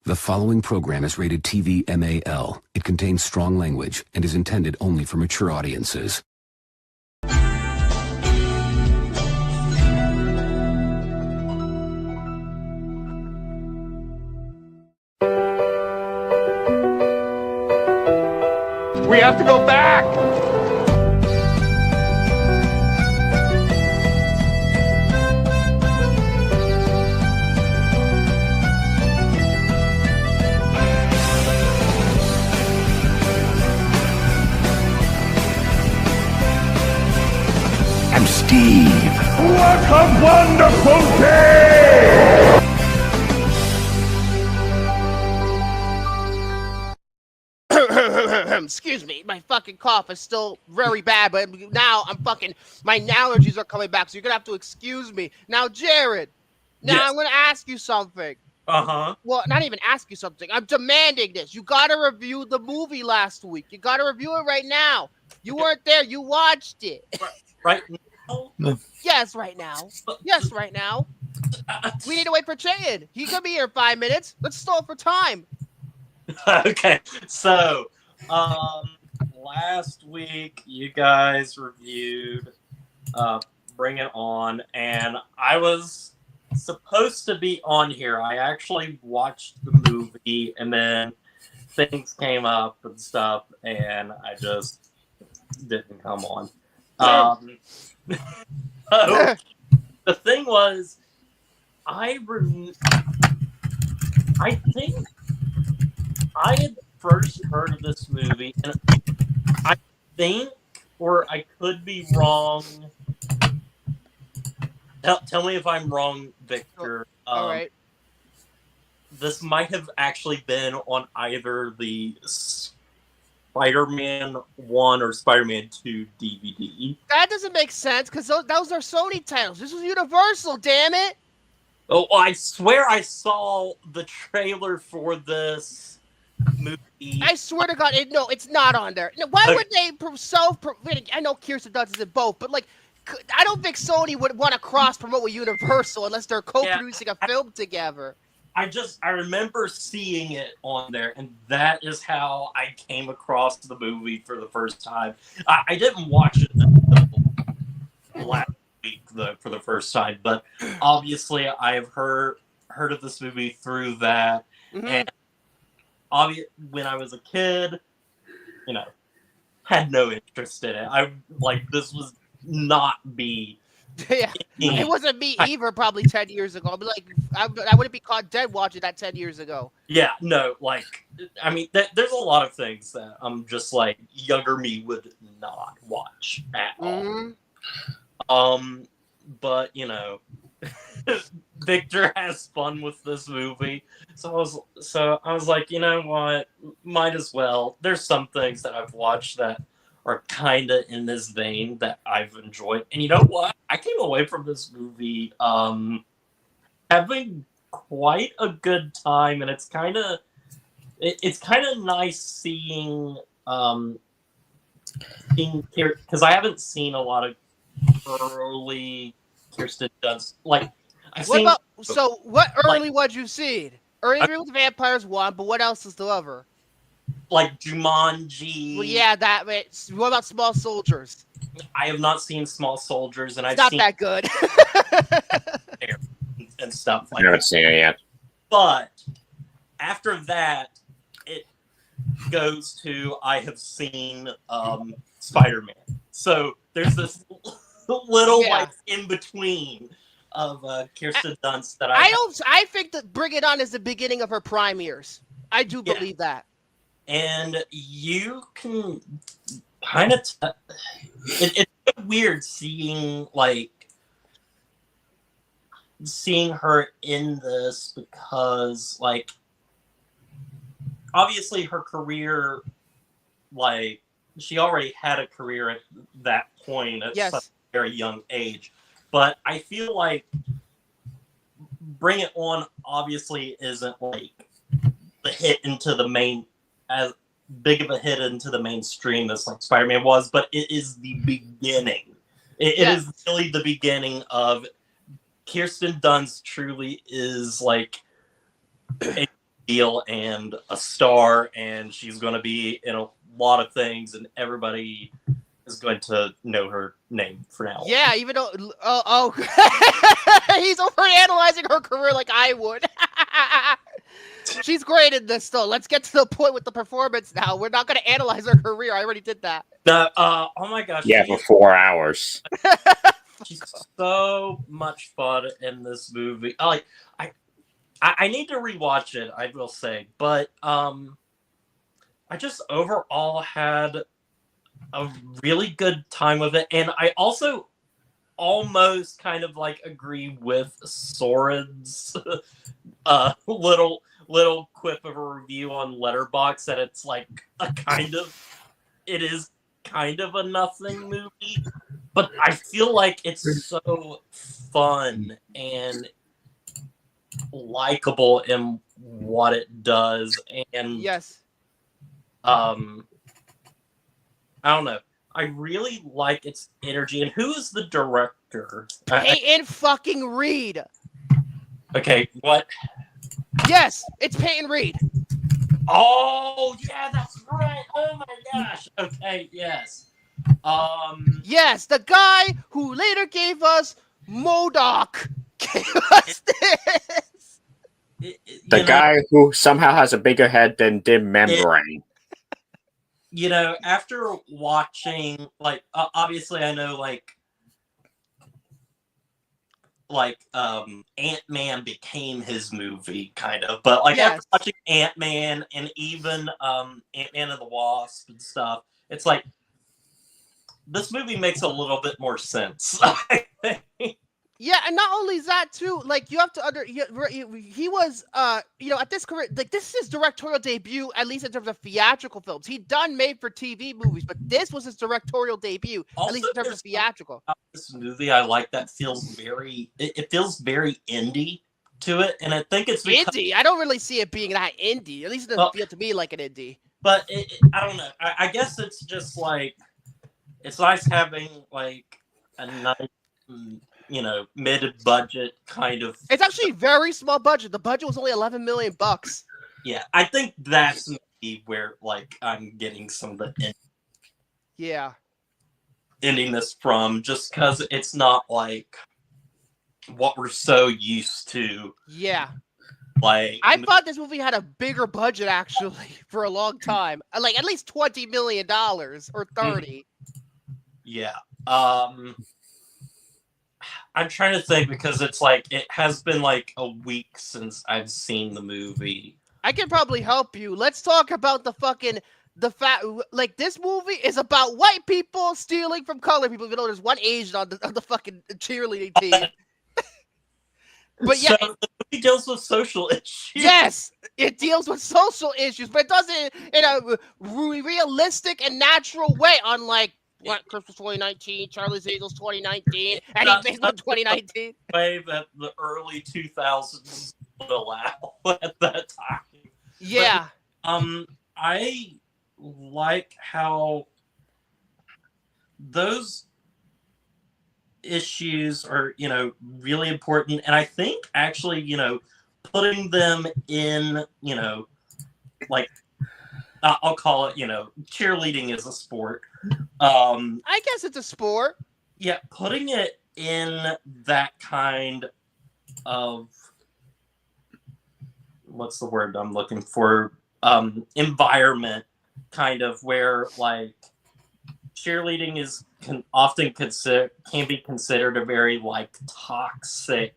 The following program is rated TV MAL. It contains strong language and is intended only for mature audiences. We have to go back! I'm Steve. What a wonderful day! Excuse me, my fucking cough is still very bad, but now my allergies are coming back, so you're gonna have to excuse me. Now, Jared, Yes. I'm gonna ask you something. Uh-huh. Well, not even ask you something. I'm demanding this. You gotta review the movie last week. You gotta review it right now. You weren't there. You watched it. Right now? Yes, right now. Yes, right now. We need to wait for Chad. He could be here in 5 minutes. Let's stall for time. Okay, so last week you guys reviewed Bring It On, and I was supposed to be on here. I actually watched the movie, and then things came up and stuff, and I just didn't come on. So the thing was, I think I had first heard of this movie, and I think, or I could be wrong. Tell me if I'm wrong, Victor. All right. This might have actually been on either the Spider-Man 1 or Spider-Man 2 DVD. That doesn't make sense because those are Sony titles. This was Universal, damn it. Oh, I swear I saw the trailer for this movie. I swear to God, no, it's not on there. No, why would they I know Kirsten Dunst is in both, but like, I don't think Sony would want to cross-promote with Universal unless they're co-producing a film together. I remember seeing it on there, and that is how I came across the movie for the first time. I didn't watch it until last week for the first time, but obviously I've heard of this movie through that, and when I was a kid, had no interest in it. This was not me. Yeah, it wasn't me either. Probably 10 years ago. But I wouldn't be caught dead watching that 10 years ago. Yeah, no, there's a lot of things that I'm just like younger me would not watch at all. But Victor has fun with this movie, so I was like, you know what, might as well. There's some things that I've watched that are kind of in this vein that I've enjoyed. And you know what? I came away from this movie having quite a good time, and it's kind of nice seeing because I haven't seen a lot of early Kirsten Dunst. What early would you see? Early with Vampires 1, but what else is the other? Like Jumanji. Well, yeah, that. What about Small Soldiers? I have not seen Small Soldiers, and I've seen that good. and stuff like that. I haven't seen it yet. But after that, it goes to I have seen Spider-Man. So there's this little in between of Kirsten Dunst that I think that Bring It On is the beginning of her prime years. I do believe that. And you can kind of it's weird seeing her in this because obviously her career she already had a career at that point at such a very young age, but I feel like Bring It On obviously isn't the hit into the main as big of a hit into the mainstream as Spider-Man was, but it is the beginning. It is really the beginning of Kirsten Dunst. Truly is a deal and a star, and she's going to be in a lot of things, and everybody is going to know her name for now. Yeah, even though he's overanalyzing her career like I would. She's great in this, though. Let's get to the point with the performance now. We're not going to analyze her career. I already did that. No, oh my gosh. Yeah, for 4 hours. She's so much fun in this movie. I need to rewatch it, I will say, but I just overall had a really good time with it, and I also almost kind of like agree with Soren's little quip of a review on Letterboxd that it's like it is kind of a nothing movie, but I feel like it's so fun and likable in what it does, and yes, I don't know. I really like its energy. And who is the director? Peyton fucking Reed. Okay, what? Yes, it's Peyton Reed. Oh, yeah, that's right. Oh my gosh. Okay, yes. Yes, the guy who later gave us MODOK gave us this. The guy who somehow has a bigger head than Dim Membrane. You know, after watching, like, obviously I know, Ant-Man became his movie, kind of. But, like, Yes. after watching Ant-Man and even Ant-Man and the Wasp and stuff, it's like, this movie makes a little bit more sense, I think. Yeah, and not only that too, like you have to he was at this career, like this is his directorial debut, at least in terms of theatrical films. He'd done made for TV movies, but this was his directorial debut, Also, at least in terms of theatrical. This movie I like that feels very it feels very indie to it, and I think it's because, Indie? I don't really see it being that indie. At least it doesn't feel to me like an indie. but I don't know. I guess it's just like it's nice having like a nice mid-budget kind of. It's actually very small budget. The budget was only $11 million. Yeah, I think that's maybe where like I'm getting some of the endiness from, just because it's not like what we're so used to. Yeah. Like I thought this movie had a bigger budget actually for a long time. Like at least $20 million or 30. Yeah. I'm trying to think because it's like it has been like a week since I've seen the movie. I can probably help you. Let's talk about the fact like this movie is about white people stealing from colored people. Even though there's one Asian on the fucking cheerleading team. But yeah, so the movie deals with social issues. Yes, it deals with social issues, but it does it in a realistic and natural way. Unlike Christmas 2019, Charlie's Angels 2019, and he's based on 2019. Way that the early 2000s would allow at that time. Yeah. But, I like how those issues are, really important, and I think actually, putting them in, like I'll call it, cheerleading is a sport. I guess it's a sport. Yeah, putting it in that kind of what's the word I'm looking for? Environment, kind of where like cheerleading can be considered a very like toxic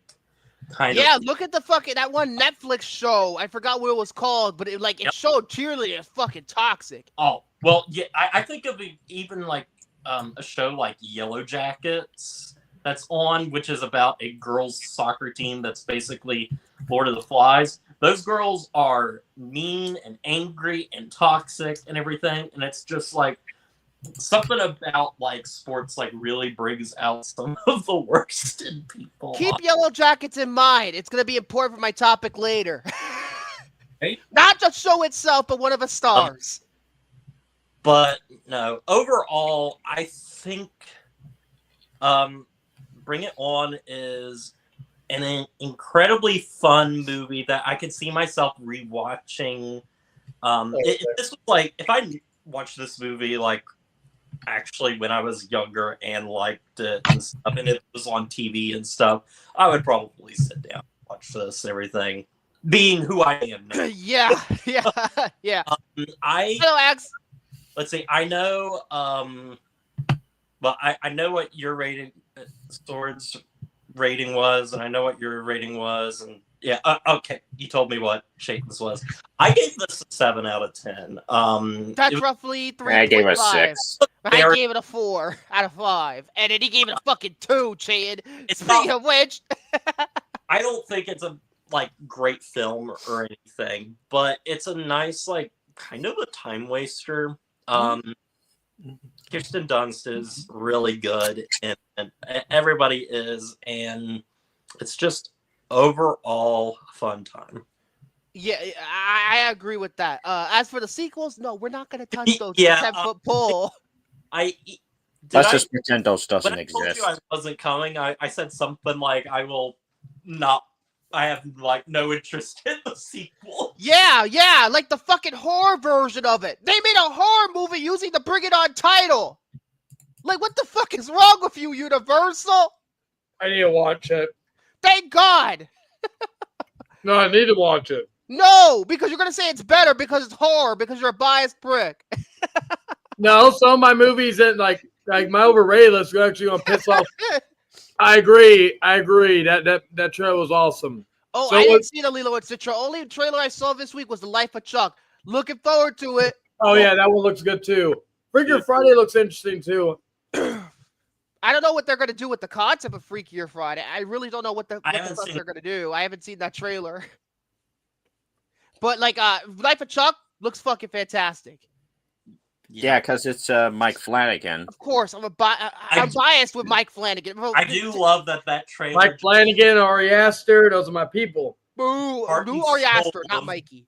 kind of. Yeah, look at that one Netflix show. I forgot what it was called, but it showed cheerleading as fucking toxic. Oh, well, yeah, I think of even like a show like Yellow Jackets that's on, which is about a girls' soccer team that's basically Lord of the Flies. Those girls are mean and angry and toxic and everything, and it's just like something about like sports like really brings out some of the worst in people. Keep Yellow Jackets in mind. It's going to be important for my topic later. Hey? Not the show itself, but one of the stars. But no, overall, I think Bring It On is an incredibly fun movie that I could see myself rewatching. This was like, if I watched this movie like actually when I was younger and liked it and stuff, and it was on TV and stuff, I would probably sit down and watch this and everything. Being who I am now. Yeah. Hello, Ax. Let's see. I know. Well, I know what your rating, Sword's rating was, and I know what your rating was, and yeah. Okay, you told me what Shaken's was. I gave this a 7 out of 10. That's roughly 3.5. I gave it a 6. I gave it a 4 out of 5, and then he gave it a fucking 2. Chad. Speaking of which, I don't think it's a like great film or anything, but it's a nice like kind of a time waster. Kirsten Dunst is really good, and everybody is, and it's just overall a fun time. Yeah, I agree with that. As for the sequels, no, we're not going to touch those 10-foot pole. Let's just pretend those doesn't when I exist. told you I wasn't coming, I said something like, I have like no interest in the sequel. Yeah, like the fucking horror version of it. They made a horror movie using the Bring It On title. Like, what the fuck is wrong with you, Universal? I need to watch it. Thank God. No, I need to watch it. No, because you're gonna say it's better because it's horror, because you're a biased prick. No, some of my movies that like my overrated list are actually gonna piss off. I agree. That trailer was awesome. Oh, So I didn't see the Lilo and Stitch. The only trailer I saw this week was The Life of Chuck. Looking forward to it. Oh yeah, that one looks good too. Freakier Friday looks interesting too. I don't know what they're gonna do with the concept of Freakier Friday. I really don't know what the fuck they're gonna do. I haven't seen that trailer. But like, Life of Chuck looks fucking fantastic. Yeah, because it's Mike Flanagan. Of course, I'm biased with Mike Flanagan. I do love that trailer. Mike Flanagan, Ari Aster, those are my people. Boo, Heart and Ari Aster, soul not of- Mikey.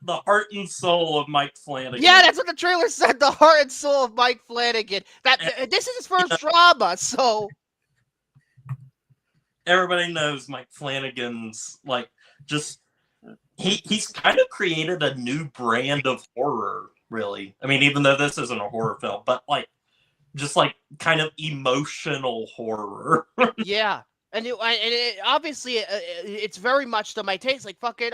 The heart and soul of Mike Flanagan. Yeah, that's what the trailer said. The heart and soul of Mike Flanagan. This is his first drama, so everybody knows Mike Flanagan's like just he's kind of created a new brand of horror, really. I mean, even though this isn't a horror film, but like just like kind of emotional horror. yeah. And obviously it's very much to my taste. Like fucking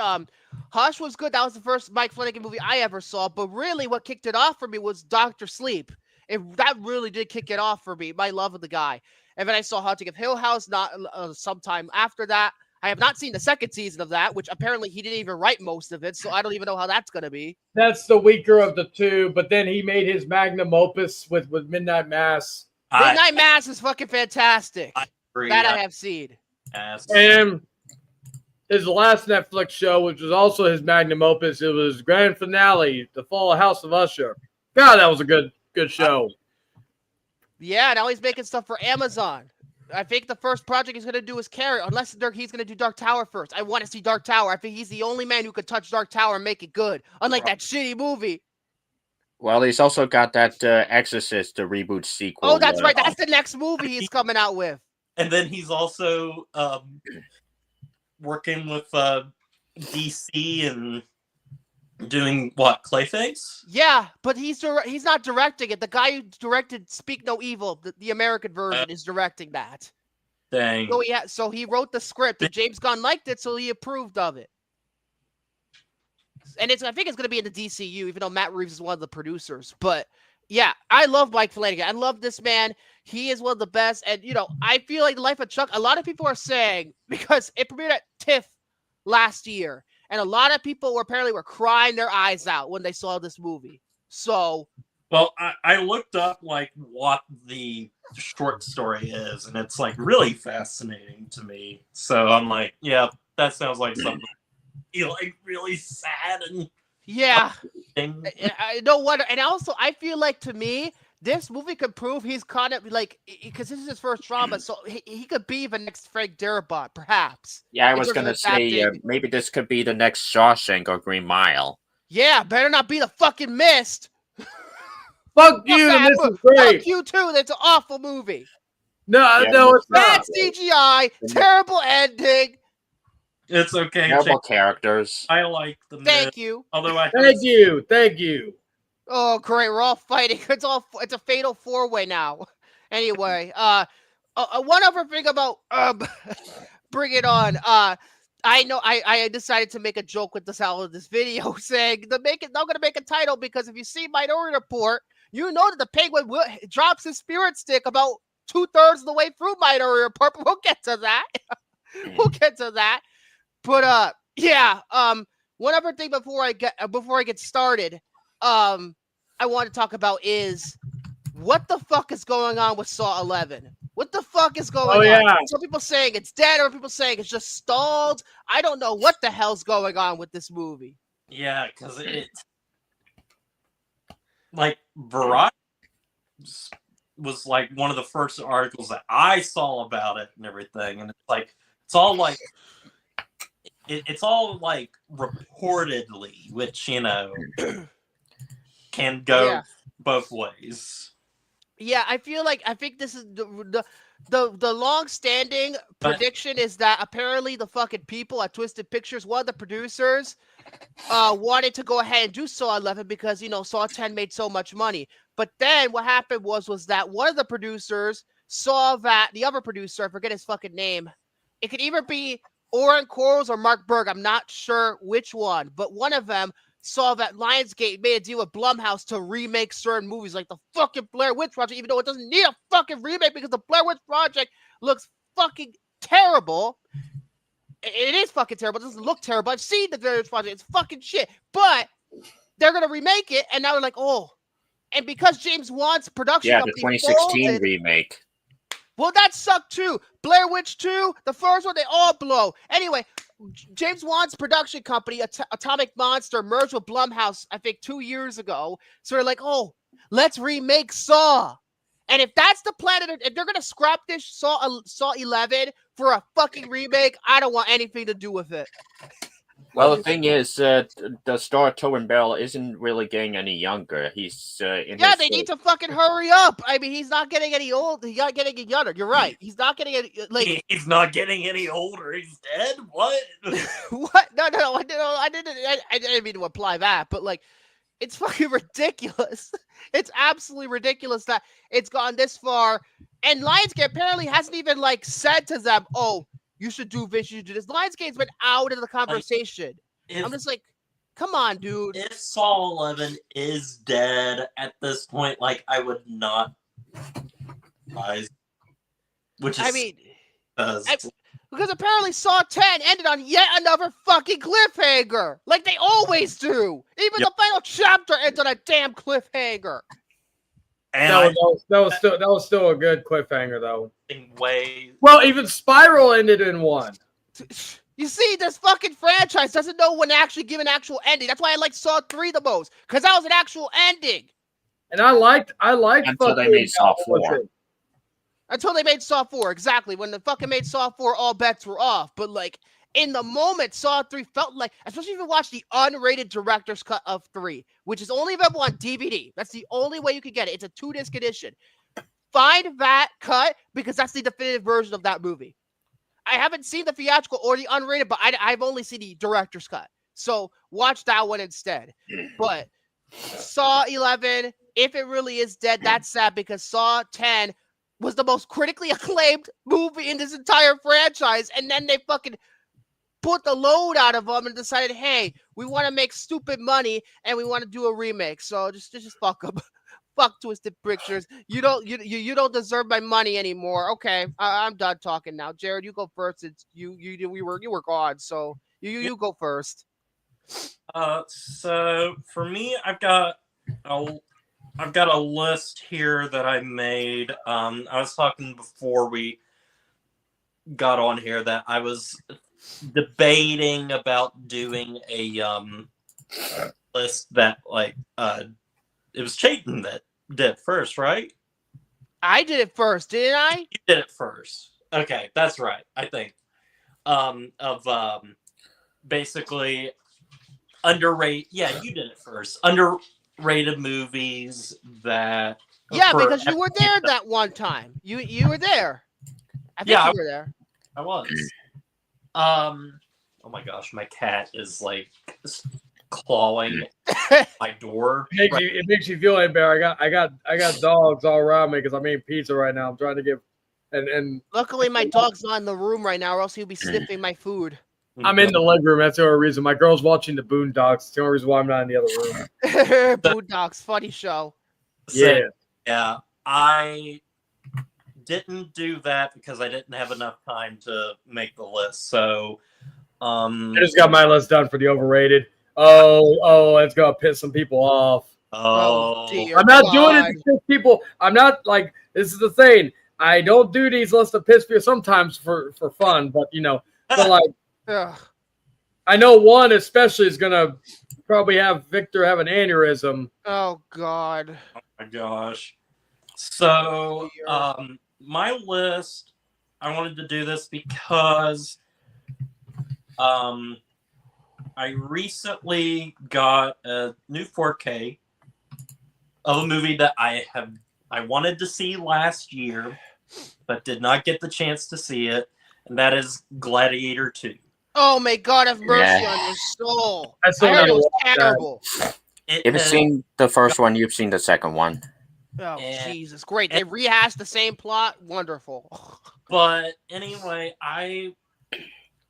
Hush was good. That was the first Mike Flanagan movie I ever saw. But really, what kicked it off for me was Dr. Sleep. That really did kick it off for me. My love of the guy. And then I saw Haunting of Hill House not sometime after that. I have not seen the second season of that, which apparently he didn't even write most of it. So I don't even know how that's gonna be. That's the weaker of the two. But then he made his magnum opus with Midnight Mass. Midnight Mass is fucking fantastic. That I have seen. And his last Netflix show, which was also his magnum opus, it was Grand Finale, The Fall of House of Usher. God, that was a good show. Yeah, now he's making stuff for Amazon. I think the first project he's going to do is Carrie, unless he's going to do Dark Tower first. I want to see Dark Tower. I think he's the only man who could touch Dark Tower and make it good, unlike that shitty movie. Well, he's also got that Exorcist, the reboot sequel. Oh, that's right. That's the next movie he's coming out with. And then he's also working with DC and doing what, Clayface? Yeah, but he's not directing it. The guy who directed Speak No Evil, the American version, is directing that. Dang. So he wrote the script, and James Gunn liked it, so he approved of it. And I think it's going to be in the DCU, even though Matt Reeves is one of the producers. But yeah, I love Mike Flanagan. I love this man. He is one of the best. And, I feel like The Life of Chuck, a lot of people are saying, because it premiered at TIFF last year, and a lot of people apparently were crying their eyes out when they saw this movie. So. Well, I looked up, like, what the short story is, and it's, like, really fascinating to me. So I'm like, yeah, that sounds like something like really sad and yeah. I know what, and also I feel like to me this movie could prove he's kind of like, because this is his first drama, so he could be the next Frank Darabont, perhaps. Yeah, I was gonna say maybe this could be the next Shawshank or Green Mile. Yeah, better not be The fucking Mist. Fuck you, The Mist is great. Fuck you too. That's an awful movie. No, Yeah, no, it's Bad not. CGI, terrible ending. It's okay. Terrible Jake. characters. I like the Thank myth, you. although I Thank you. Oh, great. We're all fighting. It's a fatal four-way now. Anyway, one other thing about Bring It On. I know I decided to make a joke with the title of this video saying I'm gonna make a title because if you see Minority Report, you know that the penguin drops his spirit stick about 2/3 of the way through Minority Report, but we'll get to that. We'll get to that. But yeah, one other thing before I get started, I want to talk about is what the fuck is going on with Saw 11? What the fuck is going on? Yeah. Some people saying it's dead, other people saying it's just stalled. I don't know what the hell's going on with this movie. Yeah, because it's like Variety was like one of the first articles that I saw about it and everything, and it's all like reportedly, which can go both ways. Yeah, I think this is the long-standing prediction is that apparently the fucking people at Twisted Pictures, one of the producers, wanted to go ahead and do Saw 11 because Saw 10 made so much money. But then what happened was that one of the producers saw that the other producer, I forget his fucking name, it could either be Oren Corals or Mark Berg, I'm not sure which one, but one of them saw that Lionsgate made a deal with Blumhouse to remake certain movies like the fucking Blair Witch Project, even though it doesn't need a fucking remake because the Blair Witch Project looks fucking terrible. It is fucking terrible. It doesn't look terrible. I've seen the Blair Witch Project. It's fucking shit. But they're going to remake it, and now they're like, oh. And because James Wan's production company the 2016 folded, remake. well, that sucked too. Blair Witch 2, the first one, they all blow. Anyway, James Wan's production company, Atomic Monster, merged with Blumhouse, I think 2 years ago. So they're like, oh, let's remake Saw. And if that's the plan, if they're going to scrap this Saw 11 for a fucking remake, I don't want anything to do with it. Well, the thing is, the star Tobin Bell isn't really getting any younger. He's in his they need to fucking hurry up. I mean, he's not getting any old. He's not getting any younger. You're right. He's not getting any He's not getting any older. He's dead. What? What? No. I didn't mean to imply that, but it's fucking ridiculous. It's absolutely ridiculous that it's gone this far. And Lionsgate apparently hasn't even said to them, "Oh, you should do this, you should do this." Lionsgate's been out of the conversation. I'm just like, come on, dude. If Saw 11 is dead at this point, I would not advise. Which is, I mean, because apparently Saw 10 ended on yet another fucking cliffhanger, like they always do. Even the final chapter ends on a damn cliffhanger. And that was still a good cliffhanger, though. in ways. Well, even Spiral ended in one. You see, this fucking franchise doesn't know when to actually give an actual ending. That's why I like Saw 3 the most, because that was an actual ending. And I liked until they made Saw 4. Until they made Saw 4, exactly. When they fucking made Saw 4, all bets were off. But in the moment, Saw 3 felt like, especially if you watch the unrated director's cut of 3, which is only available on DVD. That's the only way you can get it. It's a 2-disc edition. Find that cut because that's the definitive version of that movie. I haven't seen the theatrical or the unrated, but I've only seen the director's cut. So watch that one instead. But Saw 11, if it really is dead, that's sad because Saw 10 was the most critically acclaimed movie in this entire franchise. And then they fucking put the load out of them and decided, hey, we want to make stupid money and we want to do a remake. So just fuck them. Fuck Twisted Pictures. You don't deserve my money anymore. Okay, I'm done talking now. Jared, you go first. It's you were gone, so you go first. So for me, I've got a list here that I made. I was talking before we got on here that I was debating about doing a list that it was Chayton that did it first, right? I did it first, didn't I? You did it first. Okay, that's right. I think basically underrated. Yeah, you did it first. Underrated movies that. Yeah, because you were there that one time. You were there. I think Yeah, you were there. I was. Oh my gosh, my cat is like clawing my door. It makes you feel any better. I got dogs all around me because I'm eating pizza right now. I'm trying to give and Luckily, my dog's not in the room right now, or else he'll be sniffing my food. I'm in the living room. That's the only reason. My girl's watching the Boondocks. It's the only reason why I'm not in the other room. Boondocks, funny show. Yeah. I didn't do that because I didn't have enough time to make the list. So, I just got my list done for the overrated. Oh, it's gonna piss some people off. Dear I'm not doing God. it to piss people. I'm not like this is the thing. I don't do these lists to piss people sometimes for fun, but but like Ugh. I know one especially is gonna probably have Victor have an aneurysm. Oh God. Oh my gosh. So, my list, I wanted to do this because I recently got a new 4K of a movie that I wanted to see last year, but did not get the chance to see it, and that is Gladiator 2. Oh, may God have mercy on your soul. I still heard never it was watched that. terrible. If you've seen the first one, you've seen the second one. Oh, Jesus. Great. They rehashed the same plot. Wonderful. But anyway,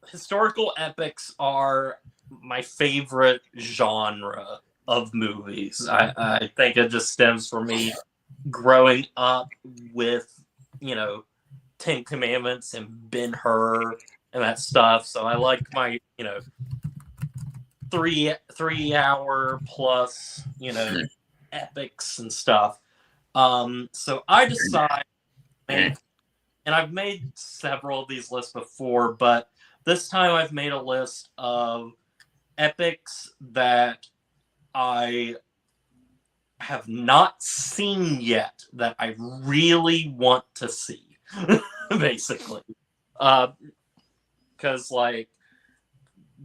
historical epics are my favorite genre of movies. I think it just stems from me growing up with, Ten Commandments and Ben-Hur and that stuff. So I like my, 3 hour plus, epics and stuff. So I decided, and I've made several of these lists before, but this time I've made a list of epics that I have not seen yet that I really want to see, basically. Because,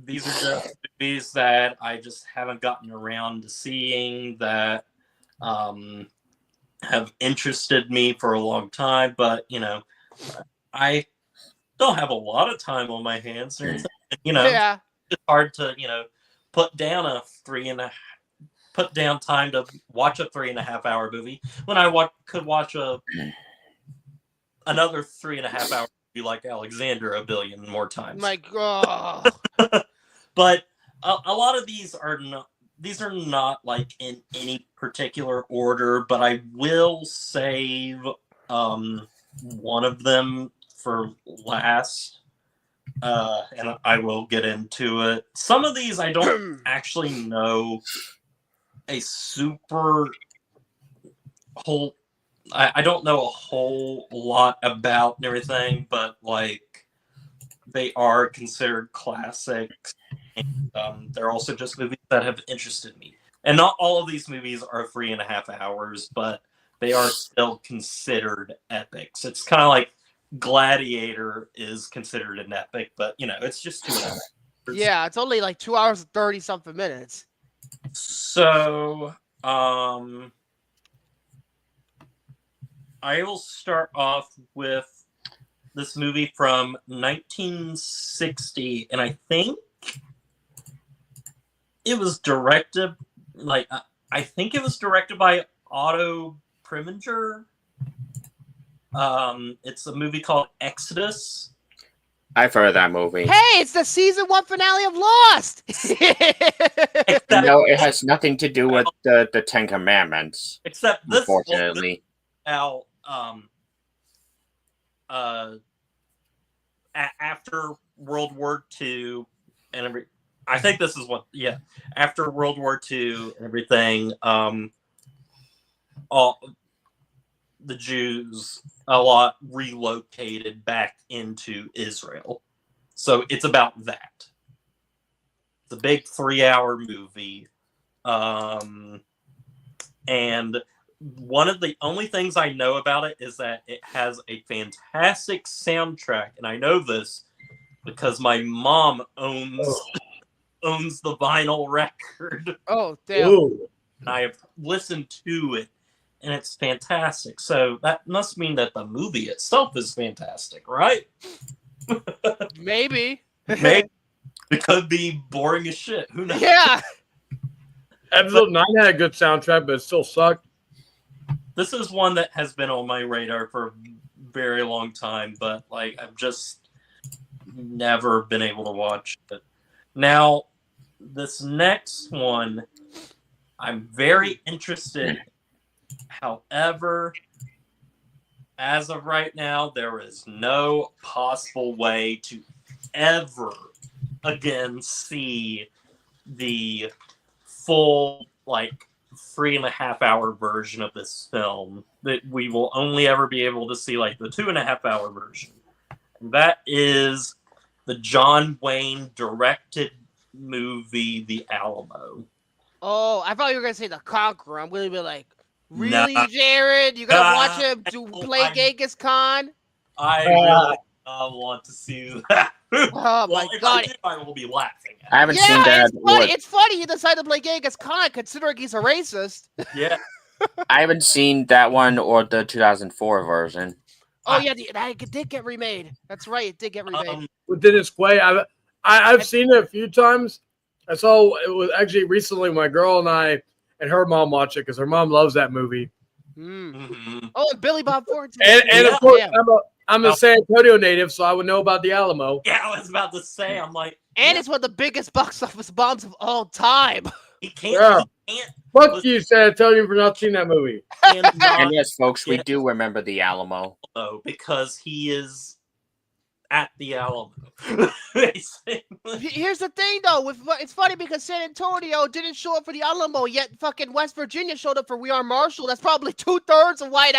these are just movies that I just haven't gotten around to seeing that have interested me for a long time, but I don't have a lot of time on my hands. Yeah. It's hard to put down time to watch a 3.5 hour movie when I could watch another 3.5 hour movie like Alexander a billion more times. My God. But a lot of these are not. These are not like in any particular order, but I will save one of them for last, and I will get into it. Some of these I don't actually know a super whole. I don't know a whole lot about and everything, but they are considered classics. And they're also just movies that have interested me. And not all of these movies are 3.5 hours, but they are still considered epics. It's kind of like Gladiator is considered an epic, but it's just 2 hours. Yeah, it's only 2 hours and 30-something minutes. So, I will start off with this movie from 1960, and I think it was directed, I think it was directed by Otto Preminger. It's a movie called Exodus. I've heard of that movie. Hey, it's the season 1 finale of Lost. No, it has nothing to do with the Ten Commandments. Except this, unfortunately. Now, after World War II and I think this is after World War II and everything, all the Jews a lot relocated back into Israel. So it's about that. It's a big 3-hour movie. And one of the only things I know about it is that it has a fantastic soundtrack. And I know this because my mom owns the vinyl record. Oh, damn. Ooh. And I have listened to it and it's fantastic. So that must mean that the movie itself is fantastic, right? Maybe. Maybe it could be boring as shit. Who knows? Yeah. Episode 9 had a good soundtrack, but it still sucked. This is one that has been on my radar for a very long time, but like I've just never been able to watch it. Now, this next one, I'm very interested. However, as of right now, there is no possible way to ever again see the full, like, 3.5 hour version of this film. That we will only ever be able to see, like, the 2.5 hour version. And that is the John Wayne directed movie, The Alamo. Oh, I thought you were gonna say The Conqueror. I'm gonna be like, really, Nah. Jared? You gonna watch him play Genghis Khan? I really want to see that. Oh my if god! I do, I will be laughing at I haven't seen that. It's funny he decided to play Genghis Khan, considering he's a racist. it. Yeah. I haven't seen that one or the 2004 version. Oh yeah, it did get remade. That's right, it did get remade. With Dennis Quaid, I've seen it a few times. I saw it was actually recently. My girl and I and her mom watched it because her mom loves that movie. Mm-hmm. Oh, and Billy Bob Thornton. And of course, I'm a San Antonio native, so I would know about the Alamo. Yeah, I was about to say, I'm like, and it's one of the biggest box office bombs of all time. he can't. Yeah. He can't. Fuck you, San Antonio, for not seeing that movie. And yes, folks, we do remember the Alamo. Because he is at the Alamo. Here's the thing, though. It's funny because San Antonio didn't show up for the Alamo, yet fucking West Virginia showed up for We Are Marshall. That's probably 2/3 of why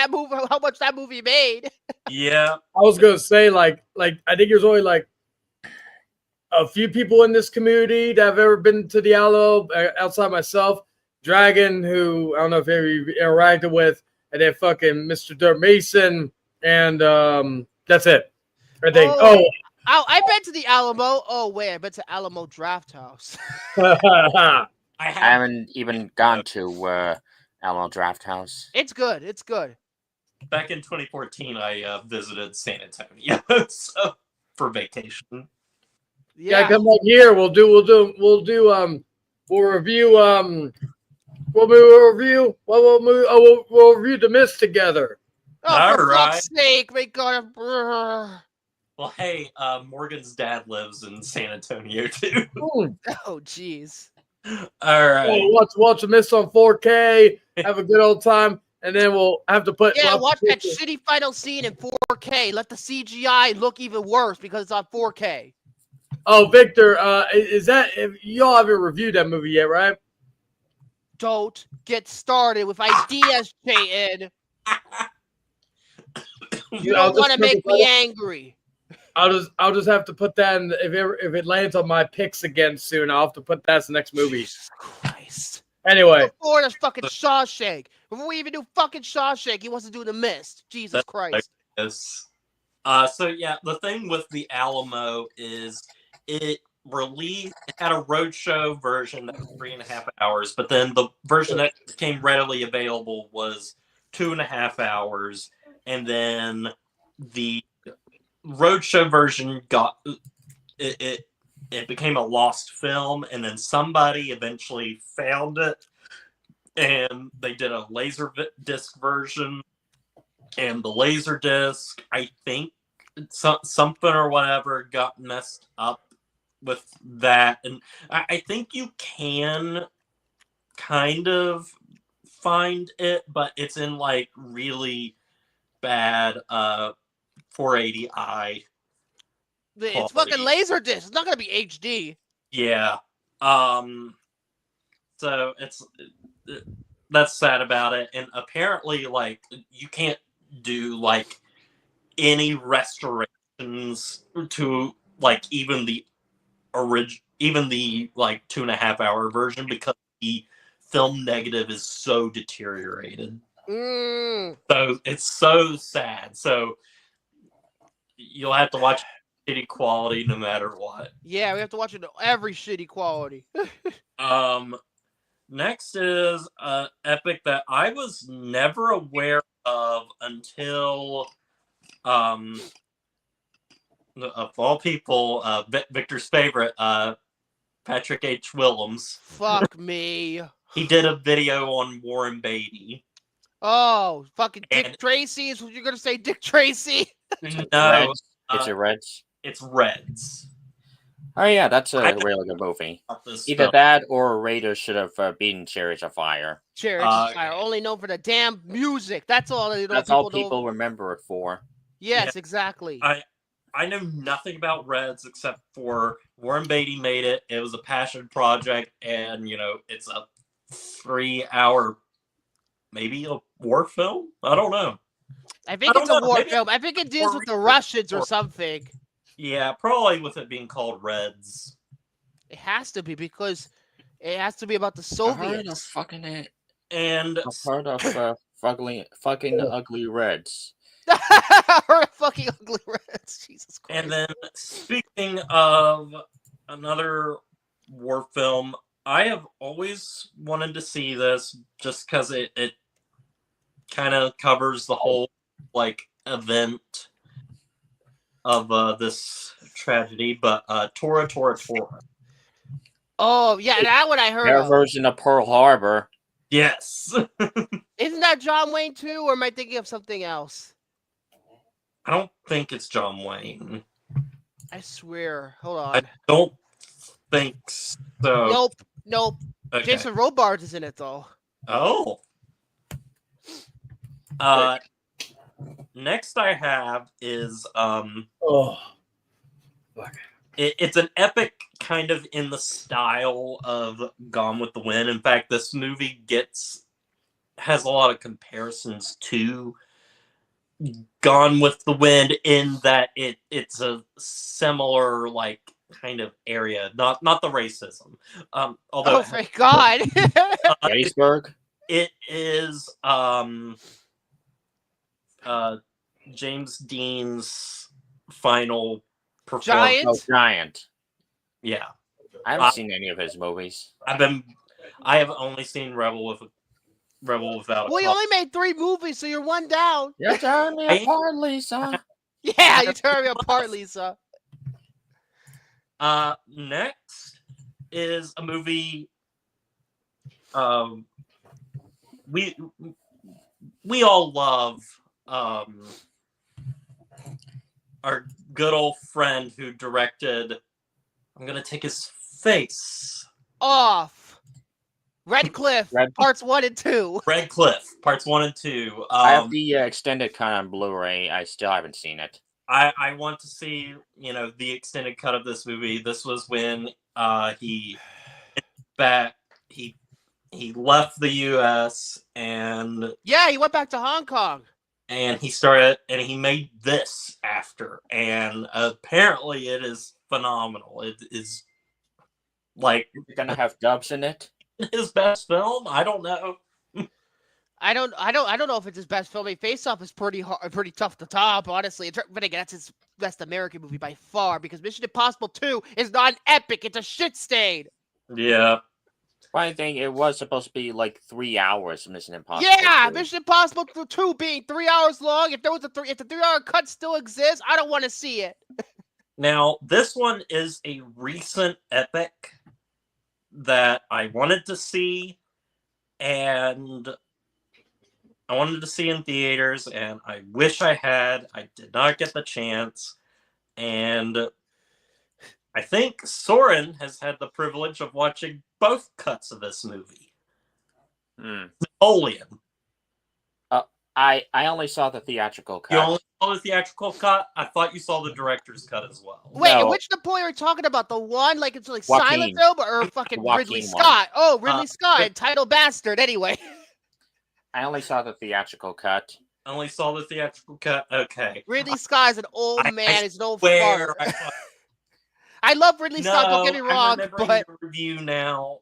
how much that movie made. Yeah. I was gonna say, like I think there's only like a few people in this community that have ever been to the Alamo outside myself. Dragon, who I don't know if you interacted with, and then fucking Mr. Dirt Mason, and that's it. I think. I've been to the Alamo. Oh wait, I've been to Alamo Draft House. I haven't even gone to Alamo Draft House. It's good. It's good. Back in 2014, I visited San Antonio for vacation. Yeah, come up here. We'll review. We'll review The Mist together. Oh, for fuck's sake, make God. Well, hey, Morgan's dad lives in San Antonio too. Oh, jeez. All right. Watch The Mist on 4K. Have a good old time, and then we'll have to put. Yeah, watch that shitty final scene in 4K. Let the CGI look even worse because it's on 4K. Oh, Victor, is that y'all haven't reviewed that movie yet, right? Don't get started with ideas, Peyton. You don't want to make me angry. I'll just have to put that in. If it lands on my picks again soon, I'll have to put that as the next movie. Jesus Christ. Anyway. Before there's fucking Shawshank. Before we even do fucking Shawshank, he wants to do The Mist. Jesus Christ. So yeah, the thing with the Alamo is it had a roadshow version that was 3.5 hours, but then the version that became readily available was 2.5 hours, and then the roadshow version it became a lost film, and then somebody eventually found it, and they did a laser disc version, and the laser disc, I think something or whatever got messed up with that, and I think you can kind of find it, but it's in like really bad 480i. It's fucking Laserdisc. It's not gonna be HD. Yeah. So that's sad about it, and apparently, like, you can't do like any restorations to like even the like 2.5 hour version because the film negative is so deteriorated. So it's so sad. So you'll have to watch shitty quality no matter what. Yeah, we have to watch it every shitty quality. Next is an epic that I was never aware of until, of all people, Victor's favorite, Patrick H. Willems. Fuck me. He did a video on Warren Beatty. Oh, fucking Dick And- Tracy is what you're gonna say, Dick Tracy? No, Reds. It's a Reds. it's Reds. Oh yeah, that's I a think- really good movie. About this Either film. that or Raiders should have beaten Chariots of Fire. Chariots of Fire, only known for the damn music. That's all. That's all people remember it for. Yes, exactly. I know nothing about Reds except for Warren Beatty made it. It was a passion project, and it's a 3-hour, maybe a war film. I don't know. I think it's a war film. I think it deals with the Russians or something. Yeah, probably with it being called Reds. It has to be because it has to be about the I've heard of Soviets. fucking it. And I've heard of fucking ugly Reds. Or fucking ugly Reds. Jesus Christ. and then speaking of another war film, I have always wanted to see this just because it kind of covers the whole event of this tragedy, but Tora Tora Tora. Oh yeah, that one I heard Their of. version of Pearl Harbor. Yes. Isn't that John Wayne too, or am I thinking of something else? I don't think it's John Wayne. I swear. Hold I on. don't think so. Nope. Okay. Jason Robards is in it though. Oh. Next I have is Oh, fuck. it's an epic kind of in the style of Gone with the Wind. In fact, this movie has a lot of comparisons to Gone with the Wind in that it's a similar kind of area, not the racism. Although Oh my god. Gettysburg. it is James Dean's final performance. Giant? Oh, Giant. Yeah. I haven't seen any of his movies. I have only seen Rebel Without a Well, you Cause. only made 3 movies, so you're 1 down. You're tearing me apart, Lisa. Yeah, you tore me apart, Lisa. Next is a movie we all love, our good old friend who directed, I'm gonna take his face, Off. Red Cliff, Red- parts 1 and 2. Red Cliff, parts 1 and 2. I have the extended cut on Blu-ray. I still haven't seen it. I want to see, the extended cut of this movie. This was when he left the U.S. and Yeah, he went back to Hong Kong. he made this after, and apparently it is phenomenal. It is You're gonna have dubs in it. his best film. I don't know. I don't know if it's his best film. I mean, Face Off is pretty tough to top, honestly. But again, that's his best American movie by far, because Mission Impossible 2 is not an epic. It's a shit stain. Yeah. Funny thing, it was supposed to be 3 hours. Mission Impossible. Yeah, 2. Mission Impossible 2 being 3 hours long. If the 3-hour cut still exists, I don't want to see it. Now, this one is a recent epic that I wanted to see, and I wanted to see in theaters, and I wish I had. I did not get the chance, and I think Soren has had the privilege of watching both cuts of this movie. Napoleon. I only saw the theatrical cut. You only saw the theatrical cut? I thought you saw the director's cut as well. Wait, No. which Napoleon are you talking about? The one it's silent Joaquin. film or fucking Joaquin Ridley one. Scott? Oh, Ridley Scott, the- entitled bastard. Anyway, I only saw the theatrical cut. I only saw the theatrical cut. Okay. Ridley Scott is an old I man. He's an old Where fart. I love Ridley Scott. Don't get me I'm wrong, remembering but your review now,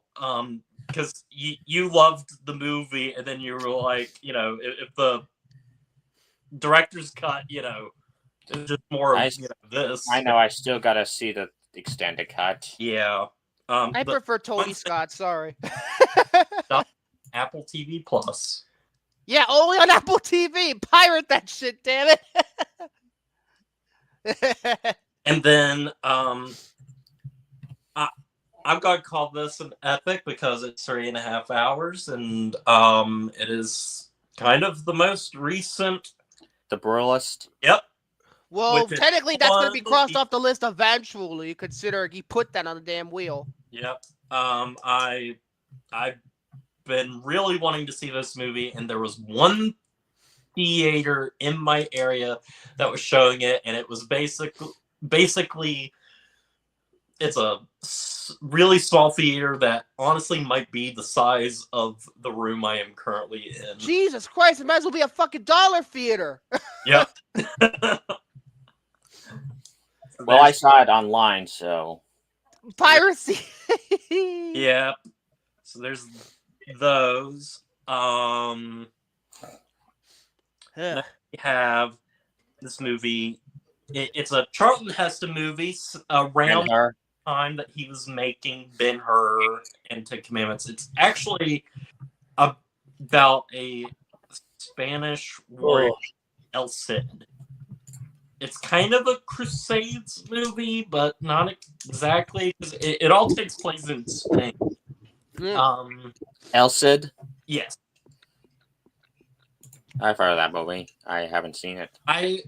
because you loved the movie, and then you were like, if the director's cut, it's just more of this. I know. I still gotta see the extended cut. Yeah. I But prefer Tony one Scott. Sorry. Apple TV Plus. Yeah, only on Apple TV. Pirate that shit, damn it. And then I'm going to call this an epic because it's 3.5 hours, and it is kind of the most recent. The Brutalist. Yep. Well, Which is technically, that's going to be one crossed movie. off the list eventually, considering he put that on the damn wheel. Yep. I've been really wanting to see this movie, and there was one theater in my area that was showing it, and it was basically it's a really small theater that honestly might be the size of the room I am currently in. Jesus Christ, it might as well be a fucking dollar theater. Yep. Well, I saw it online, so Piracy. Yeah. So there's those. Yeah. We have this movie. It's a Charlton Heston movie around her. the time that he was making Ben-Hur and Ten Commandments. It's actually about a Spanish warrior, El Cid. It's kind of a Crusades movie, but not exactly. It all takes place in Spain. El Cid. Yes. I've heard of that movie. I haven't seen it. I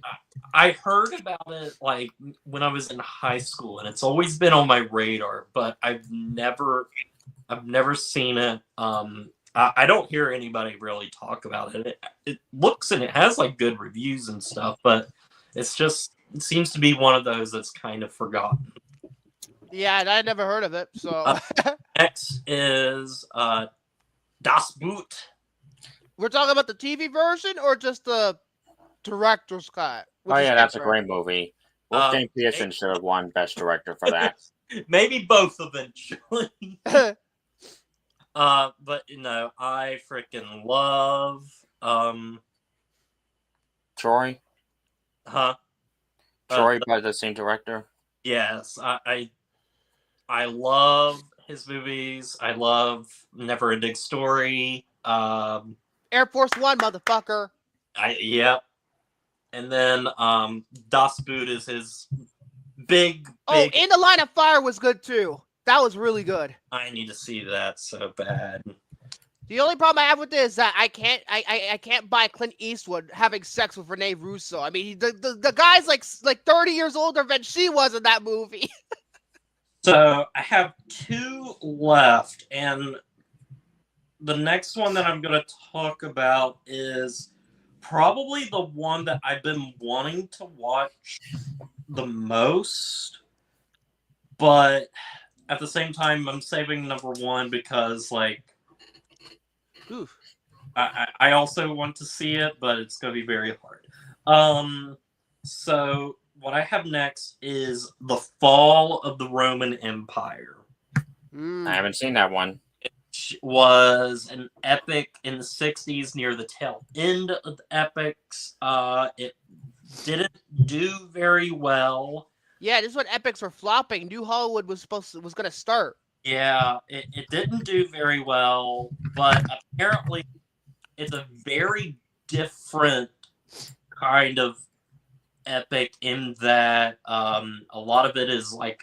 heard about it like when I was in high school, and it's always been on my radar, but I've never seen it. I don't hear anybody really talk about it. It looks and it has like good reviews and stuff, but it seems to be one of those that's kind of forgotten. Yeah, and I never heard of it. So Next is Das Boot. we're talking about the TV version or just the director's cut? Oh yeah, that's a great movie. Wolfgang Pearson should have won Best Director for that. Maybe both eventually. But I freaking love Troy. Huh? Troy by the same director. Yes, I love his movies. I love Never Ending Story. Air Force One, motherfucker. Yep. And then Das Boot is his big. Oh, In the Line of Fire was good too. That was really good. I need to see that so bad. The only problem I have with this is that I can't buy Clint Eastwood having sex with Rene Russo. I mean, the guy's like 30 years older than she was in that movie. So I have 2 left, and the next one that I'm going to talk about is probably the one that I've been wanting to watch the most, but at the same time, I'm saving number 1 because, like, Oof. I also want to see it, but it's going to be very hard. So what I have next is The Fall of the Roman Empire. I haven't seen that one. It was an epic in the 60s near the tail end of the epics. It didn't do very well. Yeah, this is when epics were flopping. New Hollywood was going to start. Yeah, it didn't do very well, but apparently it's a very different kind of epic in that a lot of it is like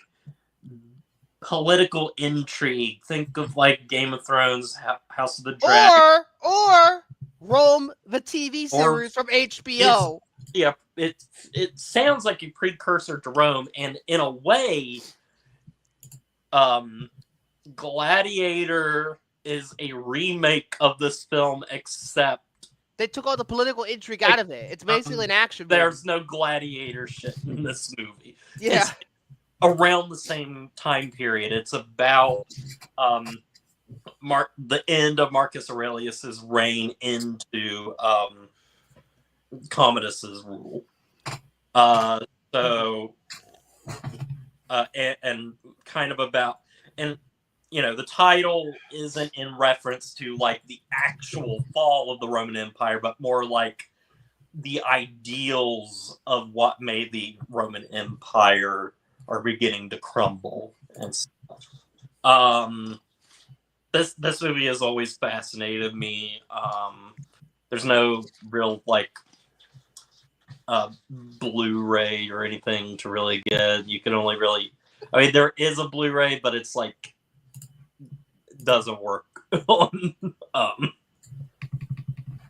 political intrigue. Think of like Game of Thrones, House of the Dragon, or Rome, the TV series from HBO. Yeah, it sounds like a precursor to Rome, and in a way, Gladiator is a remake of this film, except they took all the political intrigue out of it. It's basically an action movie. There's no gladiator shit in this movie. Yeah. It's around the same time period. It's about the end of Marcus Aurelius's reign into Commodus's rule. And kind of about, and the title isn't in reference to like the actual fall of the Roman Empire, but more like the ideals of what made the Roman Empire are beginning to crumble and stuff. this movie has always fascinated me. There's no real like Blu-ray or anything to really get. You can only really, I mean, there is a Blu-ray, but it's like doesn't work on.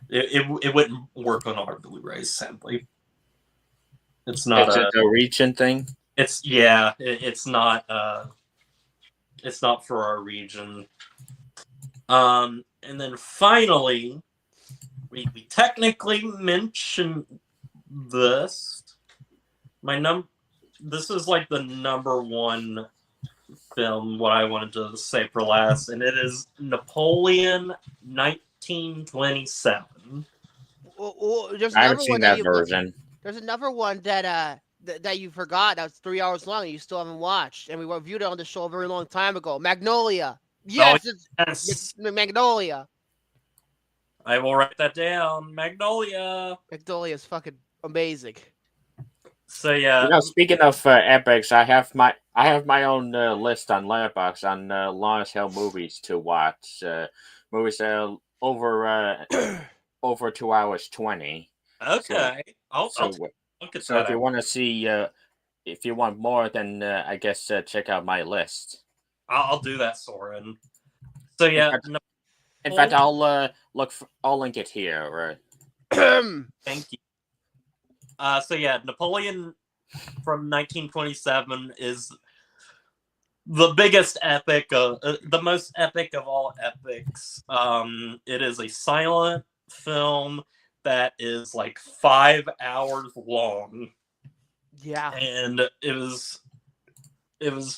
It wouldn't work on our Blu-rays, sadly. It's not Is it a region thing? It's it's not for our region. And then finally, we technically mentioned this. This is like the number one film, what I wanted to say for last, and it is Napoleon 1927. There's I haven't another seen one that you version. There's another one that you forgot. That was 3 hours long and you still haven't watched. And we reviewed it on the show a very long time ago. Magnolia. Yes, it's Magnolia. I will write that down. Magnolia. Magnolia is fucking amazing. So yeah. Speaking of epics, I have my own list on Letterboxd on longest hell movies to watch. Movies over 2 hours 20. Okay. I'll look at so that. If you want to see, if you want more, then I guess check out my list. I'll do that, Soren. So yeah. In fact, I'll link it here. Thank you. So yeah, Napoleon from 1927 is the biggest epic, the most epic of all epics. It is a silent film that is like 5 hours long. Yeah. And it was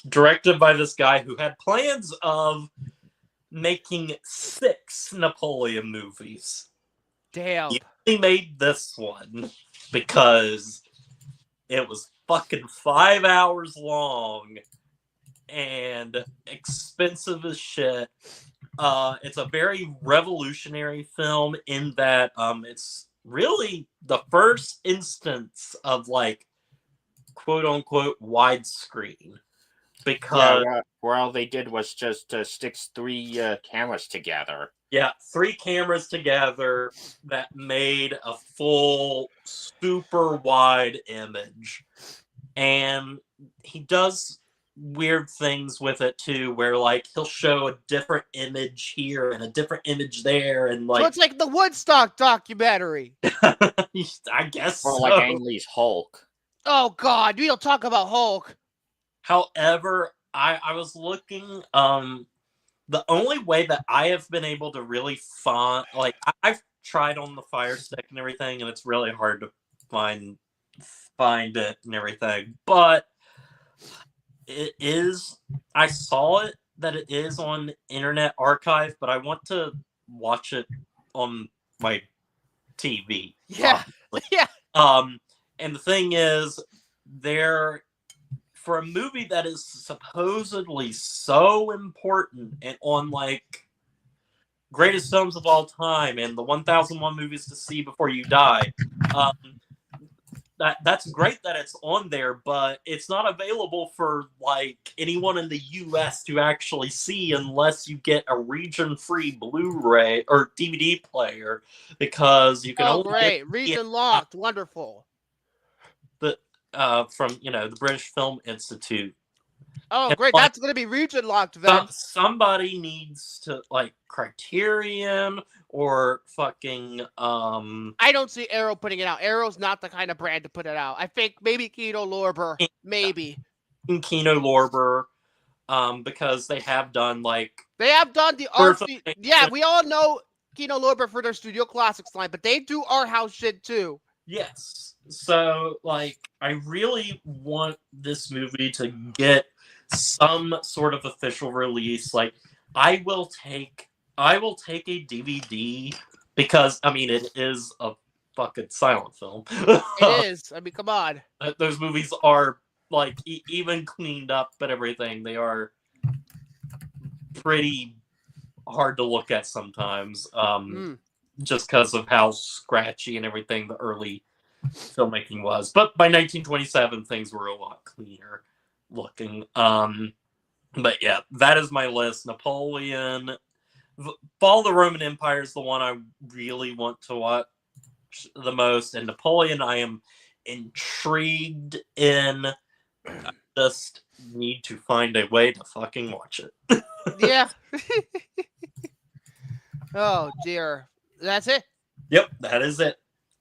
directed by this guy who had plans of making 6 Napoleon movies. Damn. He only made this one because it was fucking 5 hours long and expensive as shit. It's a very revolutionary film in that it's really the first instance of quote unquote widescreen, because where all they did was just stick 3 cameras together. Yeah, 3 cameras together that made a full super wide image. And he does weird things with it too, where he'll show a different image here and a different image there, and so it's like the Woodstock documentary. I guess or so. like Ang Lee's Hulk. Oh God, we don't talk about Hulk. However, I was looking, the only way that I have been able to really find, I've tried on the Fire Stick and everything, and it's really hard to find it and everything, but it is, I saw it that it is on Internet Archive, but I want to watch it on my TV. Yeah. Yeah. And the thing is, for a movie that is supposedly so important and on greatest films of all time and the 1001 movies to see before you die, that's great that it's on there, but it's not available for anyone in the US to actually see unless you get a region-free Blu-ray or DVD player, because you can only great. Region locked. Wonderful. From the British Film Institute. Oh, and great! That's gonna be region locked then. Somebody needs to Criterion or fucking. I don't see Arrow putting it out. Arrow's not the kind of brand to put it out. I think maybe Kino Lorber, maybe. Kino Lorber, because they have done they have done the art. Yeah, we all know Kino Lorber for their Studio Classics line, but they do art house shit too. Yes. So, I really want this movie to get some sort of official release. I will take a DVD, because, it is a fucking silent film. It is. Come on. Those movies are, even cleaned up and everything, they are pretty hard to look at sometimes. Just because of how scratchy and everything the early filmmaking was. But by 1927, things were a lot cleaner looking. But yeah, that is my list. Napoleon Fall of the Roman Empire is the one I really want to watch the most, and Napoleon I am intrigued in. I just need to find a way to fucking watch it. Yeah. Oh dear. That's it. Yep, that is it.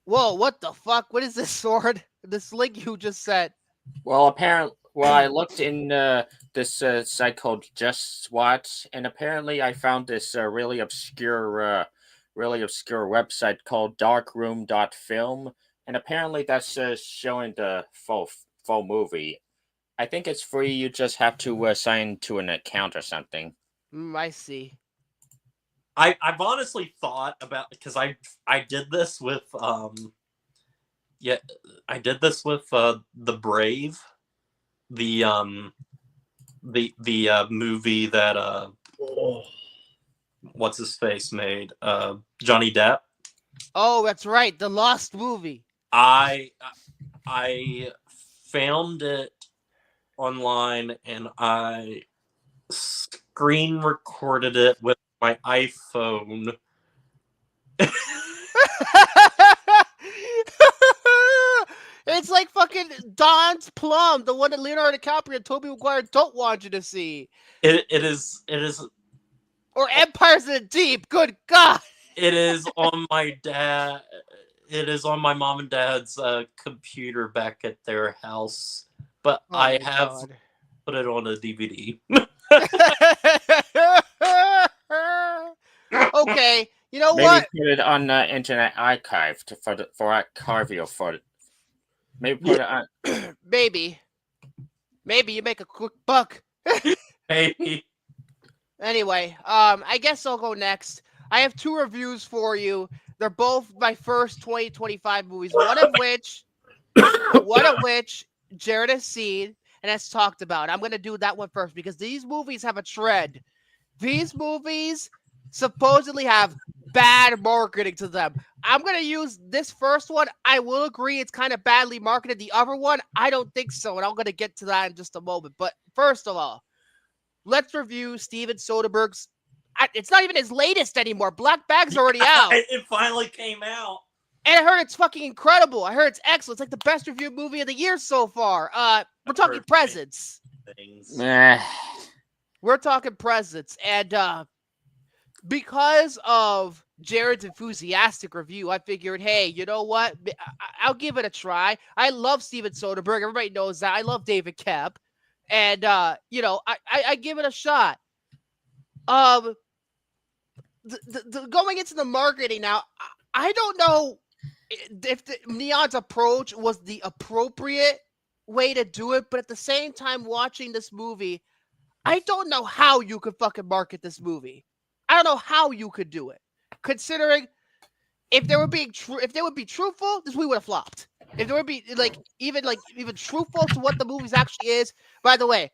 Whoa, what the fuck? What is this, Sword? This link you just said. Well, apparently, I looked in this site called Just Watch, and apparently I found this really obscure website called darkroom.film, and apparently that's showing the full movie. I think it's free. You just have to sign to an account or something. I see. I've honestly thought about, because I did this with The Brave, the movie that what's his face made, Johnny Depp. Oh, that's right, the Lost movie. I found it online and I screen recorded it with my iPhone. It's like fucking Don's Plum, the one that Leonardo DiCaprio and Tobey Maguire don't want you to see. It is. Or Empires in the Deep. Good God. It is on my dad. It is on my mom and dad's computer back at their house, but I have put it on a DVD. Okay, you know Maybe what? put it on Internet Archive for archival for it. Maybe put it on. Maybe you make a quick buck. Maybe. Anyway, I guess I'll go next. I have 2 reviews for you. They're both my first 2025 movies. One of which Jared has seen and has talked about. I'm going to do that one first because these movies have a trend. These movies supposedly have bad marketing to them. I'm going to use this first one. I will agree it's kind of badly marketed. The other one, I don't think so, and I'm going to get to that in just a moment. But first of all, let's review Steven Soderbergh's. It's not even his latest anymore. Black Bag's already out. It finally came out. And I heard it's fucking incredible. I heard it's excellent. It's like the best reviewed movie of the year so far. We're talking Presents. We're talking Presents. And because of Jared's enthusiastic review, I figured, hey, you know what? I'll give it a try. I love Steven Soderbergh. Everybody knows that. I love David Koepp. And, I give it a shot. Going into the marketing now, I don't know if Neon's approach was the appropriate way to do it, but at the same time, watching this movie, I don't know how you could fucking market this movie. I don't know how you could do it, considering if they would be truthful, this movie would have flopped. If they would be even truthful to what the movie actually is. By the way,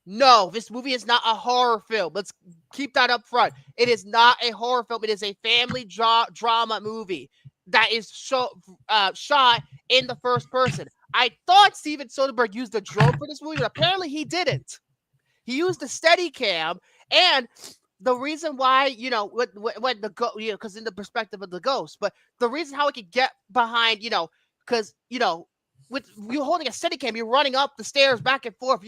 no, this movie is not a horror film. Let's keep that up front. It is not a horror film. It is a family drama movie that is shot in the first person. I thought Steven Soderbergh used a drone for this movie, but apparently he didn't. He used a Steadicam, and the reason why, when because in the perspective of the ghost, but the reason how it could get behind, because, with you holding a Steadicam, you're running up the stairs back and forth.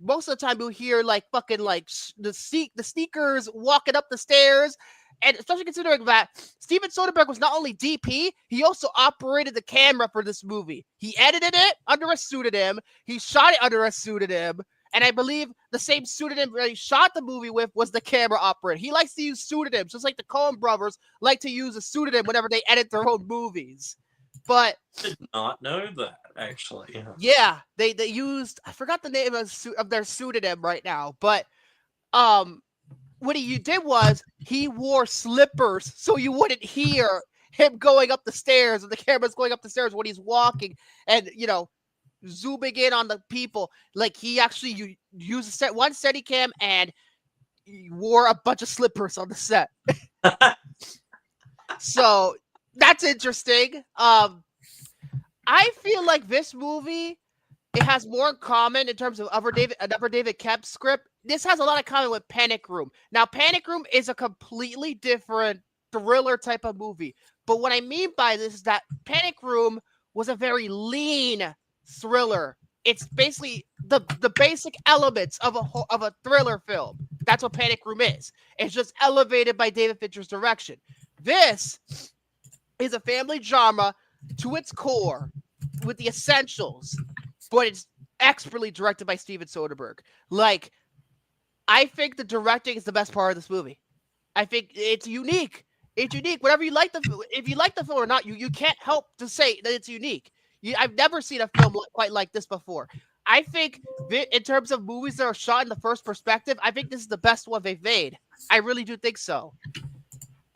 Most of the time you'll hear the sneakers walking up the stairs. And especially considering that Steven Soderbergh was not only DP, he also operated the camera for this movie. He edited it under a pseudonym. He shot it under a pseudonym. And I believe the same pseudonym that he shot the movie with was the camera operator. He likes to use pseudonyms, just like the Colin brothers like to use a pseudonym whenever they edit their own movies. But I did not know that, actually. Yeah, they used, I forgot the name of their pseudonym right now, but what he did was he wore slippers so you wouldn't hear him going up the stairs, and the camera's going up the stairs when he's walking, and zooming in on the people. Like, he actually used one Steadicam and he wore a bunch of slippers on the set. So that's interesting. I feel like this movie, it has more in common in terms of another David Koepp script. this has a lot of common with Panic Room. Now, Panic Room is a completely different thriller type of movie. But what I mean by this is that Panic Room was a very lean thriller. It's basically the basic elements of a thriller film. That's what Panic Room is. It's just elevated by David Fincher's direction. This is a family drama to its core with the essentials, but it's expertly directed by Steven Soderbergh. Like, I think the directing is the best part of this movie. I think it's unique. It's unique. Whatever you like if you like the film or not, you can't help to say that it's unique. I've never seen a film quite like this before. I think in terms of movies that are shot in the first perspective, I think this is the best one they've made. I really do think so.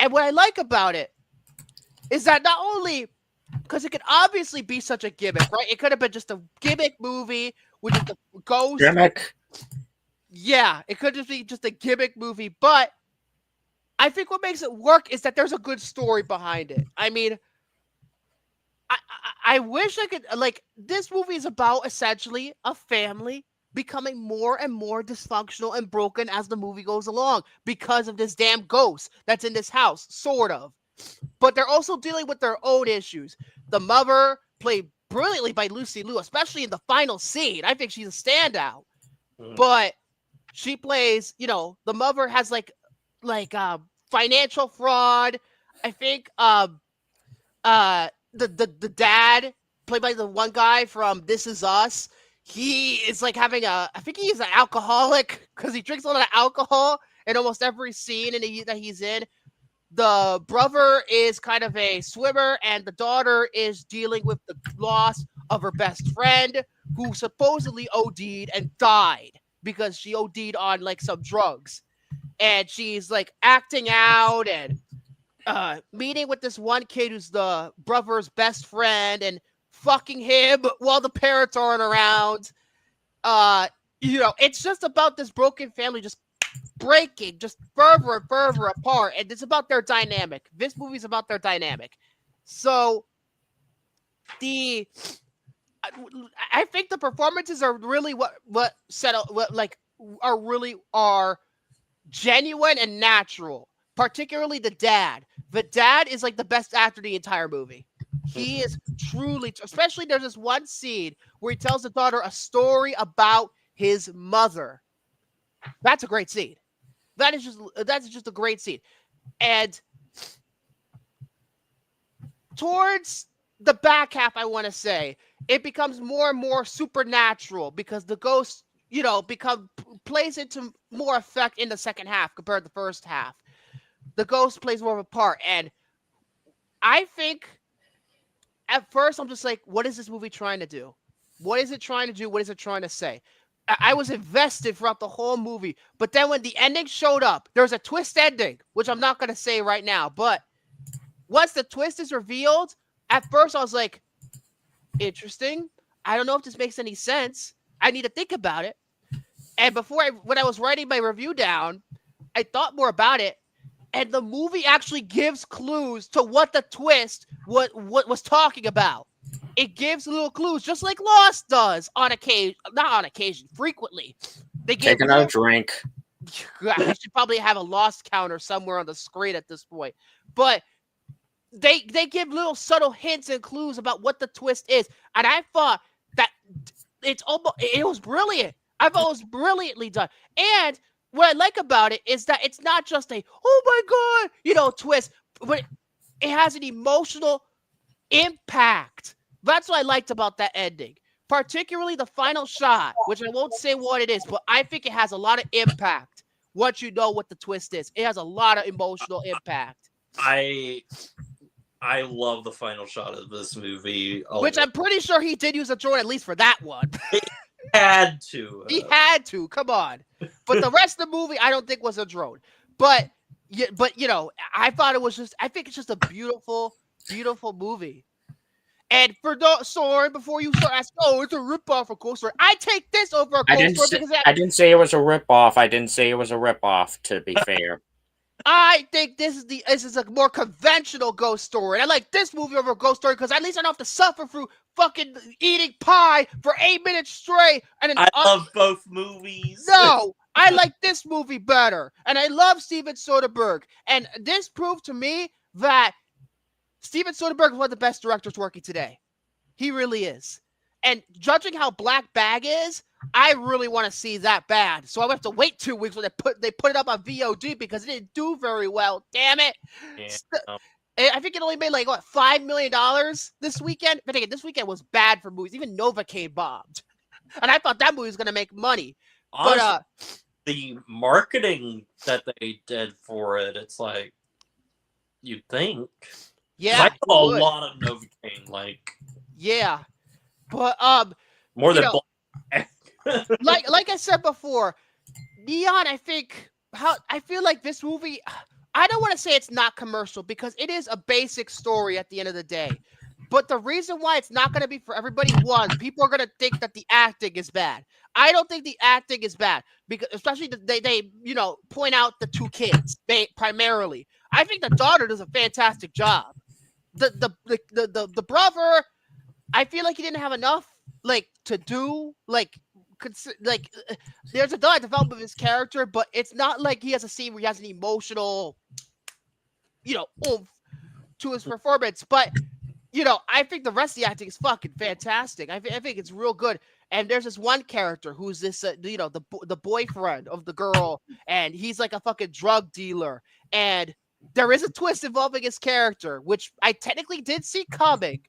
And what I like about it is that not only, because it could obviously be such a gimmick, right? It could have been just a gimmick movie with just a ghost. Gimmick. Yeah, it could just be just a gimmick movie, but I think what makes it work is that there's a good story behind it. I mean, I wish I could, like, this movie is about essentially a family becoming more and more dysfunctional and broken as the movie goes along because of this damn ghost that's in this house, sort of. But they're also dealing with their own issues. The mother, played brilliantly by Lucy Liu, especially in the final scene. I think she's a standout. But she plays, the mother has like financial fraud. I think the dad, played by the one guy from This Is Us, he is like I think he is an alcoholic because he drinks a lot of alcohol in almost every scene that he's in. The brother is kind of a swimmer, and the daughter is dealing with the loss of her best friend who supposedly OD'd and died because she OD'd on like some drugs. And she's like acting out and meeting with this one kid who's the brother's best friend and fucking him while the parents aren't around. It's just about this broken family just breaking just further and further apart, and it's about their dynamic. This movie's about their dynamic. So I think the performances are really are genuine and natural, particularly the dad. The dad is like the best actor in the entire movie. He is truly, especially there's this one scene where he tells the daughter a story about his mother. That's a great scene. That's just a great scene. And towards the back half, I want to say, it becomes more and more supernatural because the ghost, plays into more effect in the second half compared to the first half. The ghost plays more of a part. And I think at first I'm just like, what is this movie trying to do? What is it trying to do? What is it trying to say? I was invested throughout the whole movie. But then when the ending showed up, there's a twist ending, which I'm not going to say right now. But once the twist is revealed, at first I was like, interesting. I don't know if this makes any sense. I need to think about it. And when I was writing my review down, I thought more about it. And the movie actually gives clues to what the twist what was talking about. It gives little clues, just like Lost does on occasion. Not on occasion, frequently. They give Take another drink. I should probably have a Lost counter somewhere on the screen at this point. But they give little subtle hints and clues about what the twist is. And I thought that it was brilliant. I thought it was brilliantly done. And what I like about it is that it's not just a, oh my God, twist, but it has an emotional impact. That's what I liked about that ending. Particularly the final shot, which I won't say what it is, but I think it has a lot of impact once you know what the twist is. It has a lot of emotional impact. I love the final shot of this movie. Which I'm pretty sure he did use a drone, at least for that one. He had to. He had to. Come on. But the rest of the movie, I don't think was a drone. But I thought I think it's just a beautiful, beautiful movie. And for Soren, before you start asking, it's a ripoff of Ghost Story. I take this over a Ghost Story because I didn't say it was a ripoff. I didn't say it was a ripoff, to be fair. I think this is a more conventional Ghost Story. And I like this movie over Ghost Story because at least I don't have to suffer through fucking eating pie for 8 minutes straight. And I love both movies. No, I like this movie better. And I love Steven Soderbergh. And this proved to me that Steven Soderbergh is one of the best directors working today. He really is. And judging how Black Bag is, I really want to see that bad. So I have to wait 2 weeks when they put it up on VOD because it didn't do very well. Damn it. Yeah. I think it only made like, what, $5 million this weekend? But again, this weekend was bad for movies. Even Novocaine bombed. And I thought that movie was going to make money. Honestly, But the marketing that they did for it, it's like, you think. yeah. I saw you a would. lot of Novocaine, like, Yeah. But more you than know, like I said before, Neon, I feel like this movie, I don't want to say it's not commercial because it is a basic story at the end of the day. But the reason why it's not going to be for everybody, one, people are going to think that the acting is bad. I don't think the acting is bad because, especially they point out the 2 kids primarily. I think the daughter does a fantastic job. The brother, I feel like he didn't have enough to do there's a development of his character, but it's not like he has a scene where he has an emotional, oomph to his performance. But I think the rest of the acting is fucking fantastic. I think it's real good. And there's this one character who's this, the boyfriend of the girl, and he's like a fucking drug dealer. And there is a twist involving his character, which I technically did see coming.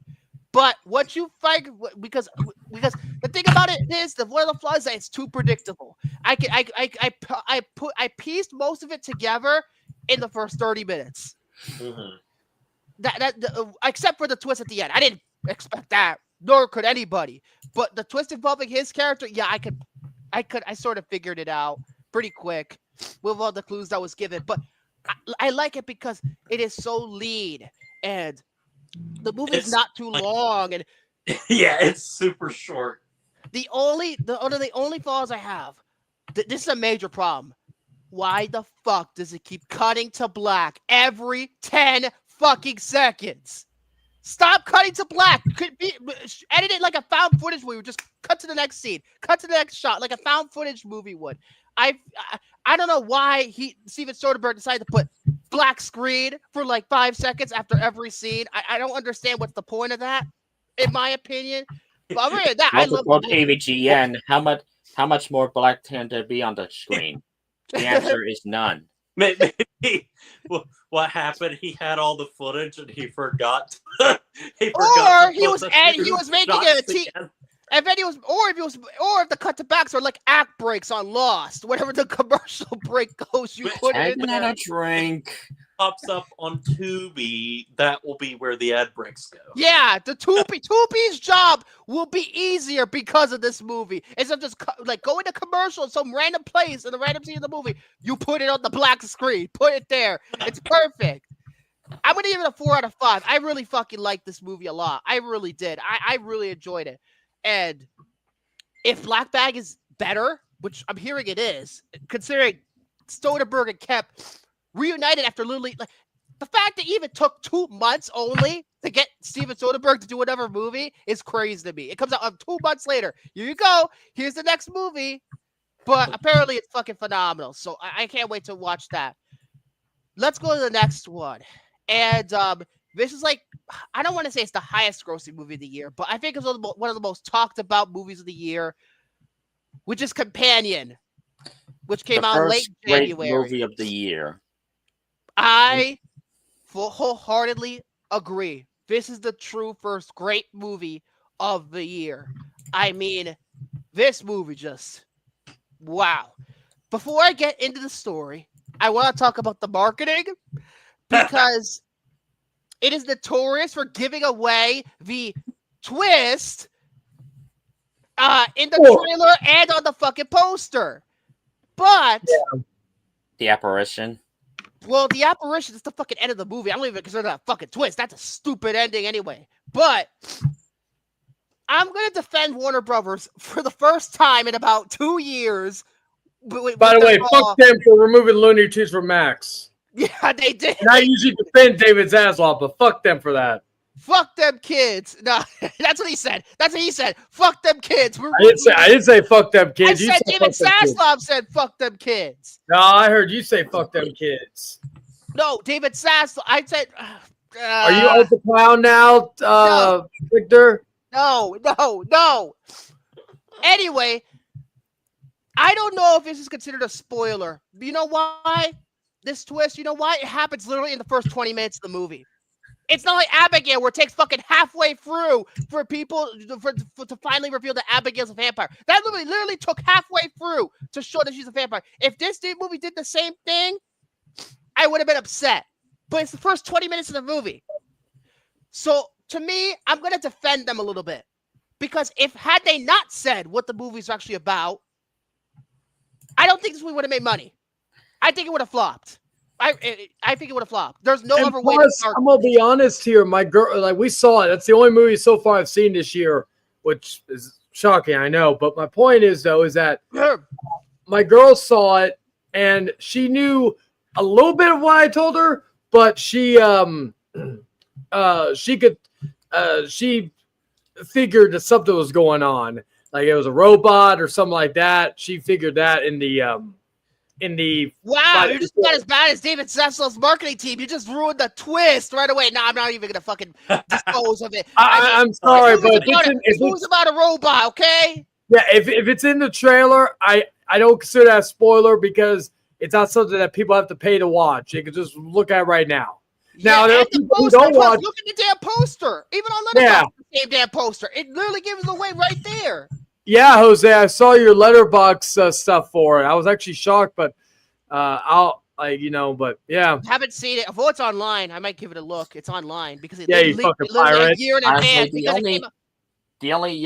But what you find, because the thing about it is, one of the flaws is that it's too predictable. I pieced most of it together in the first 30 minutes. mm-hmm. Except for the twist at the end. I didn't expect that, nor could anybody. But the twist involving his character, yeah, I sort of figured it out pretty quick with all the clues that was given. But I like it because it is so lean and the movie is not too long, and yeah, it's super short. The only flaws I have, this is a major problem. Why the fuck does it keep cutting to black every 10 fucking seconds? Stop cutting to black. Could be edit it like a found footage movie. Just cut to the next scene, cut to the next shot, like a found footage movie would. I don't know why Steven Soderbergh decided to put black screen for like 5 seconds after every scene. I don't understand what's the point of that, in my opinion. But other than that, I love AVGN. How much more black can there be on the screen? The answer is none. Maybe what happened? He had all the footage and he forgot. Or he was making a and then if the cut to backs are like act breaks on Lost, whenever the commercial break goes, you put it in there. A drink pops up on Tubi. That will be where the ad breaks go. Yeah, the Tubi's job will be easier because of this movie. Instead of just going to commercial in some random place in a random scene of the movie, you put it on the black screen. Put it there. It's perfect. I'm gonna give it a 4 out of 5. I really fucking liked this movie a lot. I really did. I really enjoyed it. And if Black Bag is better, which I'm hearing it is, considering Soderbergh and Kep reunited after literally the fact that it even took 2 months only to get Steven Soderbergh to do another movie is crazy to me. It comes out 2 months later. Here you go. Here's the next movie. But apparently it's fucking phenomenal. So I can't wait to watch that. Let's go to the next one. And this is I don't want to say it's the highest grossing movie of the year, but I think it's one of the most talked about movies of the year, which is Companion, which came out late January. Movie of the year. I wholeheartedly agree. This is the true first great movie of the year. I mean, this movie just, wow. Before I get into the story, I want to talk about the marketing because it is notorious for giving away the twist in the trailer and on the fucking poster. But the apparition. Well, the apparition is the fucking end of the movie. I don't even consider that a fucking twist. That's a stupid ending anyway. But I'm going to defend Warner Brothers for the first time in about 2 years. By the way, fuck them for removing Looney Tunes from Max. Yeah, they did. And I usually defend David Zaslav, but fuck them for that. Fuck them kids. No, that's what he said. That's what he said. Fuck them kids. I didn't say fuck them kids. I said David Zaslav said fuck them kids. No, I heard you say fuck them kids. No, David Zaslav. I said. Are you out the clown now, no. Victor? No. Anyway, I don't know if this is considered a spoiler. You know why? This twist, you know why? It happens literally in the first 20 minutes of the movie. It's not like Abigail, where it takes fucking halfway through for people to finally reveal that Abigail's a vampire. That movie literally took halfway through to show that she's a vampire. If this movie did the same thing, I would have been upset. But it's the first 20 minutes of the movie. So to me, I'm going to defend them a little bit. Because had they not said what the movie's actually about, I don't think this movie would have made money. I think it would have flopped. I think it would have flopped. There's no other way to start. I'm gonna be honest here. My girl, like we saw it. That's the only movie so far I've seen this year, which is shocking, I know. But my point is that my girl saw it and she knew a little bit of what I told her, but she figured that something was going on, like it was a robot or something like that. She figured that in the wow, you're just not as bad as David Zaslav's marketing team. You just ruined the twist right away. No, I'm not even gonna fucking dispose of it. I'm sorry, but it was about a robot, okay? Yeah, if it's in the trailer, I don't consider that a spoiler because it's not something that people have to pay to watch. You can just look at it right now. Now, there are people who don't watch. Look at the damn poster. Even on Letterboxd, the same damn poster. It literally gives it away right there. Yeah, Jose, I saw your Letterboxd stuff for it. I was actually shocked, but but yeah. Haven't seen it. If it's online, I might give it a look. It's online because it you fucking pirate. a year in advance. The only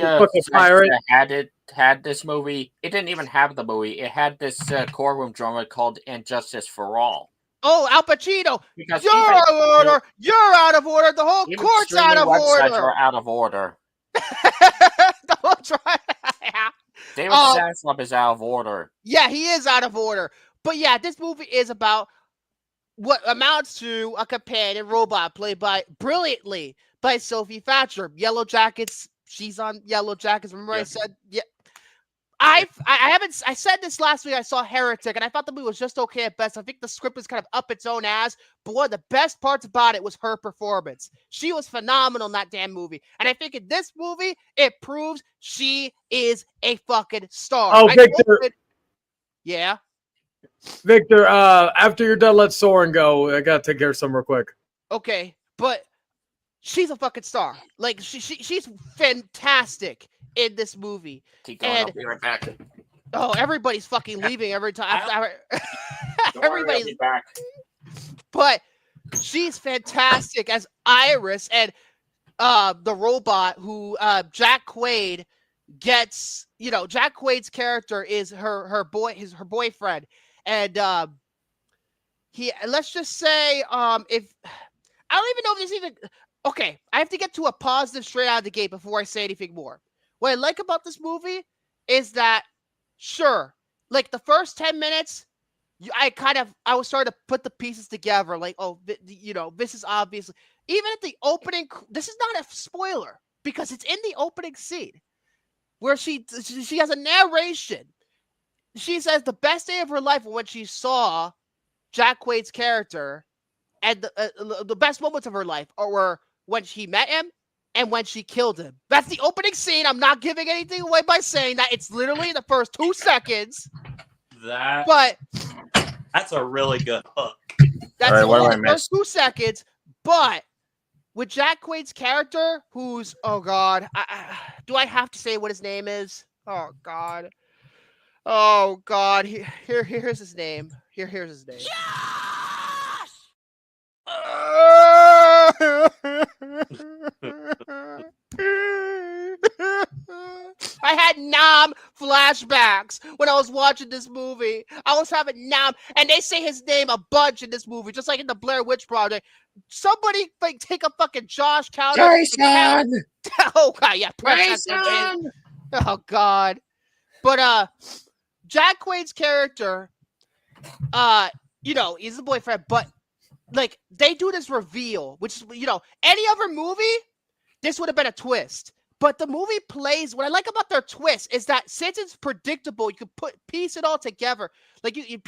pirate that had this movie, it didn't even have the movie. It had this courtroom drama called And Justice for All. Oh, Al Pacino! Because you're out of order. You're out of order. The whole court's out of order. Are out of order. The whole trial. David Zaslav is out of order. Yeah, he is out of order. But yeah, this movie is about what amounts to a companion robot played brilliantly by Sophie Thatcher. Yellow Jackets. She's on Yellow Jackets. Remember I said, yeah. I said this last week. I saw Heretic, and I thought the movie was just okay at best. I think the script was kind of up its own ass, but one of the best parts about it was her performance. She was phenomenal in that damn movie, and I think in this movie, it proves she is a fucking star. Oh, Victor. Yeah? Victor, after you're done, let Soren go. I gotta take care of something real quick. Okay, but she's a fucking star. Like, she's fantastic in this movie. Keep going, I'll be right back. Oh, everybody's fucking leaving every time. Everybody's back. But she's fantastic as Iris, and the robot who Jack Quaid gets. You know, Jack Quaid's character is her boyfriend, and let's just say if I don't even know if there's even okay. I have to get to a positive straight out of the gate before I say anything more. What I like about this movie is that, sure, like the first 10 minutes, I was starting to put the pieces together. Like, oh, this is obviously, even at the opening, this is not a spoiler because it's in the opening scene where she has a narration. She says the best day of her life when she saw Jack Quaid's character, and the best moments of her life were when she met him and when she killed him. That's the opening scene. I'm not giving anything away by saying that. It's literally the first 2 seconds. That's a really good hook. That's only the first 2 seconds. But with Jack Quaid's character, who's, oh God, do I have to say what his name is? Oh God. Here's his name. Here's his name. I had Nam flashbacks when I was watching this movie. I was having Nam, and they say his name a bunch in this movie, just like in the Blair Witch Project. Somebody take a fucking Josh counter. Jason! Oh God, yeah, Jason! Oh God. But Jack Quaid's character, he's the boyfriend, but like they do this reveal, which is, you know, any other movie, this would have been a twist. But the movie plays, what I like about their twist is that since it's predictable, you can piece it all together. Like you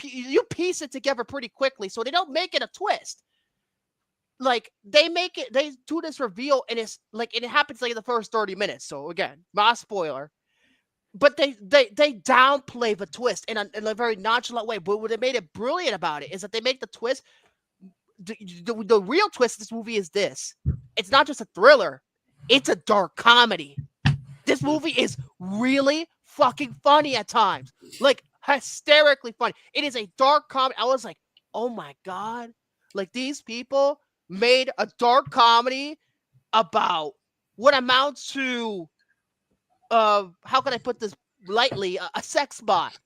piece it together pretty quickly, so they don't make it a twist. Like they do this reveal, and it's like, and it happens like in the first 30 minutes. So again, not a spoiler. But they downplay the twist in a very nonchalant way. But what they made it brilliant about it is that they make the twist. The real twist of this movie is this: it's not just a thriller, it's a dark comedy. This movie is really fucking funny at times, like hysterically funny. It is a dark comedy. I was like, oh my god, like these people made a dark comedy about what amounts to how can I put this lightly, a sex bot.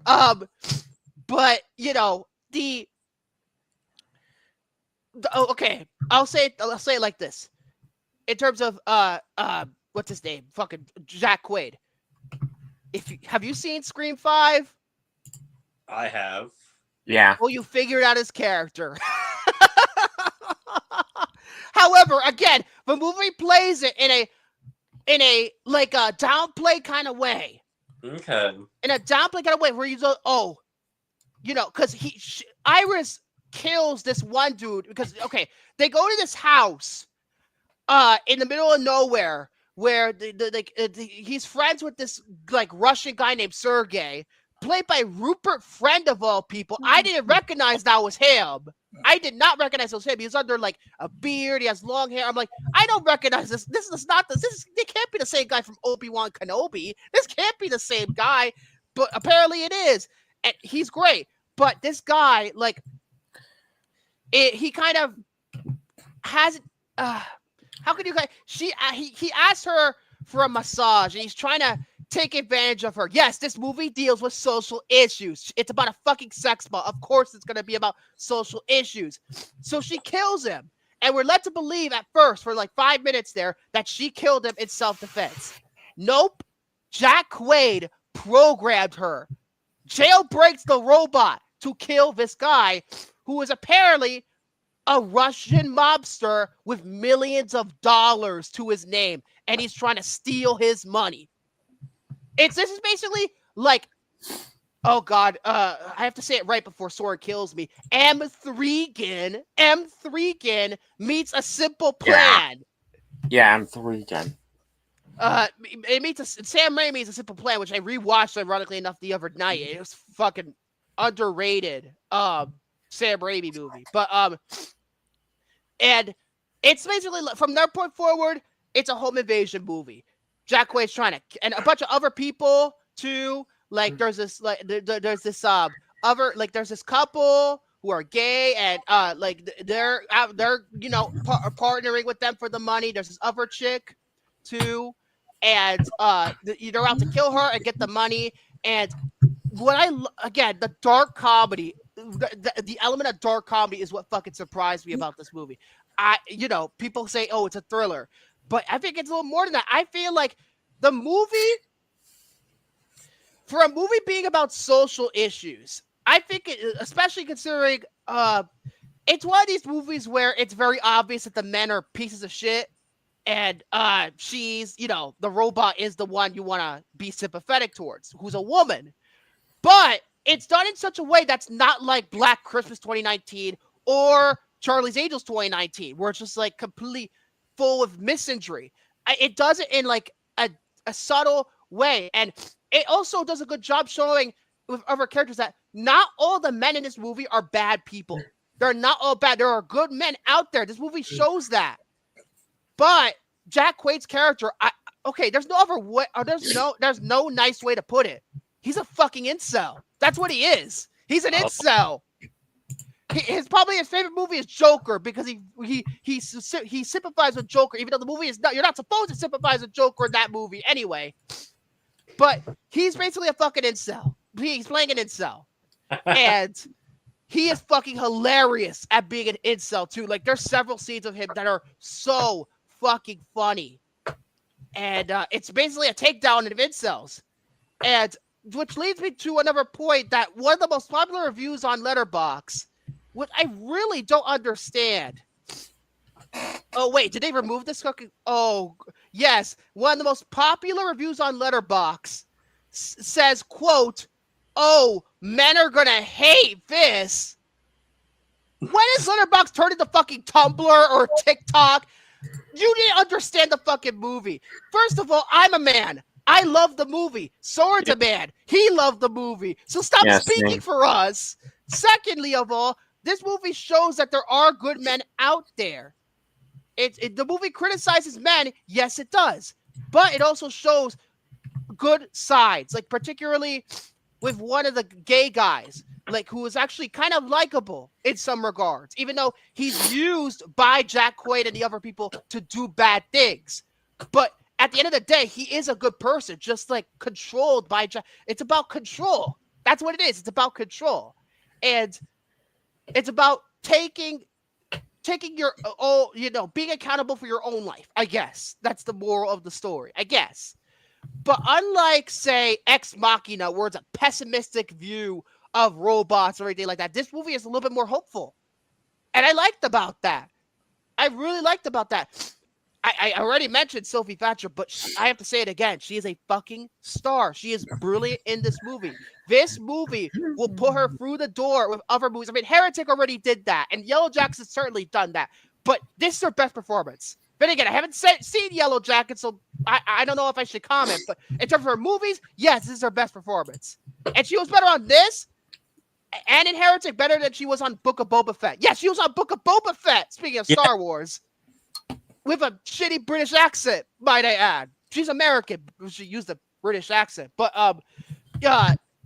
But you know, okay, I'll say it like this. In terms of what's his name? Fucking Jack Quaid. Have you seen Scream 5? I have. Yeah. Well, you figured out his character. However, again, the movie plays it in a like a downplay kind of way. Okay. In a downplay kind of way where you go, oh, you know, because Iris kills this one dude because they go to this house in the middle of nowhere where he's friends with this like Russian guy named Sergey, played by Rupert Friend of all people. I didn't recognize that was him. I did not recognize it was him. He's under like a beard. He has long hair. I'm like, I don't recognize this. This is not this. They can't be the same guy from Obi-Wan Kenobi. This can't be the same guy. But apparently it is. And he's great. But this guy, like, he kind of has how could you guys? He asked her for a massage, and he's trying to take advantage of her. Yes, this movie deals with social issues. It's about a fucking sex ball. Of course, it's gonna be about social issues. So she kills him, and we're led to believe at first for like 5 minutes there that she killed him in self-defense. Nope, Jack Quaid programmed her, jailbreaks the robot to kill this guy who is apparently a Russian mobster with millions of dollars to his name, and he's trying to steal his money. This is basically like, oh god, I have to say it right before Soren kills me. M3gan meets A Simple Plan. Yeah, M3gan. It meets Sam Raimi's A Simple Plan, which I rewatched ironically enough the other night. It was fucking underrated Sam Raimi movie, but and it's basically from their point forward, it's a home invasion movie. Jack Quaid's trying to, and a bunch of other people too. Like there's this there's this couple who are gay, and like they're you know partnering with them for the money. There's this other chick too, and they're out to kill her and get the money. And again, the dark comedy, the element of dark comedy is what fucking surprised me about this movie. People say, oh, it's a thriller, but I think it's a little more than that. I feel like the movie, for a movie being about social issues, I think, especially considering it's one of these movies where it's very obvious that the men are pieces of shit, and she's, the robot is the one you want to be sympathetic towards, who's a woman. But it's done in such a way that's not like Black Christmas 2019 or Charlie's Angels 2019, where it's just like completely full of misandry. It does it in like a subtle way. And it also does a good job showing with other characters that not all the men in this movie are bad people. They're not all bad. There are good men out there. This movie shows that. But Jack Quaid's character, there's no other way, or there's no nice way to put it. He's a fucking incel. That's what he is. He's an incel. Probably his favorite movie is Joker because he sympathizes with Joker, even though the movie is not. You're not supposed to sympathize with Joker in that movie anyway. But he's basically a fucking incel. He's playing an incel, and he is fucking hilarious at being an incel too. Like there's several scenes of him that are so fucking funny, and it's basically a takedown of incels, and which leads me to another point that one of the most popular reviews on Letterboxd what I really don't understand. Oh wait, did they remove this cookie? Oh yes, one of the most popular reviews on Letterboxd says, "quote Oh, men are gonna hate this." When is Letterboxd turned into fucking Tumblr or TikTok? You didn't understand the fucking movie. First of all, I'm a man. I love the movie. Soren's a man. He loved the movie. So stop speaking for us. Secondly of all, this movie shows that there are good men out there. The movie criticizes men. Yes, it does. But it also shows good sides, like particularly with one of the gay guys, like who is actually kind of likable in some regards, even though he's used by Jack Quaid and the other people to do bad things. But at the end of the day, he is a good person, just like controlled by Jack. It's about control. That's what it is. It's about control. And it's about taking your own, being accountable for your own life. I guess that's the moral of the story, I guess. But unlike, say, Ex Machina, where it's a pessimistic view of robots or anything like that, this movie is a little bit more hopeful. And I liked about that. I really liked about that. I already mentioned Sophie Thatcher, but I have to say it again. She is a fucking star. She is brilliant in this movie. This movie will put her through the door with other movies. I mean, Heretic already did that, and Yellow Jackets certainly done that. But this is her best performance. But again, I haven't seen Yellow Jackets, so I don't know if I should comment. But in terms of her movies, yes, this is her best performance. And she was better on this and in Heretic, better than she was on Book of Boba Fett. Yes, she was on Book of Boba Fett, speaking of Star Wars, with a shitty British accent, might I add. She's American. She used a British accent. But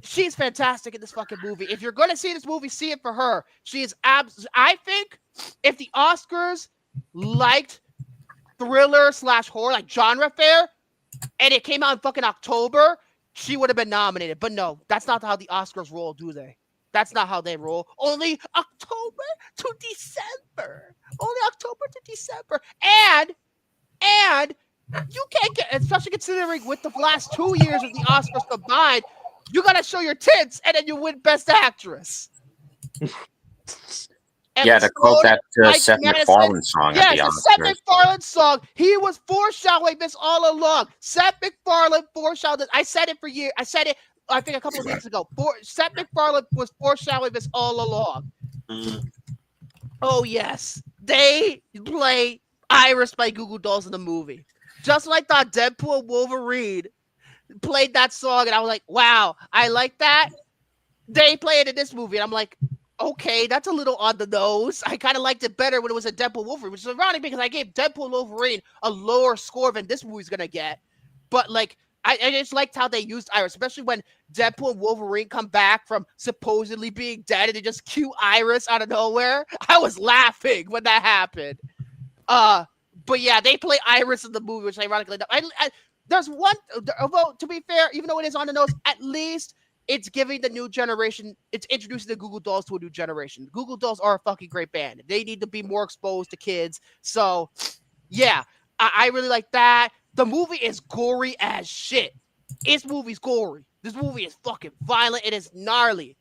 she's fantastic in this fucking movie. If you're going to see this movie, see it for her. She is I think if the Oscars liked thriller/horror, like genre fare, and it came out in fucking October, she would have been nominated. But no, that's not how the Oscars roll, do they? That's not how they roll. Only October to December. Only October to December. And you can't get, especially considering with the last 2 years of the Oscars combined, you gotta show your tits and then you win Best Actress. To quote that Seth MacFarlane song. Yes, the Seth MacFarlane song. He was foreshadowing this all along. Seth MacFarlane foreshadowed this. I said it for years. I said it, I think, a couple of weeks ago. Seth MacFarlane was foreshadowing this all along. Oh, yes. They play Iris by Goo Goo Dolls in the movie. Just like that Deadpool and Wolverine played that song, and I was like, wow, I like that. They play it in this movie, and I'm like, okay, that's a little on the nose. I kind of liked it better when it was a Deadpool Wolverine, which is ironic because I gave Deadpool Wolverine a lower score than this movie's gonna get. But like, I just liked how they used Iris, especially when Deadpool and Wolverine come back from supposedly being dead and they just cue Iris out of nowhere. I was laughing when that happened. But yeah, they play Iris in the movie, which ironically, there's one. Although to be fair, even though it is on the nose, at least it's giving the new generation, it's introducing the Goo Goo Dolls to a new generation. Goo Goo Dolls are a fucking great band. They need to be more exposed to kids. So, yeah, I really like that. The movie is gory as shit. This movie's gory. This movie is fucking violent. It is gnarly.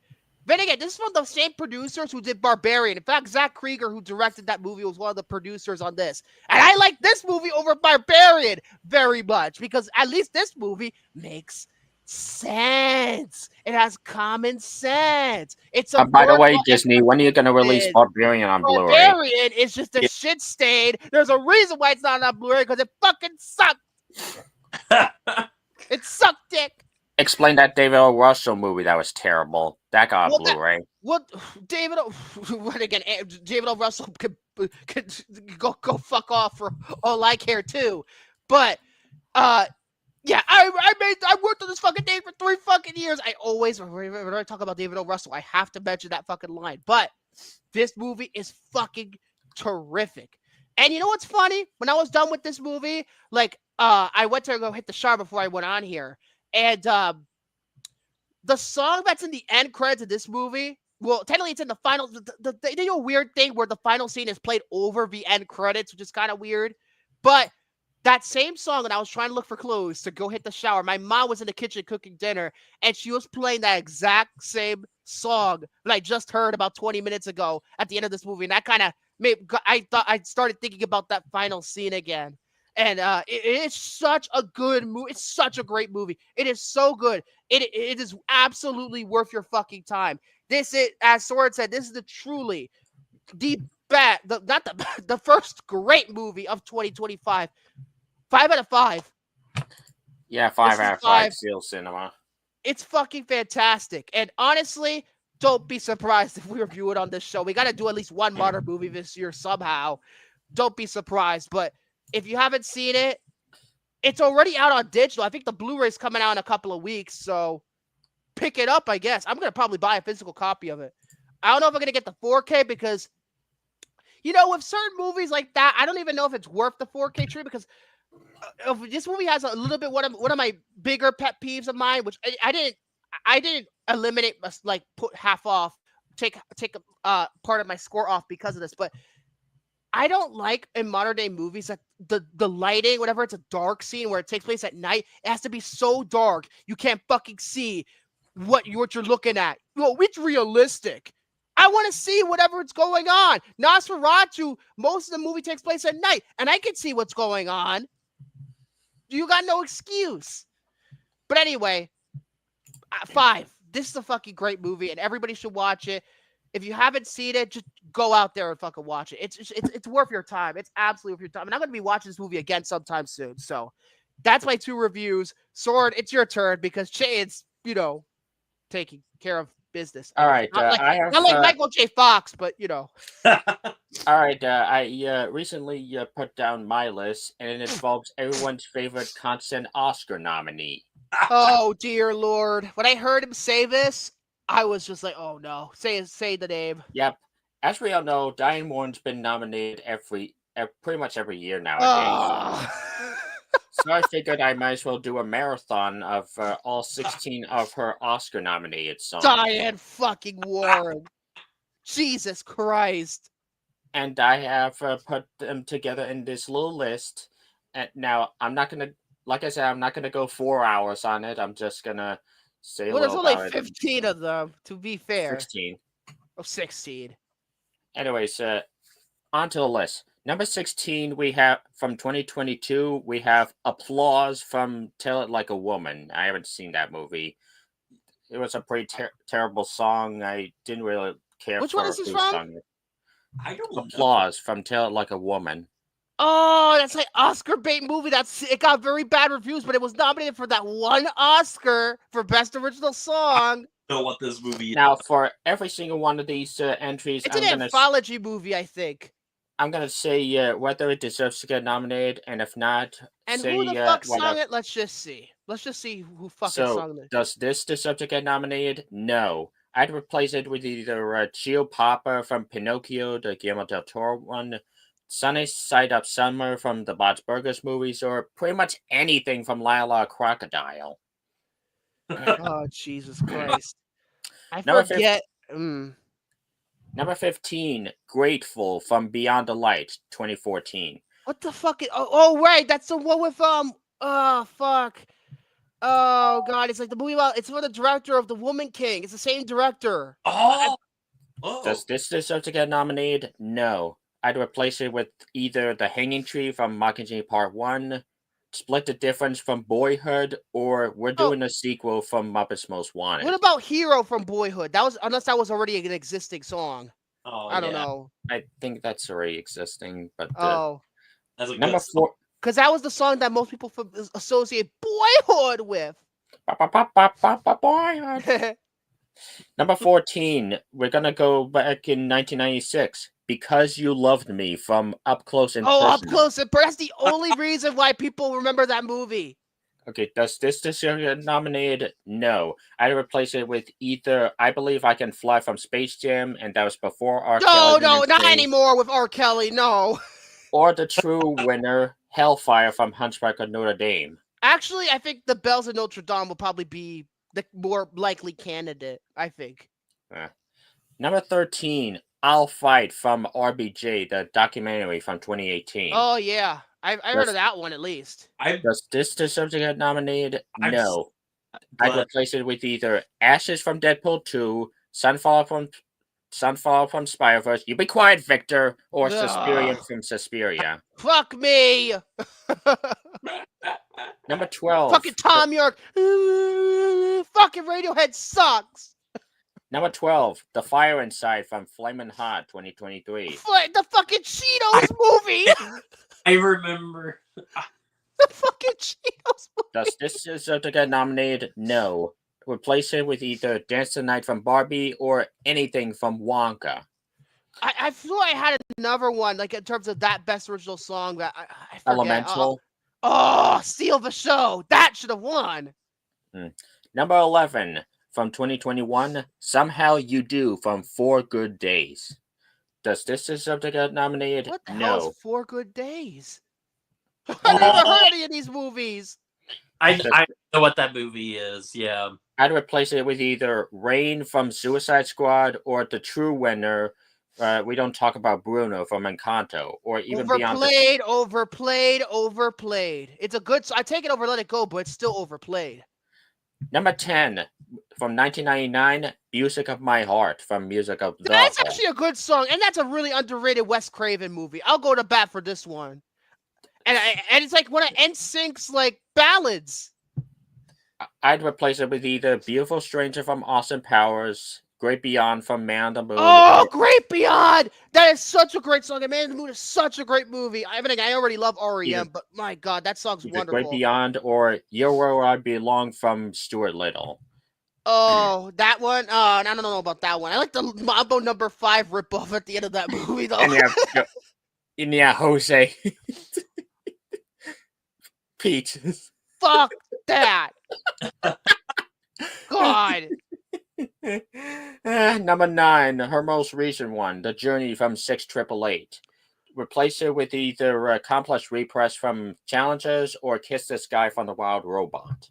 Then again, this is from the same producers who did Barbarian. In fact, Zach Krieger, who directed that movie, was one of the producers on this. And I like this movie over Barbarian very much because at least this movie makes sense. It has common sense. It's a by the way, Disney, when are you going to release Barbarian on Blu-ray? Barbarian is just a shit stain. There's a reason why it's not on Blu-ray because it fucking sucked. It sucked dick. Explain that David O. Russell movie that was terrible. That got on Blu-ray. David O. Russell could go fuck off for all I care too. But yeah, I worked on this fucking thing for 3 fucking years. I always, when I talk about David O. Russell, I have to mention that fucking line. But this movie is fucking terrific. And you know what's funny? When I was done with this movie, like, I went to go hit the shower before I went on here. And the song that's in the end credits of this movie, well, technically it's in the final, they do a weird thing where the final scene is played over the end credits, which is kind of weird. But that same song, and I was trying to look for clues to go hit the shower. My mom was in the kitchen cooking dinner, and she was playing that exact same song that I just heard about 20 minutes ago at the end of this movie. And that kind of made, I started thinking about that final scene again. And it's such a good movie. It's such a great movie. It is so good. It is absolutely worth your fucking time. This is, as Soren said, this is truly the best, not the first great movie of 2025. 5 out of 5. Yeah, 5 This is out of 5 5. Seal Cinema. It's fucking fantastic. And honestly, don't be surprised if we review it on this show. We got to do at least one modern movie this year somehow. Don't be surprised. But if you haven't seen it, it's already out on digital. I think the Blu-ray's coming out in a couple of weeks. So pick it up, I guess. I'm going to probably buy a physical copy of it. I don't know if I'm going to get the 4K because, you know, with certain movies like that, I don't even know if it's worth the 4K treatment because this movie has a little bit one of my bigger pet peeves of mine, which I didn't eliminate, like put half off, take part of my score off because of this, but I don't like in modern day movies that the lighting, whenever it's a dark scene where it takes place at night, it has to be so dark you can't fucking see what you're looking at. Well, it's realistic. I want to see whatever it's going on. Nosferatu, most of the movie takes place at night, and I can see what's going on. You got no excuse. But anyway, 5. This is a fucking great movie, and everybody should watch it. If you haven't seen it, just go out there and fucking watch it. It's worth your time. It's absolutely worth your time. And I'm going to be watching this movie again sometime soon. So that's my 2 reviews. Soren, it's your turn because Shane's, you know, taking care of business. All right. Not like, I have, not like Michael J. Fox, but, you know. All right, I recently put down my list, and it involves everyone's favorite constant Oscar nominee. Oh, dear Lord. When I heard him say this, I was just like, oh, no. Say the name. Yep. As we all know, Diane Warren's been nominated pretty much every year nowadays. So I figured I might as well do a marathon of all 16 of her Oscar-nominated songs. Diane fucking Warren. Jesus Christ. And I have put them together in this little list. And now, I'm not going to, like I said, I'm not going to go 4 hours on it. I'm just going to say a Well, there's little only about 15 of them, to be fair. 16. Oh, 16. Anyways, on to the list. Number 16, we have, from 2022, we have Applause from Tell It Like a Woman. I haven't seen that movie. It was a pretty terrible song. I didn't really care Which for one is this from? I don't know. Applause from Tell It Like a Woman. Oh, that's like Oscar bait movie. It got very bad reviews, but it was nominated for that one Oscar for Best Original Song. I know what this movie is. Now, for every single one of these entries, It's an anthology movie, I think. I'm gonna say whether it deserves to get nominated, and if not, and say, who the fuck sung it? Let's just see. Let's just see who fucking sung it. Does this deserve to get nominated? No. I'd replace it with either Geo Papa from Pinocchio, the Guillermo del Toro one, Sunny Side Up Summer from the Bob's Burgers movies, or pretty much anything from Lila Crocodile. Oh, Jesus Christ. I forget. Number 15, Grateful from Beyond the Light, 2014. What the fuck? Oh, right. That's the one with, oh, fuck. Oh, God. It's like the movie about, it's for the director of The Woman King. It's the same director. Oh! Does this deserve to get nominated? No. I'd replace it with either The Hanging Tree from Mockingjay Part 1, Split the Difference from Boyhood, or we're doing a sequel from Muppets Most Wanted. What about Hero from Boyhood? Unless that was already an existing song. Oh, I don't know. I think that's already existing, but that's number 4. Because that was the song that most people associate Boyhood with. Boyhood. Number 14, we're gonna go back in 1996. Because You Loved Me from Up Close and Personal. Oh, Up Close and Personal. That's the only reason why people remember that movie. Okay, does this get nominated? No. I'd replace it with either I Believe I Can Fly from Space Jam, and that was before R. Kelly. No, not anymore with R. Kelly, no. Or the true winner, Hellfire from Hunchback of Notre Dame. Actually, I think The Bells of Notre Dame will probably be the more likely candidate, I think. Number 13, I'll Fight from RBJ, the documentary from 2018. Oh, yeah. I heard of that one at least. Does this deserve to get nominated? I've No. I'd but replace it with either Ashes from Deadpool 2, Sunfall from Spider-Verse, You Be Quiet, Victor, or Suspiria Ugh. from Suspiria. Fuck me. Number 12. Fucking Tom York. Fucking Radiohead sucks. Number 12, The Fire Inside from Flamin' Hot 2023. The fucking Cheetos movie. I remember. The fucking Cheetos movie. Does this deserve to get nominated? No. Replace it with either Dance the Night from Barbie or anything from Wonka. I feel I had another one, like in terms of that best original song that I forget. Elemental. Steal the Show. That should have won. Number 11, from 2021, Somehow You Do from 4 Good Days. Does this deserve to get nominated? What the No. hell is 4 Good Days? I've never heard any of these movies. I know what that movie is. Yeah. I'd replace it with either Rain from Suicide Squad or the true winner. We don't talk about Bruno from Encanto, or even Overplayed. It's a good. I take it over, Let It Go, but it's still overplayed. Number 10 from 1999, Music of My Heart from Music of the That's Heart. actually a good song, and that's a really underrated Wes Craven movie. I'll go to bat for this one. And it's like one of NSYNC's like ballads. I'd replace it with either Beautiful Stranger from Austin Powers, Great Beyond from Man on the Moon. Oh, Great Beyond! That is such a great song. And Man on the Moon is such a great movie. I already love REM, but my God, that song's wonderful. Great Beyond or You're Where I Belong from Stuart Little. Oh, that one? I don't know about that one. I like the Mambo number 5 ripoff at the end of that movie, though. And yeah, Jose. Peaches. Fuck that. God. Number 9, her most recent one, The Journey from 6888. Replace it with either Complex Repress from Challengers or Kiss the Sky from The Wild Robot.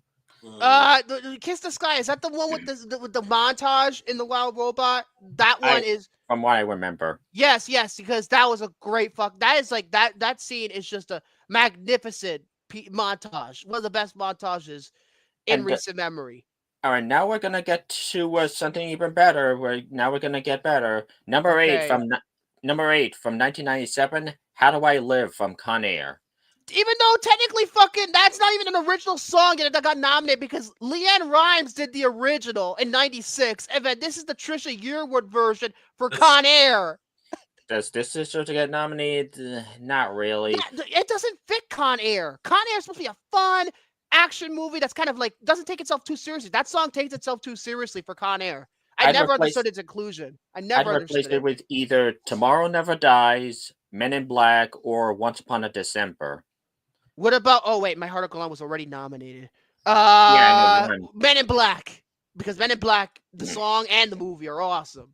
Kiss the Sky, is that the one with the montage in The Wild Robot? That one is, from what I remember. Yes, because that was a great that is like that scene is just a magnificent montage. One of the best montages in recent memory. All right, now we're gonna get to something even better. Now we're gonna get better. Number 8 from 1997, How Do I Live from Con Air. Even though technically that's not even an original song that got nominated because Leanne Rimes did the original in 96, and then this is the Trisha Yearwood version for Con Air. Does this deserve to get nominated? Not really. It doesn't fit Con Air. Con Air is supposed to be a fun action movie that's kind of like doesn't take itself too seriously. That song takes itself too seriously for Con Air. I never understood its inclusion. I'd replace it with either Tomorrow Never Dies, Men in Black, or Once Upon a December. What about? Oh wait, My Heart of Colin was already nominated. Men in Black, because Men in Black, the song and the movie are awesome.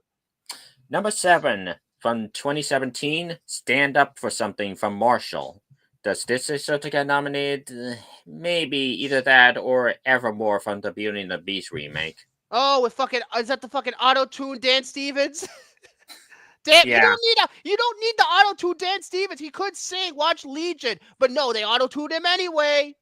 Number 7 from 2017, Stand Up for Something from Marshall. Does this deserve to get nominated? Maybe either that or Evermore from the Beauty and the Beast remake. Oh, with is that the fucking auto-tune Dan Stevens? Damn, yeah. You don't need the auto-tune Dan Stevens. He could sing. Watch Legion, but no, they auto-tuned him anyway.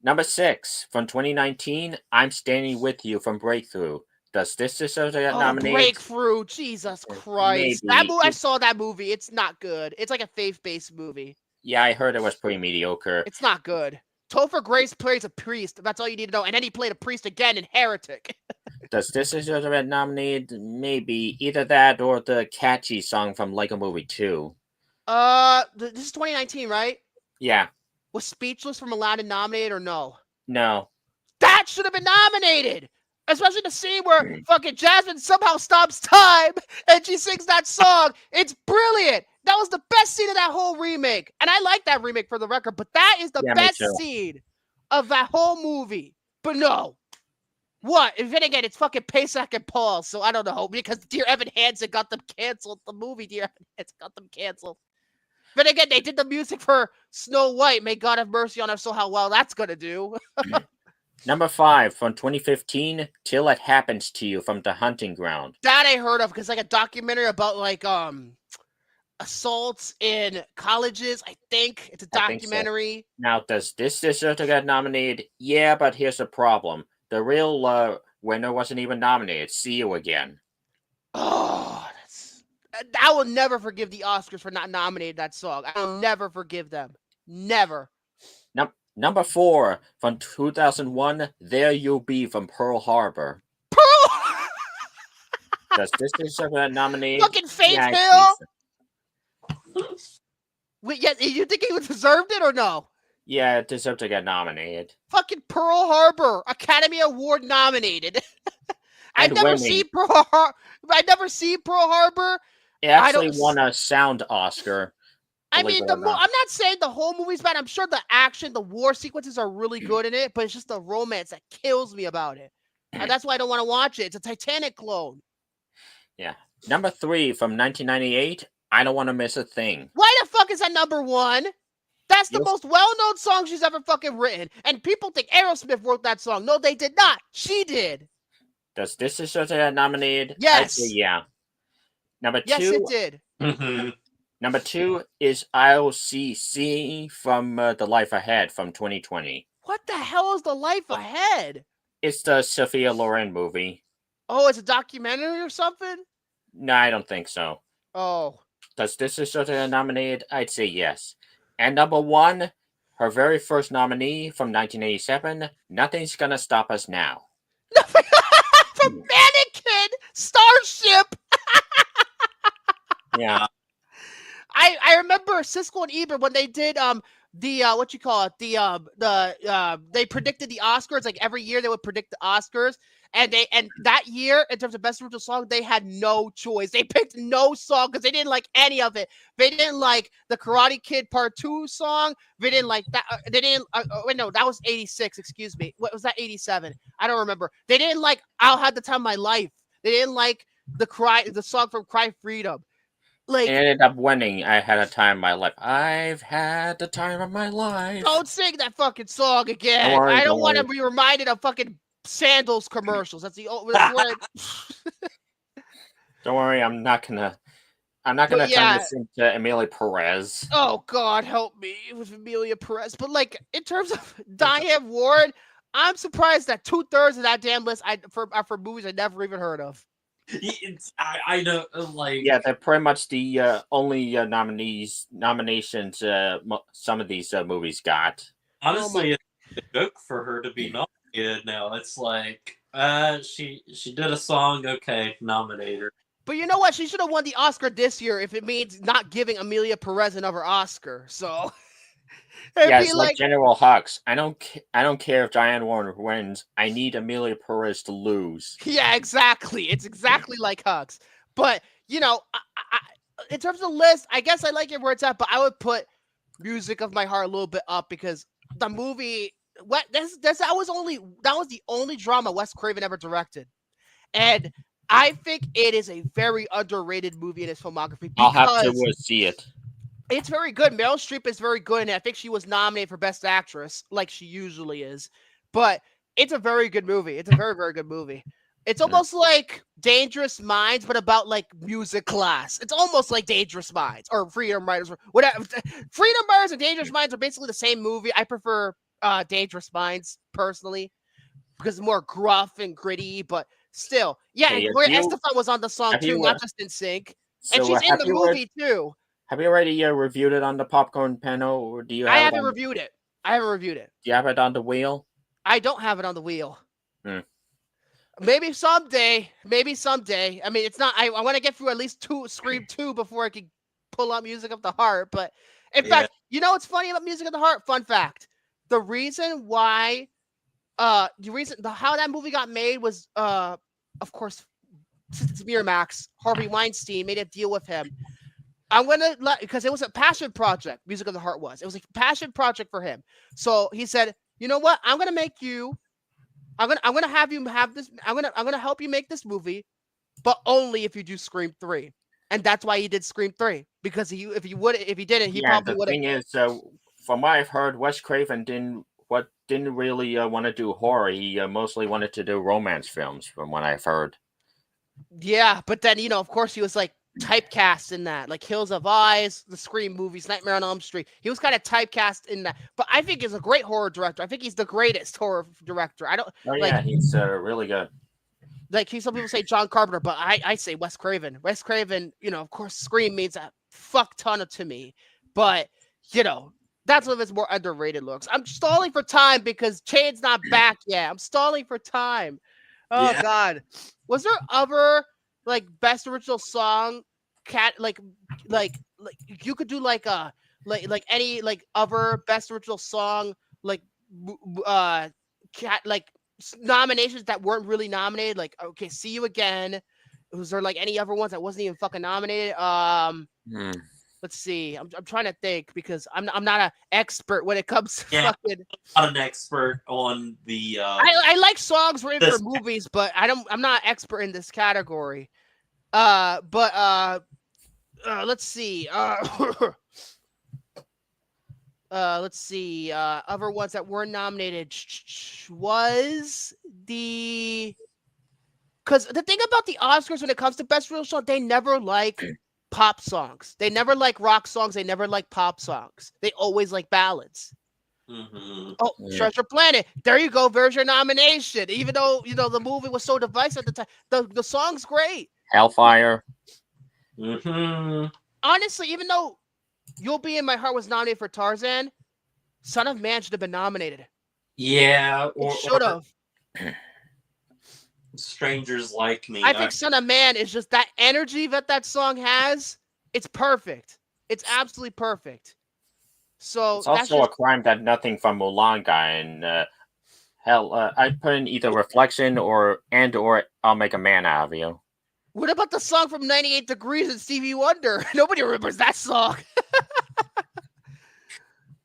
Number 6 from 2019, I'm Standing With You from Breakthrough. Does this deserve to get nominated? Breakthrough, Jesus Christ! Maybe. I saw that movie. It's not good. It's like a faith-based movie. Yeah, I heard it was pretty mediocre. It's not good. Topher Grace plays a priest. That's all you need to know. And then he played a priest again in Heretic. Does this deserve to get nominated? Maybe either that or the catchy song from Lego Movie 2. This is 2019, right? Yeah. Was Speechless from Aladdin nominated or no? No. That should have been nominated! Especially the scene where fucking Jasmine somehow stops time and she sings that song. It's brilliant! That was the best scene of that whole remake. And I like that remake for the record, but that is the best scene of that whole movie. But no. What? And then again, it's fucking Pesach and Paul, so I don't know. Because Dear Evan Hansen got them canceled. The movie Dear Evan Hansen got them canceled. But again, they did the music for Snow White. May God have mercy on us, so how well that's going to do. Number 5 from 2015, Till It Happens to You from The Hunting Ground. That I heard of, because like a documentary about like assaults in colleges. I think it's a I think so. documentary. Now, does this deserve to get nominated? Yeah, but here's the problem. The real winner wasn't even nominated. See you again. Oh, I will never forgive the Oscars for not nominating that song. I will never forgive them. Never. Number 4 from 2001, There You'll Be from Pearl Harbor. Pearl! Does this deserve to get nominated? Fucking Faith Yeah, Hill! Wait, yeah, you think he deserved it or no? Yeah, it deserved to get nominated. Fucking Pearl Harbor, Academy Award nominated. I've never seen Pearl Harbor. It actually won a sound Oscar. I mean, I'm not saying the whole movie's bad. I'm sure the action, the war sequences are really good in it, but it's just the romance that kills me about it. And that's why I don't want to watch it. It's a Titanic clone. Yeah. Number 3 from 1998, I Don't Want to Miss a Thing. Why the fuck is that number 1? That's the most well-known song she's ever fucking written. And people think Aerosmith wrote that song. No, they did not. She did. Does this deserve to get nominated? Yes. Yeah. Number 2. Yes, it did. Mm-hmm. Number 2 is IOCC from The Life Ahead from 2020. What the hell is The Life Ahead? It's the Sophia Loren movie. Oh, it's a documentary or something? No, I don't think so. Oh. Does this deserve to get nominated? I'd say yes. And number 1, her very first nominee from 1987, Nothing's Gonna Stop Us Now. From Mannequin Starship. Yeah. I remember Siskel and Ebert when they did they predicted the Oscars. Like every year they would predict the Oscars, and that year in terms of best original song they had no choice. They picked no song because they didn't like any of it. They didn't like the Karate Kid Part 2 song. They didn't like that. They didn't. Wait, no, that was 86. Excuse me. What was that? 87. I don't remember. They didn't like I'll Have the Time of My Life. They didn't like the song from Cry Freedom. Like, it ended up winning. I Had a Time of My Life. I've had the time of my life. Don't sing that fucking song again. I don't want to be reminded of fucking sandals commercials. That's Don't worry, I'm not gonna turn this into Amelia Perez. Oh God, help me with Amelia Perez. But like in terms of Diane Warren, I'm surprised that 2/3 of that damn list are for movies I never even heard of. I know, like, yeah, they're pretty much the only nominations some of these movies got. Honestly, it's a joke for her to be nominated now. It's like, she did a song, okay, nominate her. But you know what? She should have won the Oscar this year if it means not giving Amelia Perez another Oscar. So. Yeah, it's like General Hux. I don't care if Diane Warren wins. I need Amelia Perez to lose. Yeah, exactly. It's exactly like Hux. But you know, in terms of list, I guess I like it where it's at. But I would put Music of My Heart a little bit up because the movie. That was the only drama Wes Craven ever directed, and I think it is a very underrated movie in his filmography. I'll have to see it. It's very good. Meryl Streep is very good, and I think she was nominated for Best Actress, like she usually is. But it's a very good movie. It's a very, very good movie. It's almost like Dangerous Minds, but about like music class. It's almost like Dangerous Minds or Freedom Riders, or whatever. Freedom Riders and Dangerous Minds are basically the same movie. I prefer Dangerous Minds personally because it's more gruff and gritty, but still, yeah. Gloria Estefan was on the song too, not just in sync, and she's in the movie too. Have you already reviewed it on the Popcorn Panel, or do you? I haven't reviewed it. Do you have it on the wheel? I don't have it on the wheel. Maybe someday. I mean, it's not. I want to get through at least Scream 2 before I can pull out Music of the Heart. But in fact, you know what's funny about Music of the Heart? Fun fact: the reason why, how that movie got made was, of course, since it's Miramax, Harvey Weinstein made a deal with him. Because it was a passion project. Music of the Heart was. It was a passion project for him. So he said, "You know what? I'm gonna make you. I'm gonna have you have this. I'm gonna help you make this movie, but only if you do Scream 3." And that's why he did Scream 3 because if he didn't, he probably would have. The thing is, from what I've heard, Wes Craven didn't really want to do horror. He mostly wanted to do romance films, from what I've heard. Yeah, but then of course, he was like, typecast in that, like Hills of Eyes, the Scream movies, Nightmare on Elm Street. He was kind of typecast in that, but I think he's a great horror director. I think he's the greatest horror director. I don't. Oh yeah, he's really good. Like some people say John Carpenter, but I say Wes Craven. Wes Craven, of course, Scream means a fuck ton to me, but that's one of his more underrated looks. I'm stalling for time because Chain's not back yet. I'm stalling for time. Oh God, was there other like best original song? Like you could do like any like other best original song like nominations that weren't really nominated. Like okay, See You Again. Was there like any other ones that wasn't even fucking nominated? Let's see. I'm trying to think because I'm not an expert when it comes to fucking. I'm not an expert on the. I like songs written for movies, but I'm not an expert in this category. Let's see. Let's see. Other ones that were nominated was the. Because the thing about the Oscars when it comes to best original song, they never like pop songs. They never like rock songs. They never like pop songs. They always like ballads. Mm-hmm. Oh, Treasure Planet. There you go. There's your nomination. Even though the movie was so divisive at the time, the song's great. Hellfire. Mm-hmm. Honestly, even though You'll Be in My Heart was nominated for Tarzan, Son of Man should have been nominated. Yeah, or should have. Strangers Like Me. I think Son of Man is just that energy that song has. It's perfect. It's absolutely perfect. So it's also a crime that nothing from Mulan got in. I put in either Reflection or I'll Make a Man Out of You. What about the song from 98 Degrees and Stevie Wonder? Nobody remembers that song.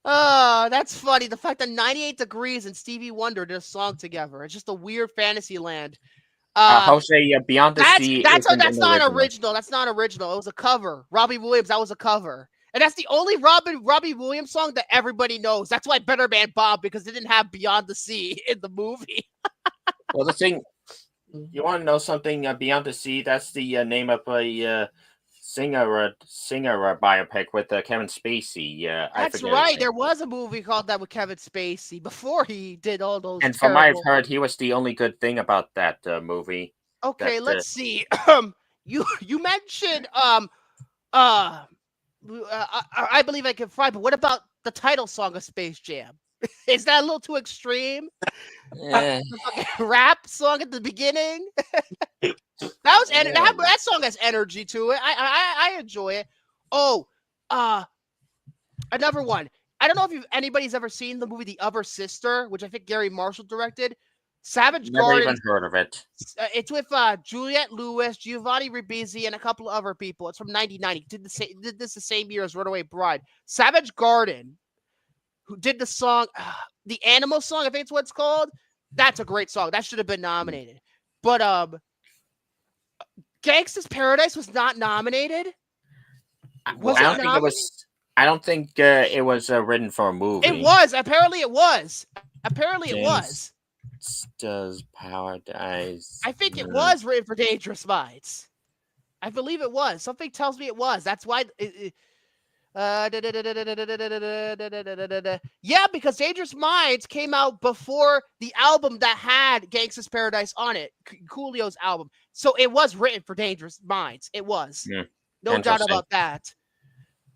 Oh, that's funny. The fact that 98 Degrees and Stevie Wonder did a song together. It's just a weird fantasy land. Jose, Beyond the Sea. That's not original. That's not original. It was a cover. Robbie Williams, that was a cover. And that's the only Robbie Williams song that everybody knows. That's why Better Man Bob, because they didn't have Beyond the Sea in the movie. Well, the thing, you want to know something? Beyond the Sea, that's the name of a singer biopic with Kevin Spacey. That's right. There was a movie called that with Kevin Spacey before he did all those. And from what I've heard, he was the only good thing about that movie. Okay, let's see. You mentioned I believe I can fly, but what about the title song of Space Jam? Is that a little too extreme? Rap song at the beginning. That song has energy to it. I enjoy it. Oh, another one. I don't know if anybody's ever seen the movie The Other Sister, which I think Gary Marshall directed. Savage Garden. Never even heard of it. It's with Juliette Lewis, Giovanni Ribisi, and a couple of other people. It's from 1990. Did this the same year as Runaway Bride. Savage Garden, who did the song, the Animal song, I think it's what it's called. That's a great song. That should have been nominated. But Gangsta's Paradise was not nominated. I don't think it was written for a movie. It was. Apparently it was. It was. Does Paradise? I think it was written for Dangerous Minds. I believe it was. Something tells me it was. That's why. Yeah, because Dangerous Minds came out before the album that had Gangsta's Paradise on it, Coolio's album. So it was written for Dangerous Minds. It was. No doubt about that.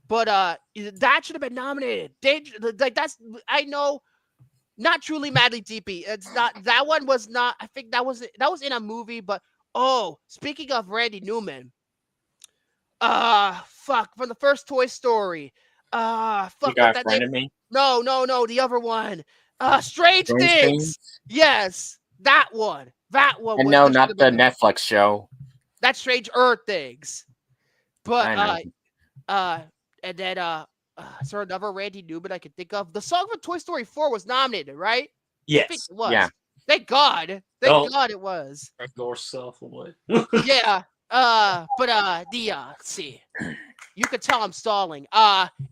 But that should have been nominated. I know. Not Truly Madly Deeply. It's not. That one was not. I think that was in a movie. But speaking of Randy Newman, fuck, from the first Toy Story. Fuck. You got a friend of me? No, the other one. Strange Things. Yes, that one. And no, not the Netflix show. That's Strange Things. But and then is there another Randy Newman I can think of? The song for Toy Story 4 was nominated, right? Yes. I think it was. Yeah. Thank God. Thank God it was. Yourself away. Yeah. Let's see. You could tell I'm stalling.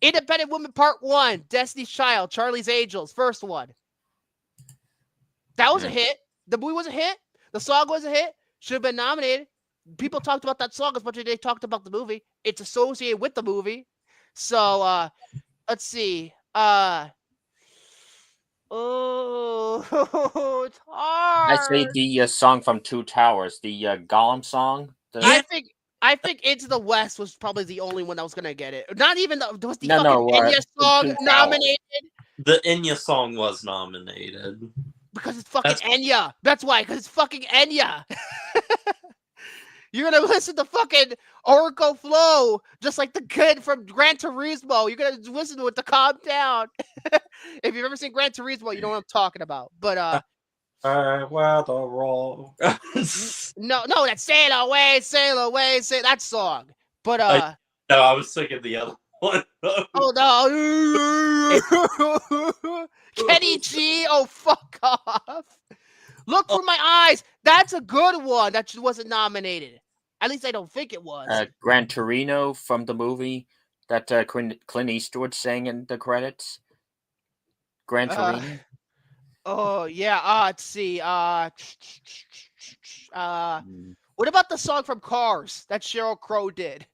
Independent Woman Part 1, Destiny's Child, Charlie's Angels, first one. That was a hit. The movie was a hit. The song was a hit. Should have been nominated. people talked about that song as much as they talked about the movie. It's associated with the movie. So let's see. Oh, it's I say hard. the song from Two Towers, the Gollum song. I think Into the West was probably the only one that was gonna get it. Not even was the No, fucking no, Enya song Two Towers. nominated The Enya song was nominated. because it's fucking Enya. That's why, because it's fucking Enya. You're gonna listen to fucking Orco Flow, just like the kid from Gran Turismo. You're gonna listen to it to calm down. If you've ever seen Gran Turismo, you know what I'm talking about. But We're the wrong. no, that's sail away, say that song. But No, I was thinking the other one. oh no, Kenny G, oh fuck off. Look for my eyes. That's a good one. That wasn't nominated. At least I don't think it was. Gran Torino from the movie that Clint Eastwood sang in the credits. Gran Torino. Oh yeah. Let's see. What about the song from Cars that Sheryl Crow did?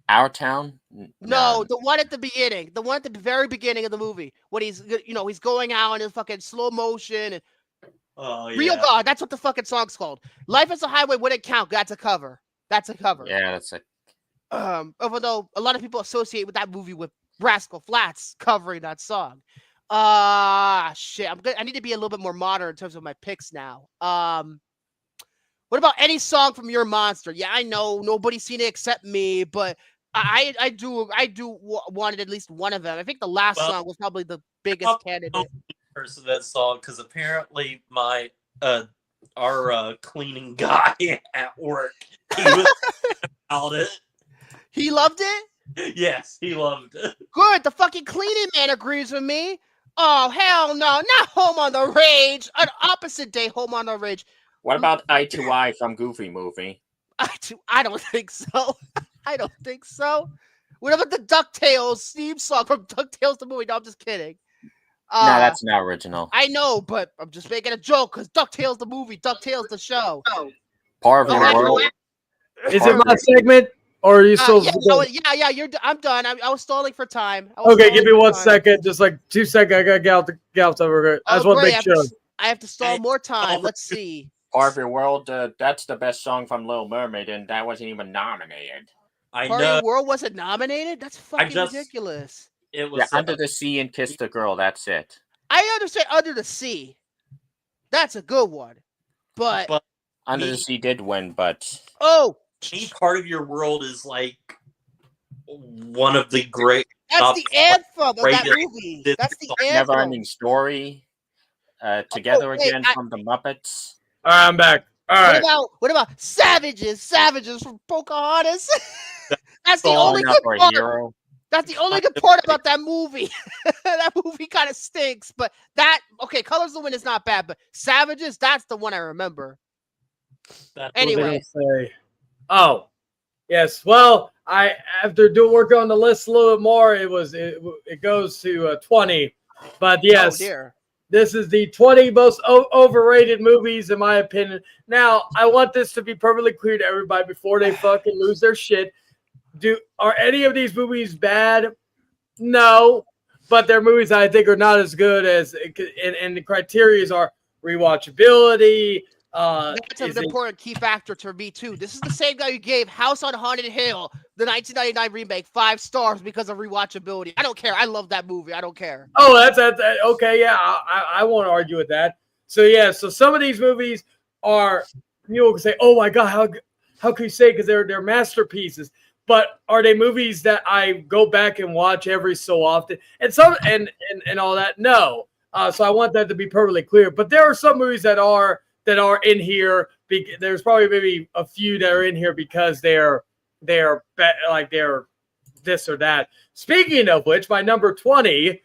Our Town? No, the one at the beginning. The one at the very beginning of the movie. When he's going out in fucking slow motion and Real God, that's what the fucking song's called. Life is a Highway wouldn't count. That's a cover. Yeah, that's it. Although a lot of people associate with that movie with Rascal Flatts covering that song. Shit. I'm good. I need to be a little bit more modern in terms of my picks now. What about any song from Your Monster? Yeah, I know nobody's seen it except me, but I do wanted at least one of them. I think the last song was probably the biggest candidate. Person that song, because apparently our cleaning guy at work, he was about it. He loved it? Yes, he loved it. Good, the fucking cleaning man agrees with me. Oh hell no, not Home on the Range. An opposite day, Home on the Range. What about Eye to Eye from Goofy Movie? I don't think so. I don't think so. What about the DuckTales theme song from DuckTales the movie? No, I'm just kidding. No, that's not original. I know, but I'm just making a joke because DuckTales the movie, DuckTales the show. Part of Your World. Is it my segment? Or are you still? Yeah. I'm done. I was stalling for time. Okay, give me 1 second. Just like 2 seconds. I gotta get out over here. I just want to make sure. I have to stall more time. Let's see. Part of Your World. That's the best song from Little Mermaid, and that wasn't even nominated. Part of Your World wasn't nominated. That's fucking ridiculous. It was Under the Sea and Kiss the Girl. That's it. I understand Under the Sea. That's a good one, but Under the Sea did win. But Part of Your World is like one of the great. That's the anthem of that movie. That's the anthem. Never Ending Story. Together Again from the Muppets. All right, I'm back. All right. What about Savages from Pocahontas? That's the only good part. Hero. That's the only good part about that movie. That movie kind of stinks, but Colors of the Wind is not bad, but Savages, that's the one I remember. Anyway. Oh, yes. Well, after working on the list a little bit more, it goes to 20. But yes, this is the 20 most overrated movies in my opinion. Now, I want this to be perfectly clear to everybody before they fucking lose their shit. Are any of these movies bad? No, but they're movies I think are not as good as, and the criteria are rewatchability. That's an important key factor to me too. This is the same guy who gave House on Haunted Hill, the 1999 remake, 5 stars because of rewatchability. I don't care. I love that movie. I don't care. Oh, that's okay. Yeah, I won't argue with that. So some of these movies are, people can say, "Oh my god, how can you say?" Because they're masterpieces. But are they movies that I go back and watch every so often? And some and all that? No. So I want that to be perfectly clear. But there are some movies that are in here. There's probably maybe a few that are in here because they're this or that. Speaking of which, my number 20,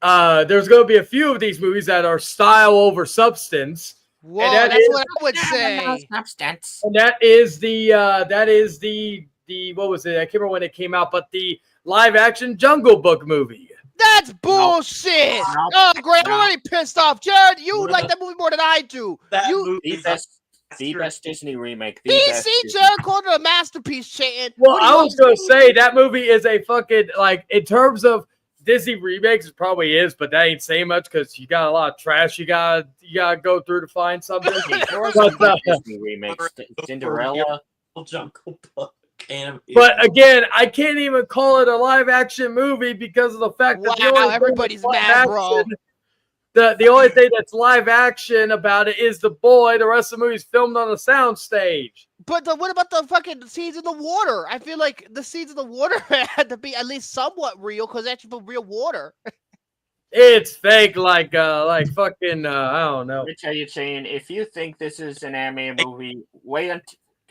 there's going to be a few of these movies that are style over substance. Whoa, that's what I would say. Substance. And that is the what was it? I can't remember when it came out, but the live action Jungle Book movie. That's bullshit. Oh, great. I'm already pissed off. Jared, you like that movie more than I do. The best Disney remake. The He best see Disney- Jared called it a masterpiece, Chanton. Well, What do you I want was gonna to say that movie is a fucking like in terms of Disney remakes, it probably is, but that ain't saying much because you got a lot of trash you gotta go through to find something. There were But, some good Disney remakes. Cinderella. Jungle Book animated. But again, I can't even call it a live action movie because of the fact that the Wow, only everybody's thing that's mad, live bro. action- The only thing that's live action about it is the boy. The rest of the movie's filmed on a soundstage. But what about the fucking scenes in the water? I feel like the scenes in the water had to be at least somewhat real because that's for real water. It's fake, like fucking I don't know. Let me tell you, Shane, if you think this is an animated movie,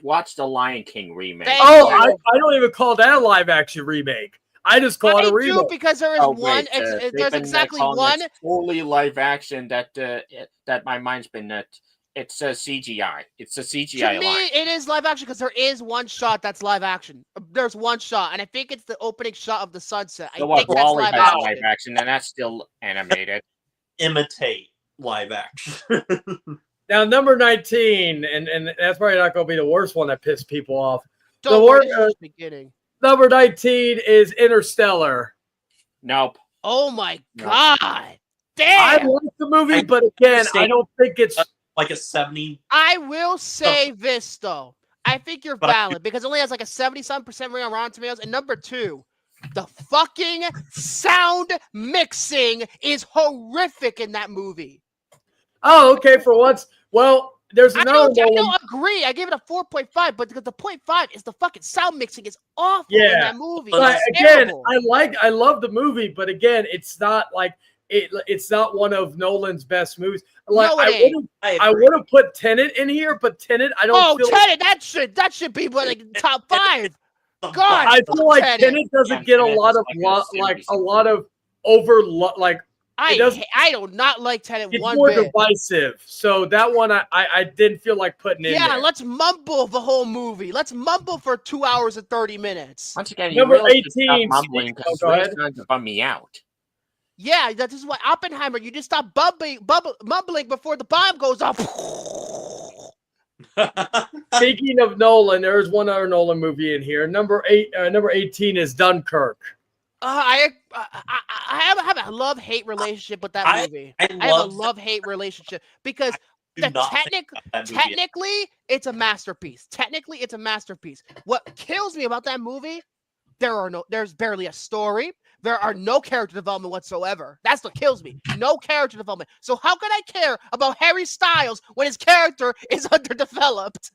watch the Lion King remake. Thank Oh, you. I don't even call that a live action remake. I just call it a I do remake. because there is one. They've There's been, exactly calling one. it fully live action that my mind's been it's a CGI. It's a To CGI me, line. it is live action because there is one shot that's live action. There's one shot, and I think it's the opening shot of the sunset. I So what? think that's Wall-E live has action. live action, and that's still animated. Imitate live action. Now, number 19, and that's probably not going to be the worst one that pissed people off. Don't The worry, word- this is just beginning. Number 19 is Interstellar. Nope. Oh my No. god! I Damn! like the movie, I but again, I understand. don't think it's. Like a 70. I will say this though. I think you're But I- valid because it only has like a 70-some% rating on Rotten Tomatoes. And number two, the fucking sound mixing is horrific in that movie. Oh, okay. For once, well, there's I another don't one. agree. I gave it a 4.5, but the 0.5 is the fucking sound mixing is awful in Yeah. that movie. But It's again, terrible. I love the movie, but again, it's not like it's not one of Nolan's best movies. Like No, it ain't. I would have put Tenet in here, but Tenet, I don't Oh, feel. Tenet, that should be like top 5. God, I feel like Tenet. Tenet doesn't get a Tenet lot is of like a a lot of over like I doesn't- do not like Tenet it's one more bit. divisive. So that one I didn't feel like putting in Yeah, there. let's mumble the whole movie. Let's mumble for 2 hours and 30 minutes. Once again, Number you really should stop 18, mumbling Steve. because Oh, go it's ahead. starting to bum me out. Yeah, that is why Oppenheimer, you just stop mumbling before the bomb goes off. Speaking of Nolan, there's one other Nolan movie in here. Number 18 is Dunkirk. I have a love-hate relationship with that movie. I I have a love love-hate relationship because do not think that movie. technically it's a masterpiece. Technically, it's a masterpiece. What kills me about that movie, there's barely a story. There are no character development whatsoever. That's what kills me. No character development. So how can I care about Harry Styles when his character is underdeveloped?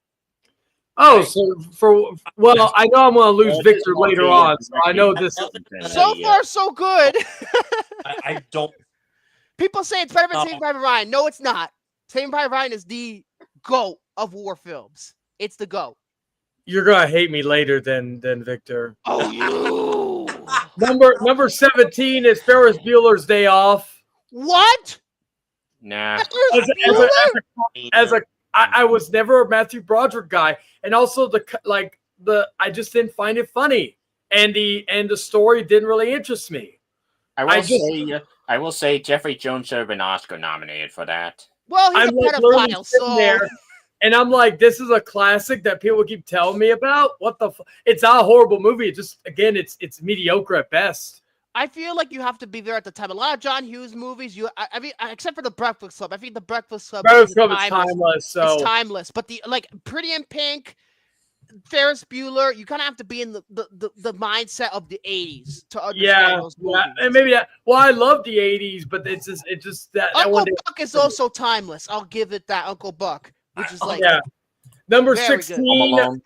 Oh, so I know I'm going to lose Victor later on. So I know this. So far, so good. I don't. People say it's better than Saving Private Ryan. No, it's not. Saving Private Ryan is the GOAT of war films. It's the GOAT. You're gonna hate me later than Victor. Oh, you. Number 17 is Ferris Bueller's Day Off. What? Nah. I was never a Matthew Broderick guy, and also I just didn't find it funny, and the story didn't really interest me. I will say Jeffrey Jones should have been Oscar nominated for that. Well, he's I'm a literally pedophile, sitting so there, and I'm like, this is a classic that people keep telling me about. What the? It's not a horrible movie. It just again, it's mediocre at best. I feel like you have to be there at the time. A lot of John Hughes movies, I mean, except for The Breakfast Club. I think The Breakfast Club Breakfast is Club is timeless. So it's timeless. But the Pretty in Pink, Ferris Bueller, you kind of have to be in the mindset of the 80s to understand those movies. And maybe that. Well, I love the 80s, but it's just that Uncle one. Buck is also timeless. I'll give it that. Uncle Buck, which is like Number very 16, good.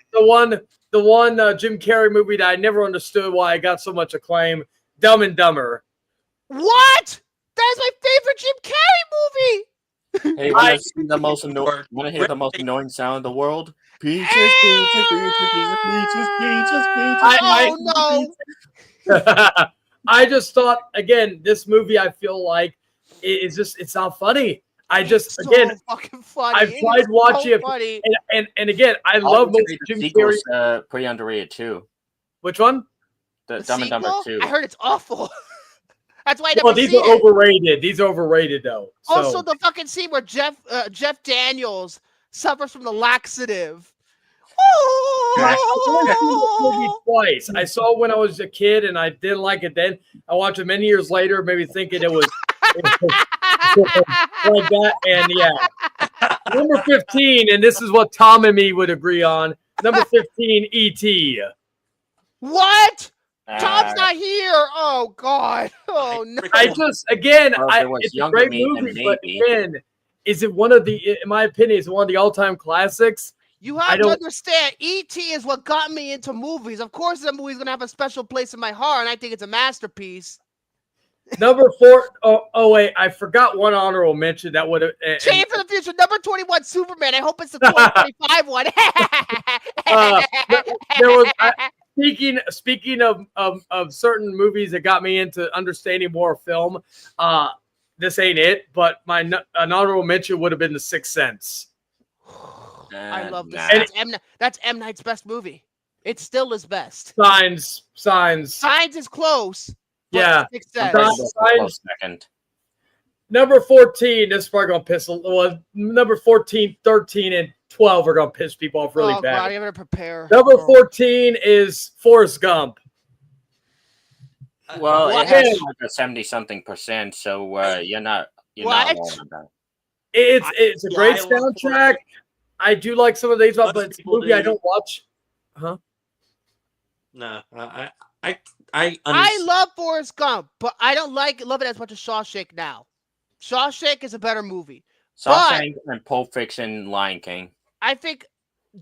the one Jim Carrey movie that I never understood why it got so much acclaim. Dumb and Dumber. What? That is my favorite Jim Carrey movie. Hey, want to hear the most annoying sound in the world? Peaches, peaches, peaches, peaches, peaches, peaches, peaches. I just thought again, this movie I feel like it's not funny. It's fucking funny. I've tried watching it, funny. and again, I love most Jim Carrey. Pretty underrated too. Which one? The Dumb and Dumber sequel? 2. I heard it's awful. That's why I never Well, these seen are it. overrated. These are overrated though. So. Also, the fucking scene where Jeff Daniels suffers from the laxative. I've only seen this movie twice. I saw it when I was a kid, and I didn't like it then. I watched it many years later, maybe thinking it was like that. And yeah, number 15, and this is what Tom and me would agree on. Number 15, E.T. What? Tom's not here. Oh God. Oh no. I just again, Well, it's a great movie, but again, is it one of the? In my opinion, is it one of the all-time classics? You have to understand, E.T. is what got me into movies. Of course, the movie's gonna have a special place in my heart, and I think it's a masterpiece. Number 4. Oh wait, I forgot one honorable mention that would have. Change for the future. Number 21, Superman. I hope it's the 2025 one. There was. Speaking of certain movies that got me into understanding more film, this ain't it. But an honorable mention would have been The Sixth Sense. I love this. That's M. Night's best movie. It's still his best. Signs. Signs is close. Yeah. Signs. Second. Number 14. This is probably gonna piss. Well, number 14, 13, and 12 are gonna piss people off really bad. God, I'm gonna prepare. Number 14 is Forrest Gump. Well, it has like a 70-something%, so you're not wrong about it. It's a great soundtrack. I do like some of these, but it's a movie I don't watch. Huh? No, I love Forrest Gump, but I don't love it as much as Shawshank now. Shawshank is a better movie. Shawshank and Pulp Fiction, Lion King. I think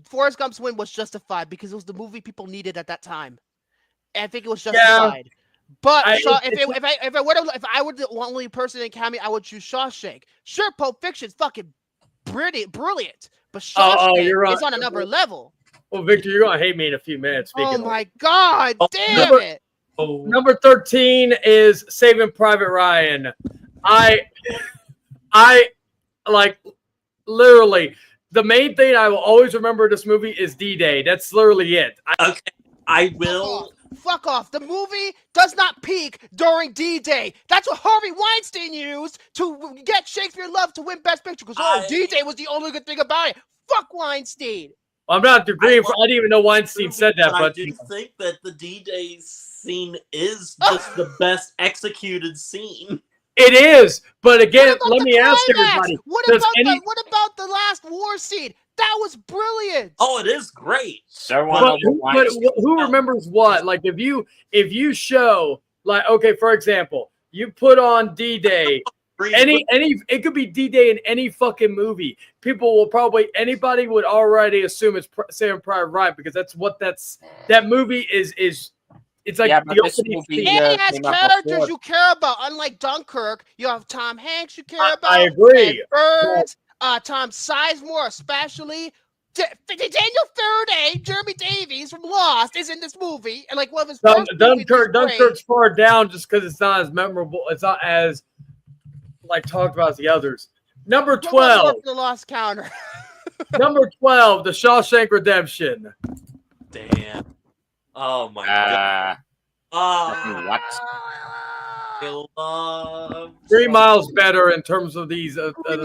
Forrest Gump's win was justified because it was the movie people needed at that time. And I think it was justified. Yeah. But if I were the only person in Academy, I would choose Shawshank. Sure, Pulp Fiction's fucking brilliant, but Shawshank is on another level. Well, Victor, you're gonna hate me in a few minutes. My God, damn it! Number 13 is Saving Private Ryan. I like literally the main thing I will always remember this movie is D-Day. That's literally it. I will. Fuck off. The movie does not peak during D-Day. That's what Harvey Weinstein used to get Shakespeare in Love to win Best Picture because D-Day was the only good thing about it. Fuck Weinstein. I'm not agreeing. I didn't even know Weinstein said that. But I do think that the D-Day scene is just the best executed scene. It is, but again, let me ask everybody. What about the last war scene? That was brilliant. Oh, it is great. But who remembers what? Like if you show like okay, for example, you put on D-Day. It could be D-Day in any fucking movie. People will anybody would already assume it's Saving Private Ryan because that movie is. It's like the opening scene. It has characters you care about. Unlike Dunkirk, you have Tom Hanks you care about. I agree. Burns, Tom Sizemore especially. Daniel Faraday, Jeremy Davies from Lost is in this movie, and like one of his first Dunkirk's far down just because it's not as memorable. It's not as like talked about as the others. Number 12, the Lost Counter. Number 12, The Shawshank Redemption. Damn. Oh my god. What? I love 3 Miles better in terms of these. You're telling me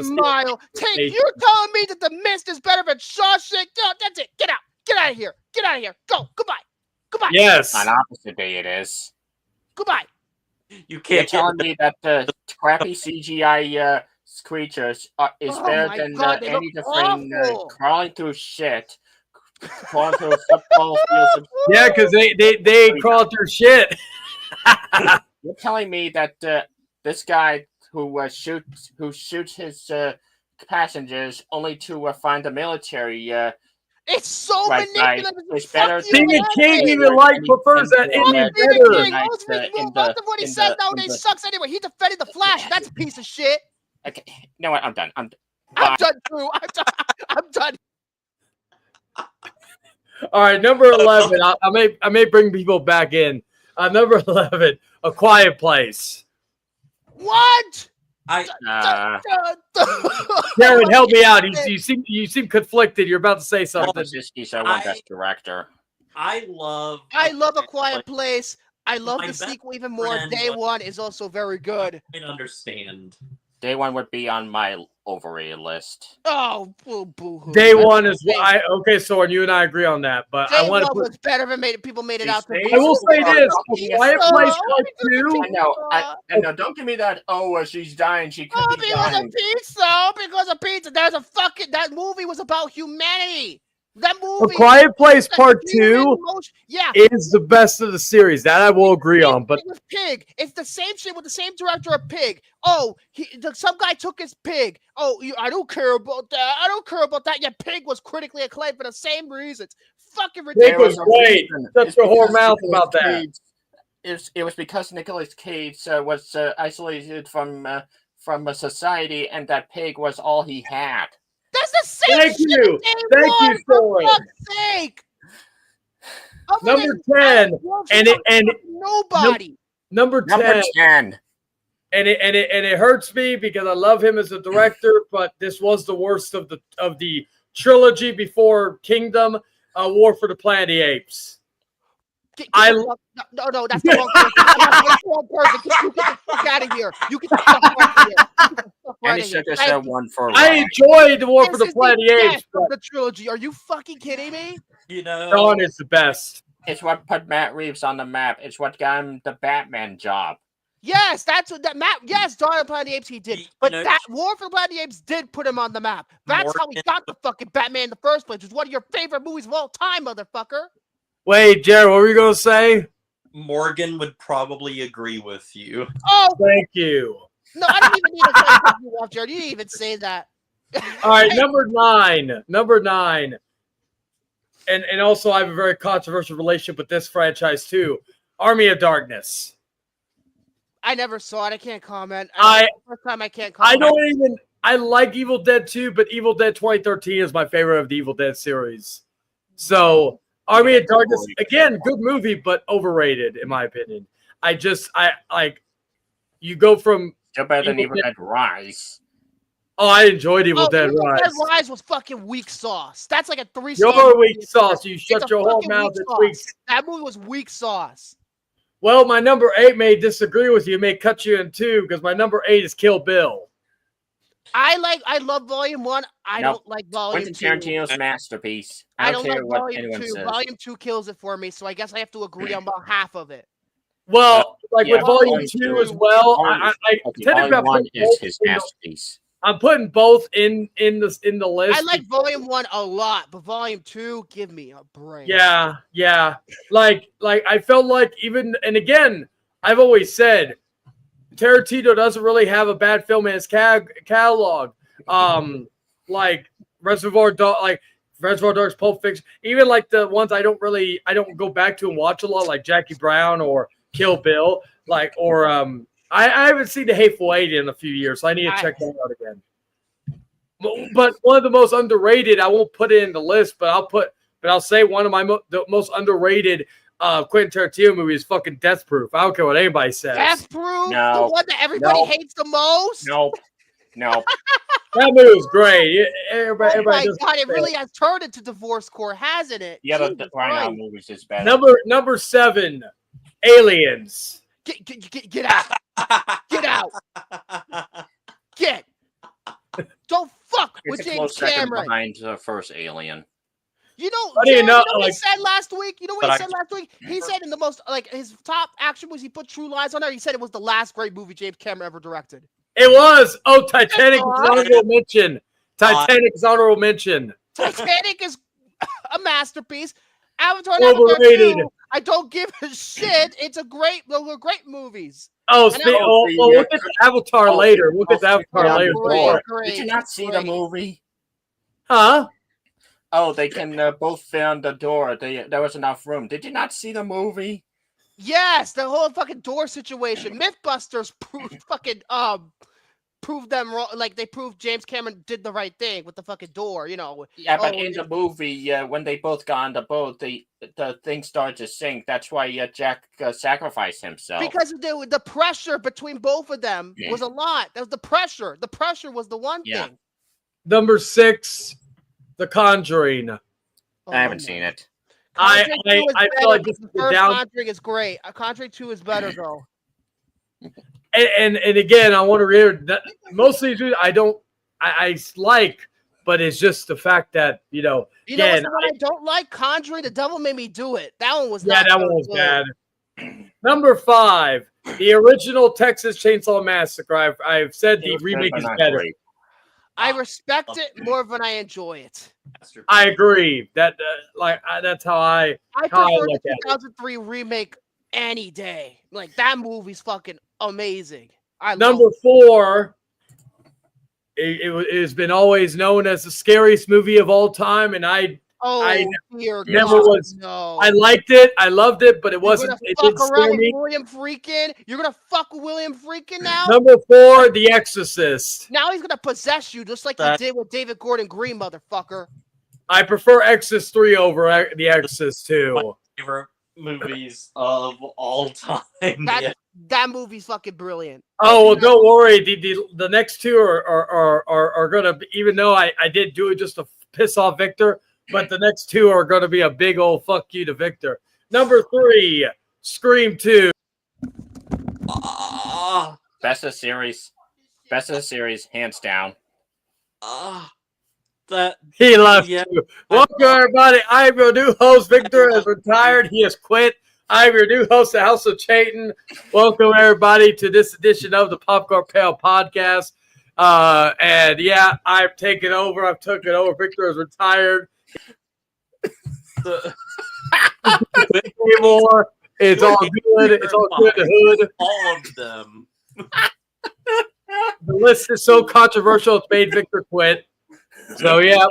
that The Mist is better than Shawshank? No, that's it. Get out. Get out of here. Get out of here. Go. Goodbye. Goodbye. Yes. On opposite day it is. Goodbye. You can't tell me that the crappy CGI creatures is better than any different crawling through shit. Crawling through football fields. Yeah, because they crawl through shit. You're telling me that this guy who shoots his passengers only to find the military. It's so manipulative. It's better. Stephen King even prefers that ending better. Most of what he says nowadays sucks anyway. He defended the Flash. That's a piece of shit. Okay, you know what? I'm done. I'm done too. I'm done. All right, number 11. I may bring people back in. Number 11, A Quiet Place. What? Darren, help me out. You seem conflicted. You're about to say something. I want Best Director. I love A Quiet Place. I love the sequel even more. Day One is also very good. I understand. Day One would be on my overrated list. Oh, boo-hoo. Day One is why. Okay, Soren, you and I agree on that, but Day I want to One put. was better than people made it out to be. I will say this: Yeah. Quiet Place Part Two. I know. Don't give me that. Oh, she's dying. She could be dying. Because of pizza. That movie was about humanity. That A movie. Quiet Place Part Two Yeah. is the best of the series. That I will agree on. But with Pig, it's the same shit with the same director of Pig. Oh, some guy took his pig. Oh, I don't care about that. I don't care about that. Yeah, Pig was critically acclaimed for the same reasons. Fucking ridiculous. Pig was great. Shut your whole mouth about that. It was because Nicolas Cage was isolated from a society, and that pig was all he had. That's the same Thank shit. you. Thank you, Soren. For fuck's sake. Number 10, and nobody. Number 10. And it hurts me because I love him as a director, but this was the worst of the trilogy before Kingdom, War for the Planet of the Apes. No, that's the wrong person. That's the wrong person. You get the fuck out of here. You get the fuck out of here. And he should have said one for I enjoyed the War for the Planet of the Apes. The trilogy. Are you fucking kidding me? Dawn is the best. It's what put Matt Reeves on the map. It's what got him the Batman job. Yes, that's what that map. Yes, Dawn of the Planet of the Apes he did, but that War for the Planet of the Apes did put him on the map. That's how he got the fucking Batman in the first place. It was one of your favorite movies of all time, motherfucker. Wait, Jared, what were you gonna say? Morgan would probably agree with you. Oh, thank you. No, I didn't even need to say you off, Jared. You didn't even say that. All right, number nine. And also I have a very controversial relationship with this franchise too. Army of Darkness. I never saw it. I can't comment. First time I can't comment. I like Evil Dead 2, but Evil Dead 2013 is my favorite of the Evil Dead series. So Army of Darkness, again, good movie, but overrated in my opinion. You go from still better than Evil Dead Rise. Oh, I enjoyed Evil Dead Rise. Dead Rise was fucking weak sauce. That's like a 3-star. Your weak sauce. You shut your whole mouth. That movie was weak sauce. Well, my number 8 may disagree with you. May cut you in two because my number 8 is Kill Bill. I love Volume 1. I don't like Volume 2. Quentin Tarantino's masterpiece. I don't like Volume 2. Volume 2 kills it for me, so I guess I have to agree on about half of it. Well, with Volume 2 as well, Volume 1 is his masterpiece. I'm putting both in the list. I like Volume 1 a lot, but Volume 2, give me a break. Yeah. Like I felt like and again, I've always said Tarantino doesn't really have a bad film in his catalog. Like Reservoir Dogs, Pulp Fiction, even like the ones I don't go back to and watch a lot, like Jackie Brown or Kill Bill, I haven't seen The Hateful Eight in a few years, so I need to check that out again. But one of the most underrated, I won't put it in the list, but I'll say one of my the most underrated Quentin Tarantino movie is fucking Death Proof. I don't care what anybody says. Death Proof? No. The one that everybody hates the most? No. That movie was great. Everybody God, it really has turned into divorce court, hasn't it? Yeah, the right now movies is better. Number 7, Aliens. Get out. Get out. Don't fuck with James Cameron. Behind the first Alien. You know what he said last week? He said in the most, his top action movies, he put True Lies on there. He said it was the last great movie James Cameron ever directed. It was. Oh, Titanic is honorable mention. Titanic is a masterpiece. Avatar overrated. I don't give a shit. It's great movies. We'll get to Avatar later. We'll get to Avatar later. Did you not see the movie? Huh? Oh, they can both fit on the door. There was enough room. Did you not see the movie? Yes, the whole fucking door situation. Mythbusters proved them wrong. Like they proved James Cameron did the right thing with the fucking door. Yeah, but in the movie, when they both got on the boat, the thing started to sink. That's why Jack sacrificed himself. Because the pressure between both of them was a lot. That was the pressure. The pressure was the one thing. Number 6, The Conjuring. I haven't seen it. I feel like this is the Conjuring is great. Conjuring 2 is better though. And again, I want to reiterate that most of these movies I I like, but it's just the fact that You know what's the one I don't like? Conjuring, The Devil Made Me Do It. That one was not that one was bad. Number 5, the original Texas Chainsaw Massacre. I've said the remake is better. Great. I respect it more than I enjoy it. I agree. That's how I prefer look the at it. 2003 remake any day. Like, that movie's fucking amazing. Number 4, it has been always known as the scariest movie of all time, and I never was. No. I liked it. I loved it, but it wasn't. It didn't scare me. William Friedkin. You're gonna fuck with William Friedkin now. Number 4, The Exorcist. Now he's gonna possess you just like he did with David Gordon Green, motherfucker. I prefer Exorcist 3 over The Exorcist 2. My favorite movies of all time. That movie's fucking brilliant. Oh well, don't worry. The next 2 are gonna be, even though I did do it just to piss off Victor, but the next 2 are gonna be a big old fuck you to Victor. Number 3, Scream 2. Best of series, hands down. He left you. Welcome everybody. I'm your new host. Victor has retired. He has quit. I'm your new host, the House of Chayton. Welcome everybody to this edition of the Popcorn Pail podcast. And yeah, I've taken over. I've took it over. Victor has retired. Anymore. It's all good. It's all good. The hood. All of them. The list is so controversial. It's made Victor quit. So yeah,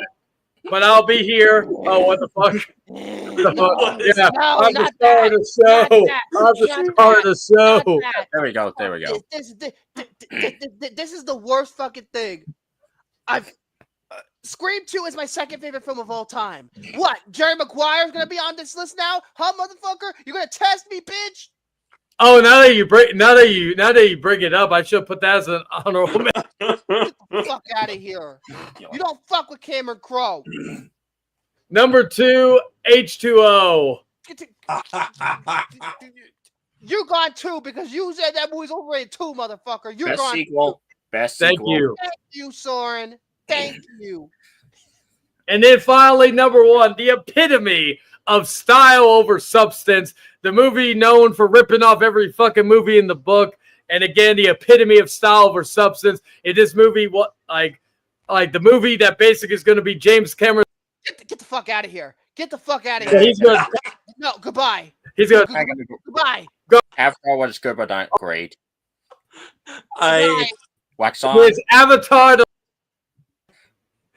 but I'll be here. Oh, what the fuck? Yeah, I'm the star of the show. I'm the star of the show. There we go. This is the worst fucking thing. Scream 2 is my second favorite film of all time. What? Jerry Maguire's gonna be on this list now? Huh, motherfucker? You gonna test me, bitch? Oh, now that you bring it up, I should put that as an honorable mention. Get the fuck out of here! You don't fuck with Cameron Crowe. Number 2, H2O. You're gone too because you said that movie's overrated too, motherfucker. You're Best gone. sequel. Best Thank sequel. you. Thank you, Soren. Thank you. And then finally, number 1, the epitome of style over substance. The movie known for ripping off every fucking movie in the book. And again, the epitome of style over substance. In this movie, like the movie that basically is going to be James Cameron. Get the fuck out of here. Get the fuck out of here. He's gonna, no, goodbye. He's going to goodbye. After was good, but not great. Wax on. His Avatar.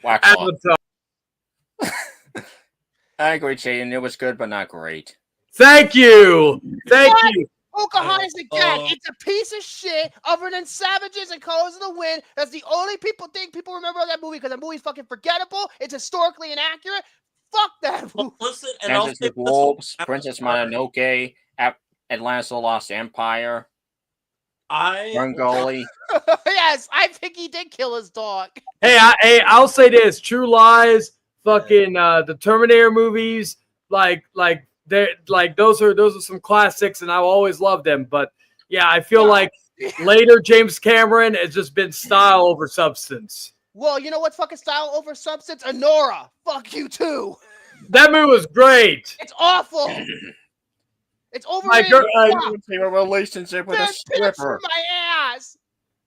Wax on. I agree, Chayton. It was good, but not great. Thank you. Thank you. Pocahontas again. It's a piece of shit other than Savages and Colors of the Wind. That's the only people remember that movie because that movie's fucking forgettable. It's historically inaccurate. Fuck that movie. Listen, and Dances with Wolves, Princess Mononoke, Atlantis: The Lost Empire, Rungoli. Yes, I think he did kill his dog. Hey, I'll say this: True Lies, fucking the Terminator movies, like those are some classics, and I always love them. But yeah, I feel like later James Cameron has just been style over substance. Well, you know what's fucking style over substance? Anora. Fuck you too. That movie was great. It's awful. It's overrated. My girl, a relationship with a stripper. My ass.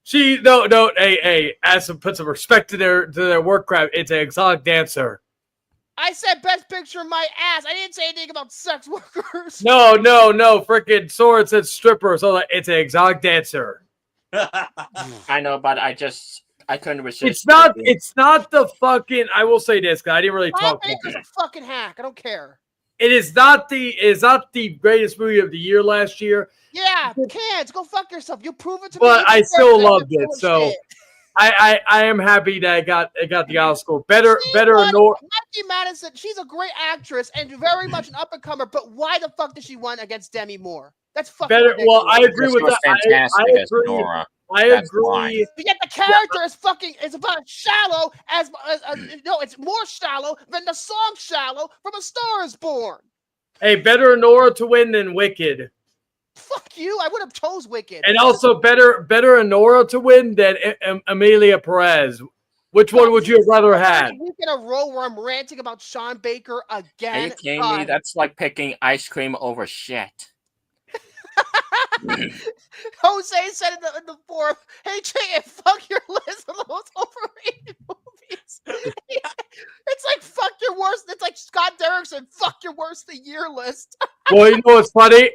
Hey, put some respect to their work craft. It's an exotic dancer. I said best picture of my ass. I didn't say anything about sex workers. No. Freaking Soren said stripper, so it's an exotic dancer. I know, but I couldn't resist. It's not the fucking. I will say this, because I didn't really talk about it. A fucking hack. I don't care. It is not the greatest movie of the year last year. Yeah, kids, go fuck yourself. You prove it to me. But I still loved it, so. I am happy that I got the Oscar. Better Nora. Mikey Madison, she's a great actress and very much an up and comer. But why the fuck did she win against Demi Moore? That's fucking better. ridiculous. Well, I agree with that. I agree. Nora. I agree. Yet the character is about shallow as no, it's more shallow than the song "Shallow" from A Star Is Born. Hey, better Nora to win than Wicked. Fuck you! I would have chose Wicked. And also better Nora to win than Amelia Perez. Which one would you have rather had? A week in a row where I'm ranting about Sean Baker Are again. you kidding me? That's like picking ice cream over shit. Jose said in the forum, "Hey Jay, fuck your list of the most overrated movies." It's like fuck your worst. It's like Scott Derrickson, fuck your worst of the year list. Well, you know what's funny?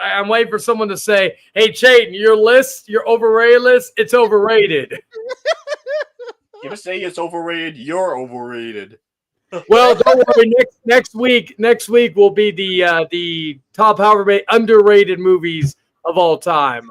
I'm waiting for someone to say, "Hey, Chayton, your list, your overrated list, it's overrated." If you say it's overrated, you're overrated. Well, don't worry. Next week will be the top however underrated movies of all time,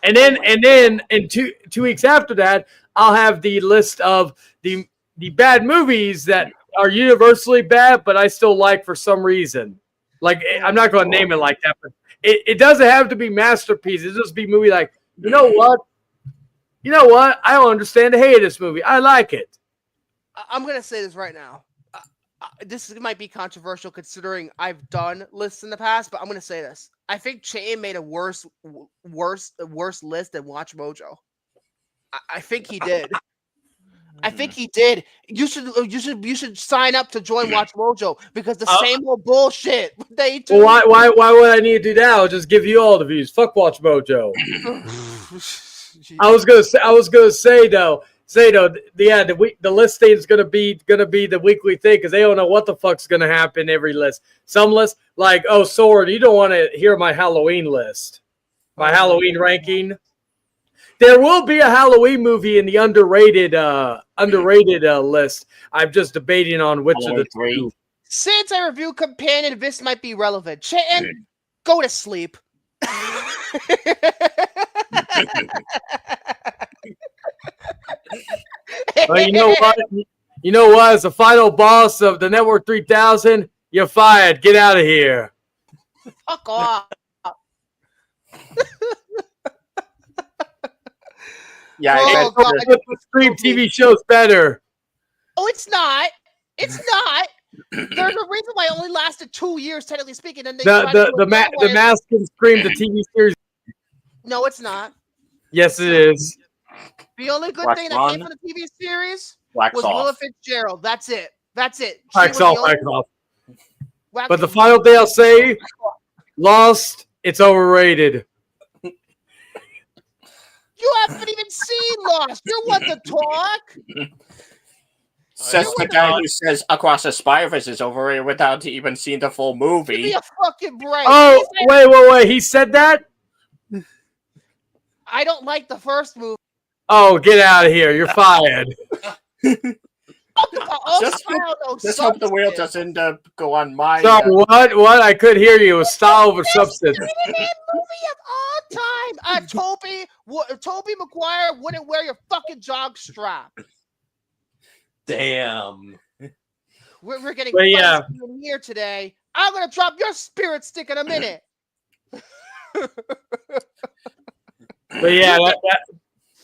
and then in two weeks after that, I'll have the list of the bad movies that are universally bad, but I still like for some reason. Like, I'm not going to name it like that, but it doesn't have to be masterpieces. It just be movie like, you know what? I don't understand the hate of this movie. I like it. I'm gonna say this right now. This might be controversial considering I've done lists in the past, but I'm gonna say this. I think Chain made a worse list than Watch Mojo. I think he did. I think he did. You should sign up to join Watch Mojo because the same old bullshit they do. Well, why would I need to do that? I'll just give you all the views. Fuck Watch Mojo. I was gonna say though, the listing is gonna be the weekly thing because they don't know what the fuck's gonna happen every list. Some lists like, oh, Soren, you don't want to hear my Halloween list, my Halloween ranking. There will be a Halloween movie in the underrated list. I'm just debating on which of the two. Since I review Companion, this might be relevant. Chan, go to sleep. Well, you know what? You know what? As the final boss of the Network 3000, you're fired. Get out of here. Fuck off. Yeah, the Scream TV show's better. Oh, it's not. It's not. There's a reason why it only lasted 2 years, technically speaking. And the Mask and Scream, the TV series. No, it's not. Yes, it is. The only good thing that came from the TV series was Willa Fitzgerald. That's it. Wax off. But the final thing I'll say, Lost, it's overrated. You haven't even seen Lost. You want to talk? Says the guy who says Across the Spider-Verse is overrated without even seeing the full movie. Give me a fucking break. Oh, wait. He said that? I don't like the first movie. Oh, get out of here. You're fired. Just hope the wheel doesn't go on my... Sorry, what? I couldn't hear you. It was style over substance. Movie of all time. Toby Maguire wouldn't wear your fucking jog strap. Damn. We're getting in here today. I'm gonna drop your spirit stick in a minute. But yeah,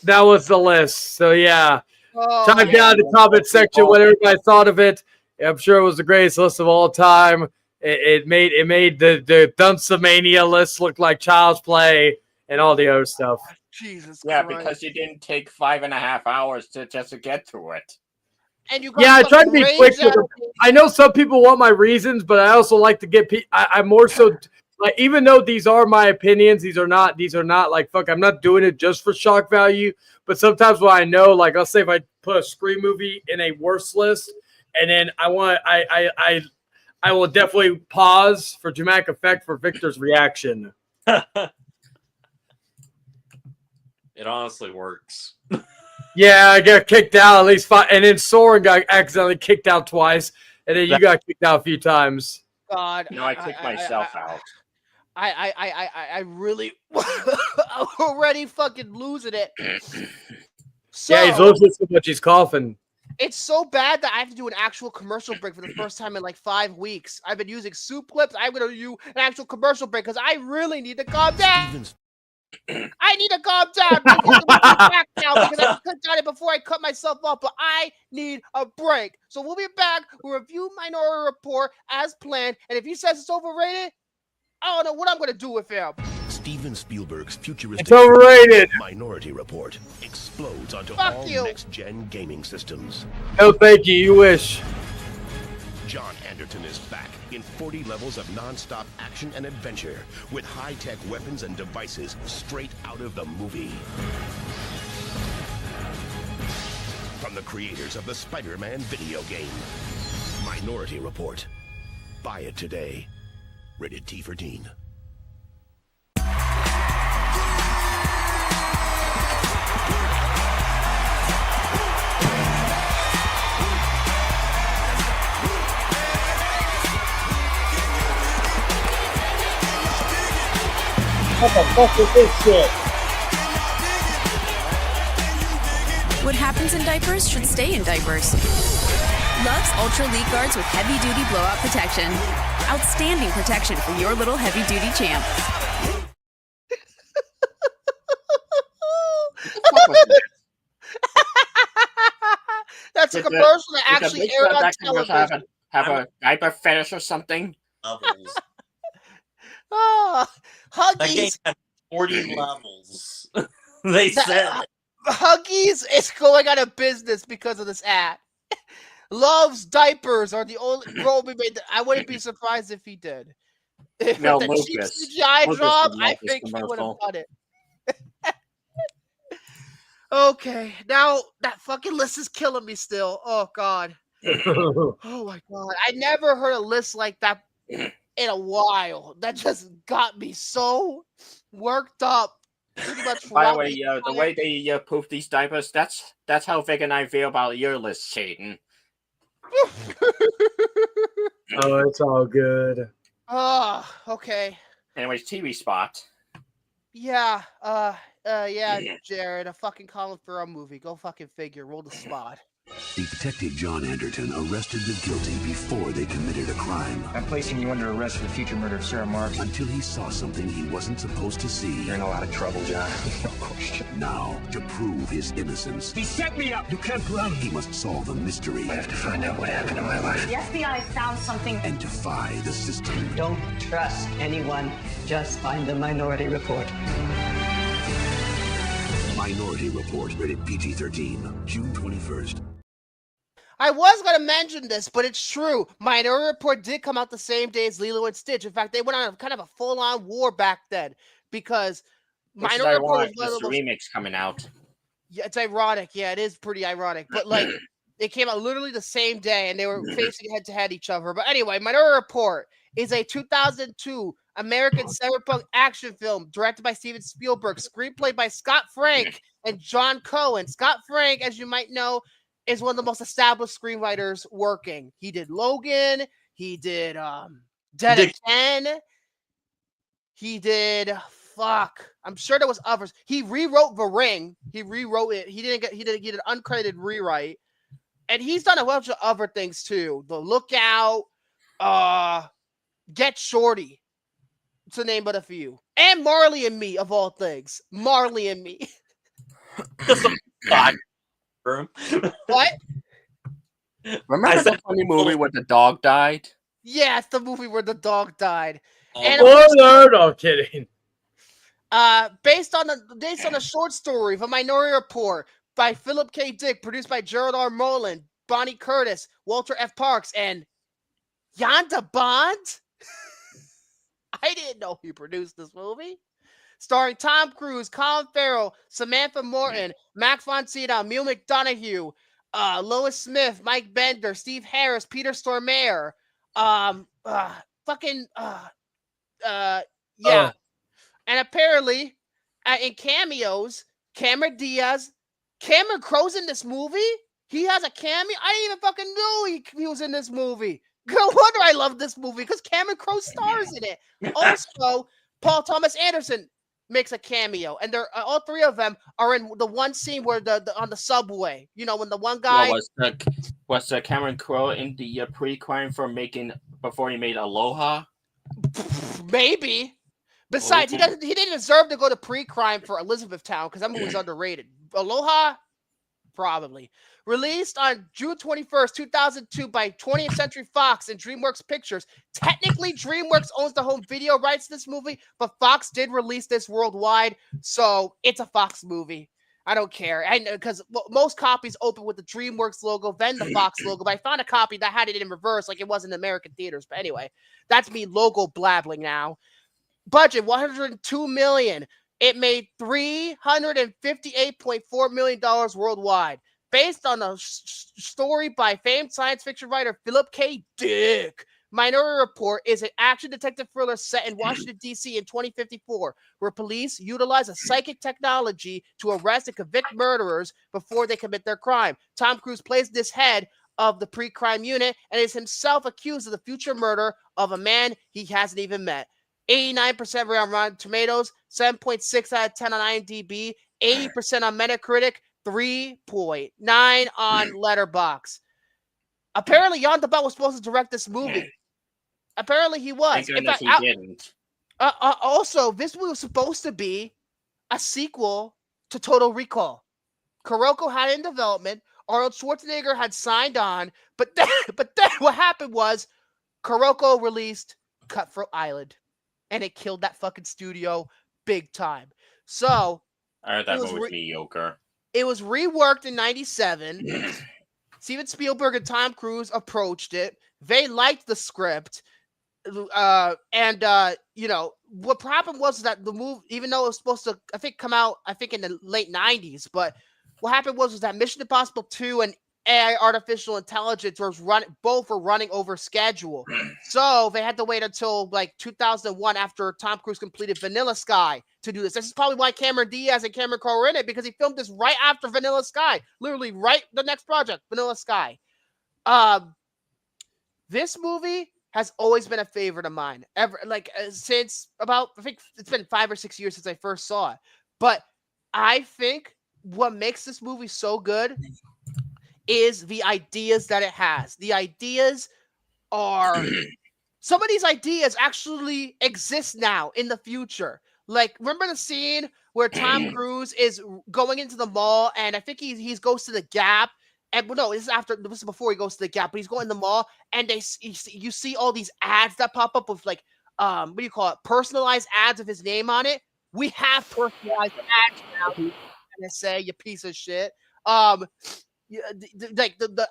that was the list. So yeah, type down in the comment section what everybody thought of it. I'm sure it was the greatest list of all time. It made the Dunsomania list look like Child's Play and all the other stuff. Jesus. Yeah, Christ. because you didn't take 5.5 hours to get through it. And you I tried to be quick with it. I know some people want my reasons, but I also like to get. I'm more so like, even though these are my opinions, these are not like fuck. I'm not doing it just for shock value. But sometimes when I know, like, let's say if I put a Scream movie in a worst list, and then I will definitely pause for dramatic effect for Victor's reaction. It honestly works. Yeah, I got kicked out at least 5, and then Soren got accidentally kicked out twice, and then you got kicked out a few times. God, no, I kicked myself out. I really already fucking losing it. So, yeah, he's losing so much he's coughing. It's so bad that I have to do an actual commercial break for the first time in like 5 weeks. I've been using soup clips. I'm going to do an actual commercial break because I really need to calm down. I need to calm down. I'm going to back now because I could have done it before I cut myself off, but I need a break. So we'll be back. We'll review Minority Report as planned. And if he says it's overrated, I don't know what I'm going to do with him. Steven Spielberg's futuristic It's overrated. Minority Report explodes onto Fuck all you. next-gen gaming systems. No, thank you. You wish. John Anderton is back in 40 levels of non-stop action and adventure with high-tech weapons and devices straight out of the movie. From the creators of the Spider-Man video game. Minority Report. Buy it today. Rated T for Teen. What the fuck is this shit? What happens in diapers should stay in diapers. Luxe Ultra Leak Guards with heavy-duty blowout protection. Outstanding protection for your little heavy-duty champ. That's a commercial that Did the actually big aired on production television. have a diaper fetish or something? Levels. Oh, That game Huggies. had 40 levels. They said. Huggies is going out of business because of this ad. Love's diapers are the only role we made. I wouldn't be surprised if he did. With No, the cheap Lucas. CGI Lucas job, would I love this think he would have commercial. done it. Okay, now that fucking list is killing me still. Oh god. Oh my god. I never heard a list like that in a while. That just got me so worked up. Pretty much By the throughout way, the entire- way they poof these diapers, that's how Vic and I feel about your list, Shaden. Oh, it's all good. Oh, okay. Anyways, TV spot. Yeah, yeah, Jared, a fucking Colin Farrell movie. Go fucking figure. Roll the spot. Detective John Anderton arrested the guilty before they committed a crime. I'm placing you under arrest for the future murder of Sarah Marks. Until he saw something he wasn't supposed to see. You're in a lot of trouble, John. No question. Now, to prove his innocence, He set me up. You can't run. he must solve a mystery I have to find out what happened in my life. The FBI found something. and defy the system. Don't trust anyone. Just find the Minority Report. Minority Report, rated PG-13, June 21st. I was gonna mention this, but it's true. Minority Report did come out the same day as Lilo and Stitch. In fact, they went on kind of a full-on war back then because Which is Minority Report ironic, was one this of those. remix coming out. Yeah, it's ironic. Yeah, it is pretty ironic. But like, they came out literally the same day, and they were facing head-to-head each other. But anyway, Minority Report is a 2002 American cyberpunk action film directed by Steven Spielberg, screenplay by Scott Frank and John Cohen. Scott Frank, as you might know, is one of the most established screenwriters working. He did Logan. He did Dead at 10. He did I'm sure there was others. He rewrote The Ring. He rewrote it. He did an uncredited rewrite. And he's done a bunch of other things too. The Lookout, Get Shorty, to name but a few. And Marley and Me, of all things. Marley and Me. Room. What? Remember the funny movie where the dog died? Yeah, it's the movie where the dog died. And Spoiler! No, I'm kidding. based on a short story of a Minority Report by Philip K. Dick, produced by Gerald R. Mullen, Bonnie Curtis, Walter F. Parks, and Yonda Bond. I didn't know he produced this movie. Starring Tom Cruise, Colin Farrell, Samantha Morton, Max von Sydow, Neil McDonough, Lois Smith, Mike Bender, Steve Harris, Peter Stormare, yeah. And apparently, in cameos, Cameron Diaz, Cameron Crowe's in this movie. He has a cameo. I didn't even fucking know he was in this movie. No wonder I love this movie because Cameron Crowe stars in it. Also, Paul Thomas Anderson makes a cameo, and they're all three of them are in the one scene where the on the subway. You know, when the one guy Was Cameron Crowe in the pre-crime for before he made Aloha? maybe. Besides, he didn't deserve to go to pre-crime for Elizabethtown because that movie was underrated. Aloha, probably. Released on June 21st, 2002 by 20th Century Fox and DreamWorks Pictures. Technically, DreamWorks owns the home video rights to this movie, but Fox did release this worldwide, so it's a Fox movie. I don't care. Because most copies open with the DreamWorks logo, then the Fox logo, but I found a copy that had it in reverse, like it was in American theaters. But anyway, that's me logo blabbling now. Budget, $102 million. It made $358.4 million worldwide. Based on a story by famed science fiction writer Philip K. Dick. Minority Report is an action detective thriller set in Washington, D.C. in 2054, where police utilize a psychic technology to arrest and convict murderers before they commit their crime. Tom Cruise plays this head of the pre-crime unit and is himself accused of the future murder of a man he hasn't even met. 89% on Rotten Tomatoes, 7.6 out of 10 on IMDb, 80% on Metacritic, 3.9 on Letterboxd. Apparently, Jan de Bont was supposed to direct this movie. Apparently, he was. Thank goodness he didn't. Also, this movie was supposed to be a sequel to Total Recall. Kuroko had it in development. Arnold Schwarzenegger had signed on, but then what happened was Kuroko released Cutthroat Island, and it killed that fucking studio big time. So I heard that movie was mediocre. It was reworked in '97. Steven Spielberg and Tom Cruise approached it. They liked the script. What problem was that the movie, even though it was supposed to, come out, in the late 90s, but what happened was that Mission Impossible 2 and AI artificial intelligence both were running over schedule. So they had to wait until like 2001 after Tom Cruise completed Vanilla Sky to do this. This is probably why Cameron Diaz and Cameron Crowe were in it, because he filmed this right after Vanilla Sky. Literally right the next project, Vanilla Sky. This movie has always been a favorite of mine. Since about, it's been 5 or 6 years since I first saw it. But I think what makes this movie so good is the ideas that it has. The ideas are some of these ideas actually exist now in the future. Like, remember the scene where Tom Cruise is going into the mall, and I think he goes to the Gap, and this is before he goes to the Gap, but he's going to the mall, and you see all these ads that pop up with like what do you call it? Personalized ads with his name on it. We have personalized ads now. NSA, you piece of shit. The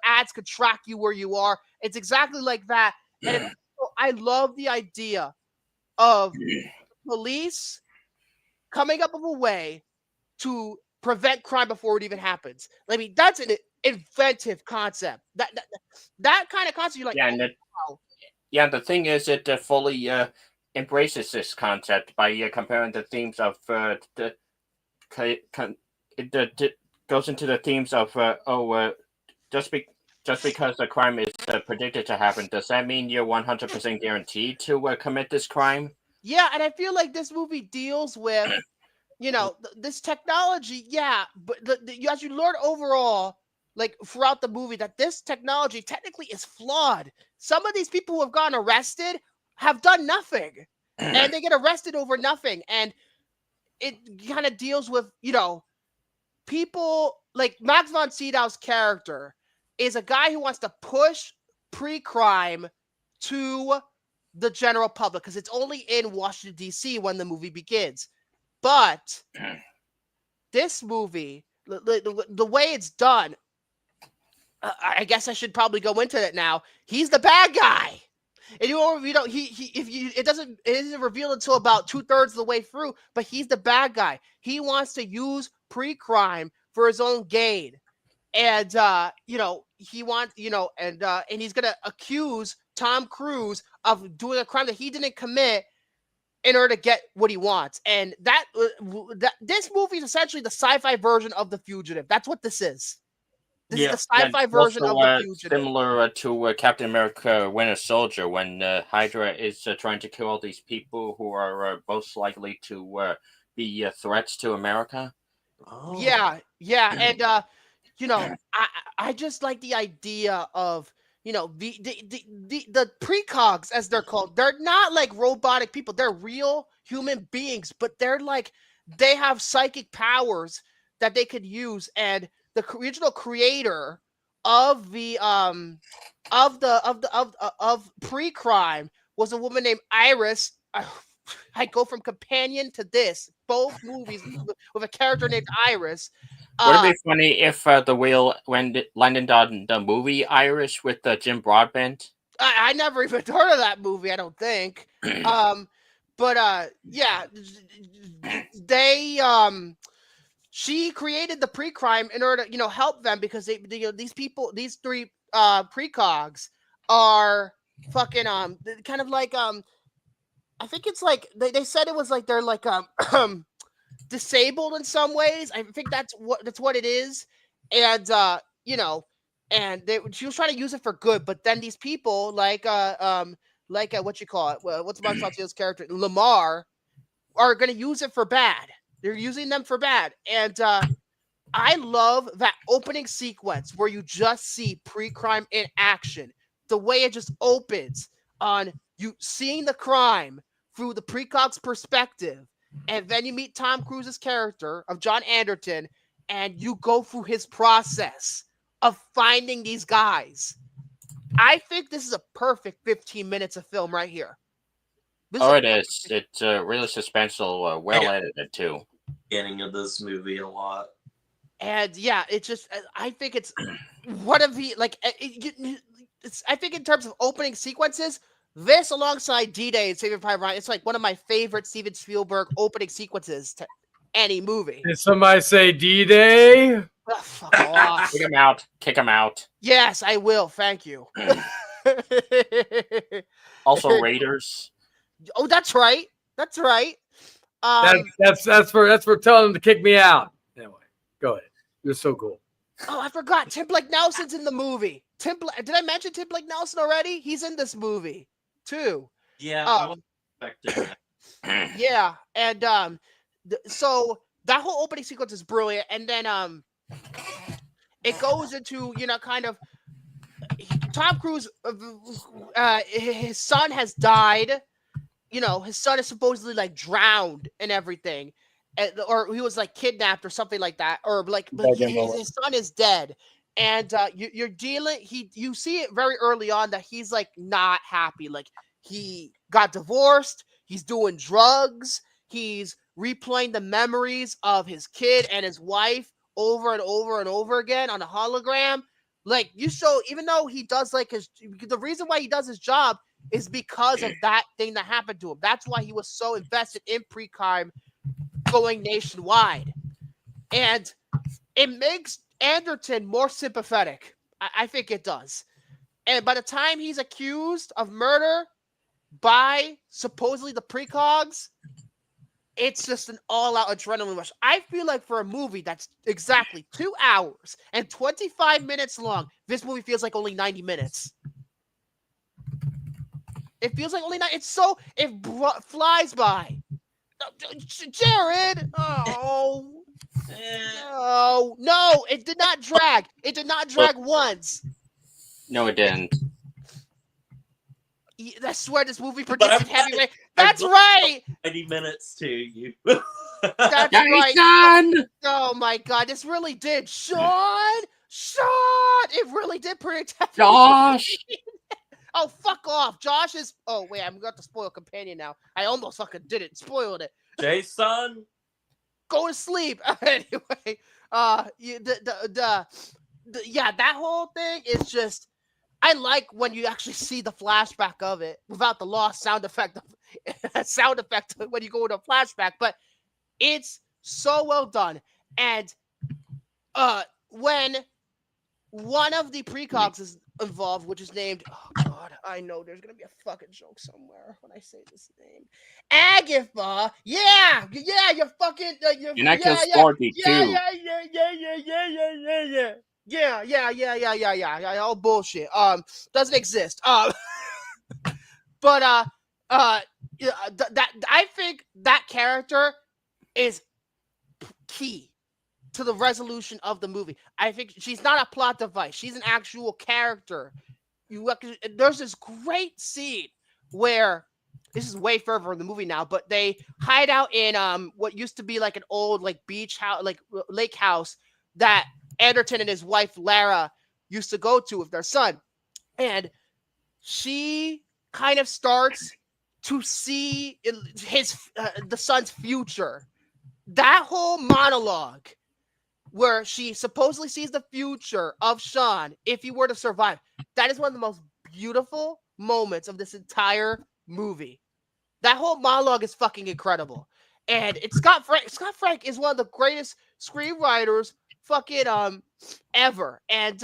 ads could track you where you are. It's exactly like that. And I love the idea of police coming up with a way to prevent crime before it even happens. I mean, that's an inventive concept. That kind of concept, you're like, the thing is, it fully embraces this concept by comparing the themes of it goes into the themes of just because a crime is predicted to happen, does that mean you're 100% guaranteed to commit this crime? Yeah, and I feel like this movie deals with, this technology. Yeah, but as you learn overall, like throughout the movie, that this technology technically is flawed. Some of these people who have gotten arrested have done nothing, and they get arrested over nothing, and it kind of deals with, people like Max von Sydow's character is a guy who wants to push pre-crime to the general public because it's only in Washington, D.C. when the movie begins. But this movie, the way it's done, I guess I should probably go into it now. He's the bad guy. And it isn't revealed until about 2/3 of the way through, but he's the bad guy. He wants to use pre-crime for his own gain. And he wants, and he's gonna accuse Tom Cruise of doing a crime that he didn't commit in order to get what he wants. And that this movie is essentially the sci-fi version of The Fugitive. That's what this is. This is the sci-fi version of The Fugitive. Similar to Captain America Winter Soldier, when Hydra is trying to kill all these people who are most likely to be threats to America. Oh. Yeah. And, I just like the idea of, the precogs, as they're called. They're not like robotic people. They're real human beings, but they're like, they have psychic powers that they could use. And the original creator of the of pre-crime was a woman named Iris. I go from companion to this. Both movies with a character named Iris. Would it be funny if the wheel landed on the movie Irish with Jim Broadbent? I never even heard of that movie. I don't think. But yeah, they she created the pre-crime in order to help them because these people, these three precogs are fucking kind of like I think it's like they said it was like they're like disabled in some ways. I think that's what it is. And and she was trying to use it for good, but then these people like what you call it, what's Montalcio's character, Lamar, are going to use it for bad. They're using them for bad. And I love that opening sequence where you just see pre-crime in action. The way it just opens on you seeing the crime through the precog's perspective, and then you meet Tom Cruise's character of John Anderton, and you go through his process of finding these guys. I think this is a perfect 15 minutes of film right here. It is. It's really suspenseful, well edited too. Beginning of this movie a lot. And yeah, it's just, I think it's one of the, like, I think in terms of opening sequences, this alongside D-Day and Saving Private Ryan, it's like one of my favorite Steven Spielberg opening sequences to any movie. Did somebody say D-Day? Oh, fuck off. Kick him out. Kick him out. Yes, I will. Thank you. Also Raiders. Oh, that's right. That's right. That's for telling them to kick me out. Anyway, go ahead. You're so cool. Oh, I forgot. Tim Blake Nelson's in the movie. Did I mention Tim Blake Nelson already? He's in this movie too. Yeah, I was expecting that. Yeah, and so that whole opening sequence is brilliant, and then it goes into kind of Tom Cruise. His son has died. His son is supposedly like drowned and everything, or he was like kidnapped or something like that, or like his son is dead. And you're dealing. You see it very early on that he's like not happy. Like he got divorced. He's doing drugs. He's replaying the memories of his kid and his wife over and over and over again on a hologram. Like even though he does like the reason why he does his job is because of that thing that happened to him. That's why he was so invested in pre-crime going nationwide, and it makes Anderton more sympathetic. I think it does. And by the time he's accused of murder by supposedly the precogs, it's just an all-out adrenaline rush. I feel like for a movie that's exactly 2 hours and 25 minutes long, this movie feels like only 90 minutes. It feels like only 90. It flies by. Jared! Oh. No, it did not drag. It did not drag once. No, it didn't. I swear this movie predicted heavyweight. That's right. 90 minutes to you. That's right. Son! Oh my God, this really did. Sean! It really did predict heavyweight. Josh! Oh, fuck off. Josh is... Oh, wait, I'm going to spoil Companion now. I almost fucking did it. Spoiled it. Jason? Go to sleep. Anyway, that whole thing is just... I like when you actually see the flashback of it without the lost sound effect when you go into a flashback, but it's so well done. And when one of the precogs is involved, which is named, oh God, I know there's gonna be a fucking joke somewhere when I say this name, Agatha. Yeah, you're fucking. You're not gonna score me too. Yeah. All bullshit. Doesn't exist. But that I think that character is key to the resolution of the movie. I think she's not a plot device. She's an actual character. There's this great scene where this is way further in the movie now, but they hide out in what used to be like an old like beach house, like lake house that Anderton and his wife Lara used to go to with their son. And she kind of starts to see the son's future. That whole monologue where she supposedly sees the future of Sean if he were to survive, that is one of the most beautiful moments of this entire movie. That whole monologue is fucking incredible. And it's Scott Frank is one of the greatest screenwriters fucking ever. And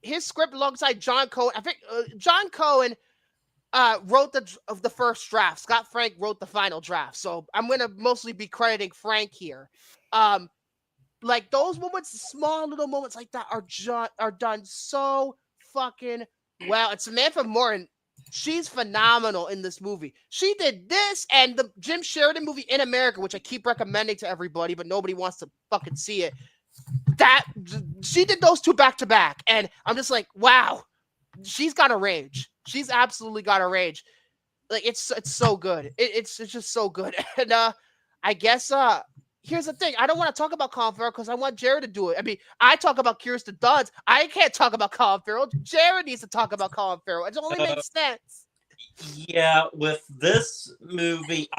his script alongside John Cohen, I think John Cohen wrote the first draft. Scott Frank wrote the final draft. So I'm gonna mostly be crediting Frank here. Like those moments, small little moments like that are done so fucking well. And Samantha Morton, she's phenomenal in this movie. She did this and the Jim Sheridan movie In America, which I keep recommending to everybody, but nobody wants to fucking see it. That she did those two back to back, and I'm just like, wow, she's got a range. She's absolutely got a range. Like it's so good. It's just so good. And I guess here's the thing. I don't want to talk about Colin Farrell because I want Jared to do it. I mean, I talk about Kirsten Dunst. I can't talk about Colin Farrell. Jared needs to talk about Colin Farrell. It only makes sense. Yeah, with this movie,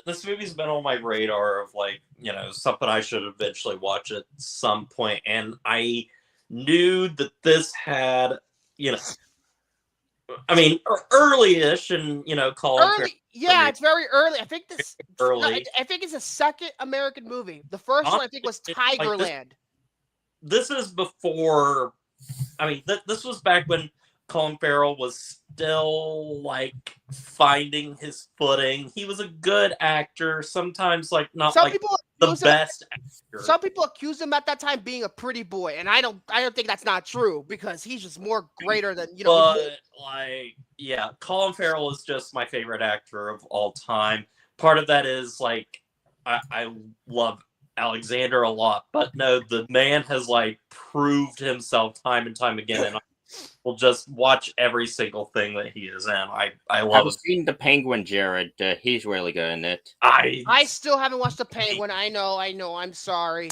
this movie's been on my radar of like, you know, something I should eventually watch at some point, and I knew that this had, you know, I mean, early-ish, and you know, Colin Farrell. Yeah, it's very early. I think this early. I think it's a second American movie. The first one I think was Tigerland. This is before. I mean, this was back when Colin Farrell was still like finding his footing. He was a good actor, sometimes like not some like people the best actor. Some people accused him at that time being a pretty boy, and I don't think that's not true because he's just more greater than, you know. But like, yeah, Colin Farrell is just my favorite actor of all time. Part of that is like I love Alexander a lot, but no, the man has like proved himself time and time again, and I will just watch every single thing that he is in. I love I've seen The Penguin, Jared. He's really good in it. I still haven't watched The Penguin. I know. I'm sorry.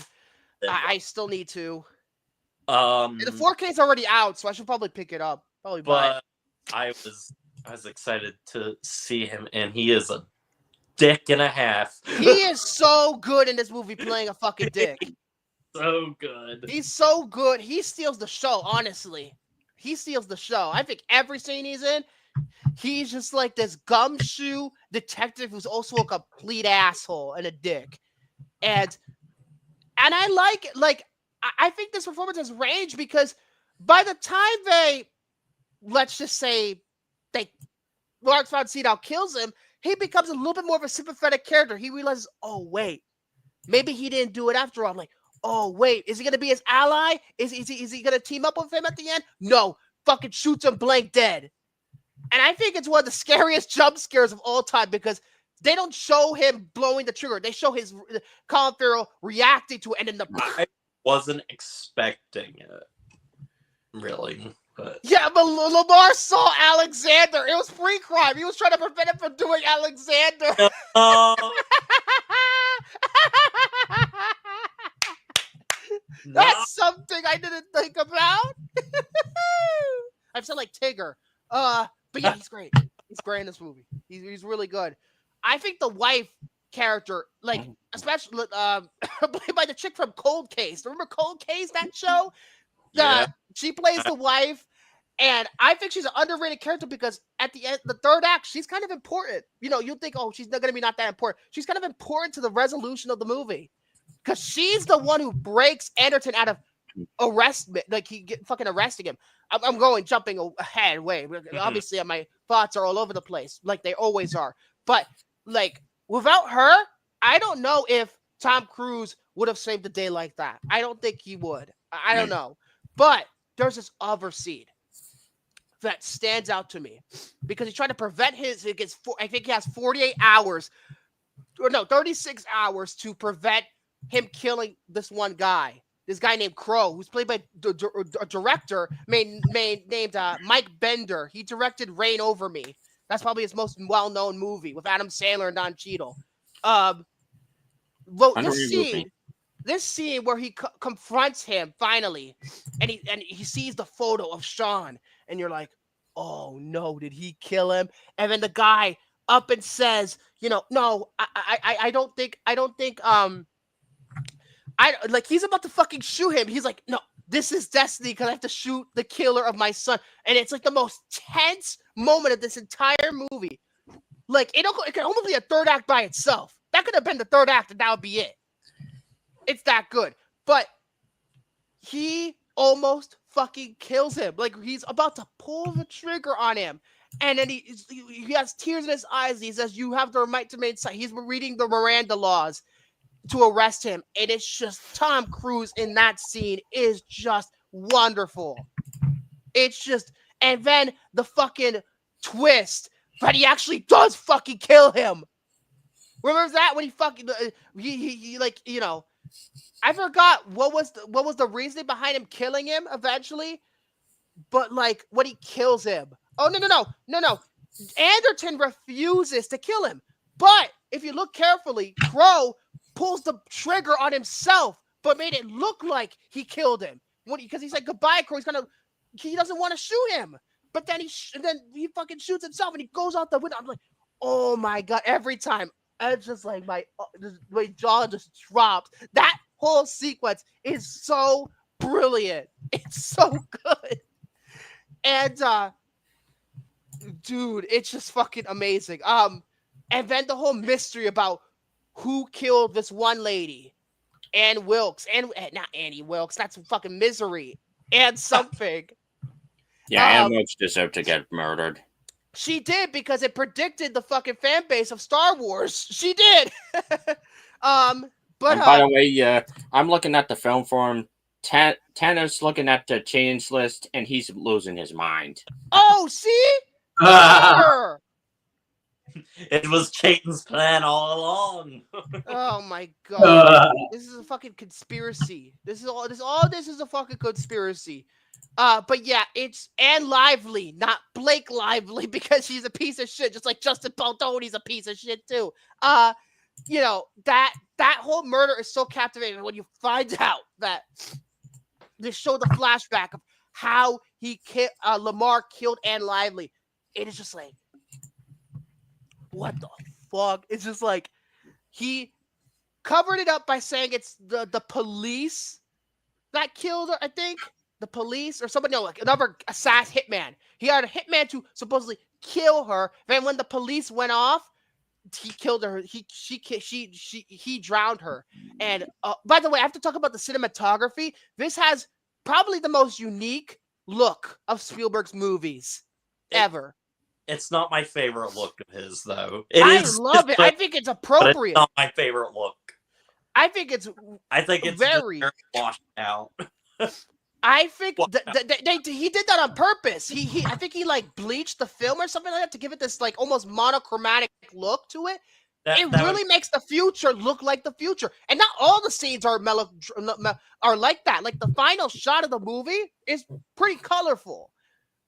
I still need to. The 4K is already out, so I should probably pick it up. Probably buy it. I was excited to see him, and he is a dick and a half. He is so good in this movie playing a fucking dick. So good. He's so good. He steals the show, honestly. He steals the show. I think every scene he's in, he's just like this gumshoe detective who's also a complete asshole and a dick. And I like it. Like, I think this performance has range because by the time they, let's just say, Lawrence von Sydow kills him, he becomes a little bit more of a sympathetic character. He realizes, oh, wait, maybe he didn't do it after all. I'm like, oh, wait, is he going to be his ally? Is he going to team up with him at the end? No, fucking shoots him blank dead. And I think it's one of the scariest jump scares of all time because they don't show him blowing the trigger. They show his Colin Farrell reacting to it, and then I wasn't expecting it, really. But yeah, but Lamar saw Alexander. It was pre-crime. He was trying to prevent him from doing Alexander. That's something I didn't think about. I sound like Tigger. But yeah, he's great. He's great in this movie. He's really good. I think the wife character, like, especially played by the chick from Cold Case. Remember Cold Case, that show? Yeah. She plays the wife, and I think she's an underrated character because at the end, the third act, she's kind of important. You know, you think, oh, she's not going to be not that important. She's kind of important to the resolution of the movie because she's the one who breaks Anderton out of arrestment, like fucking arresting him. I'm jumping ahead way. Obviously, my thoughts are all over the place, like they always are. But like without her, I don't know if Tom Cruise would have saved the day like that. I don't think he would. I don't know. But there's this other scene that stands out to me because he's trying to prevent I think he has 48 hours, or no, 36 hours to prevent him killing this one guy. This guy named Crow, who's played by a director named Mike Bender. He directed Reign Over Me. That's probably his most well-known movie with Adam Sandler and Don Cheadle. This scene, this scene where he confronts him finally, and he sees the photo of Sean, and you're like, oh no, did he kill him? And then the guy up and says, no, I don't think he's about to fucking shoot him. He's like, no, this is destiny because I have to shoot the killer of my son. And it's like the most tense moment of this entire movie. Like, it can almost be a third act by itself. That could have been the third act, and that would be it. It's that good. But he almost fucking kills him. Like, he's about to pull the trigger on him. And then he has tears in his eyes. He says, you have the right to remain silent. He's reading the Miranda laws to arrest him. And it's just Tom Cruise in that scene is just wonderful. It's just, and then the fucking twist that he actually does fucking kill him. Remember that when he fucking he like, I forgot what was the reasoning behind him killing him eventually, but like when he kills him. Oh no. Anderton refuses to kill him. But if you look carefully, Crow pulls the trigger on himself, but made it look like he killed him. Because he's like, goodbye, Crow. He doesn't want to shoot him. But then he fucking shoots himself and he goes out the window. I'm like, oh my God, every time. It's just like my jaw just drops. That whole sequence is so brilliant. It's so good. And dude, it's just fucking amazing. And then the whole mystery about who killed this one lady, Ann Wilkes, and not Annie Wilkes, that's fucking Misery, and something. Yeah, Ann Wilkes deserved to get murdered. She did because it predicted the fucking fan base of Star Wars. She did. But and by the way, I'm looking at the film forum. Tanner's looking at the change list, and he's losing his mind. Oh, see? It was Chayton's plan all along. Oh my God! This is a fucking conspiracy. This is a fucking conspiracy. But yeah, it's Anne Lively, not Blake Lively, because she's a piece of shit, just like Justin Baldoni's a piece of shit too. That whole murder is so captivating when you find out that they show the flashback of how Lamar killed Anne Lively. It is just like, what the fuck? It's just like he covered it up by saying it's the police that killed her, I think. The police or somebody, like another assassin hitman. He hired a hitman to supposedly kill her. Then when the police went off, he killed her. He drowned her. And by the way, I have to talk about the cinematography. This has probably the most unique look of Spielberg's movies ever. It's not my favorite look of his, though. I love it. I think it's appropriate. It's not my favorite look. I think it's very washed out. I think he did that on purpose. I think he like bleached the film or something like that to give it this like almost monochromatic look to it. It really makes the future look like the future, and not all the scenes are are like that. Like the final shot of the movie is pretty colorful,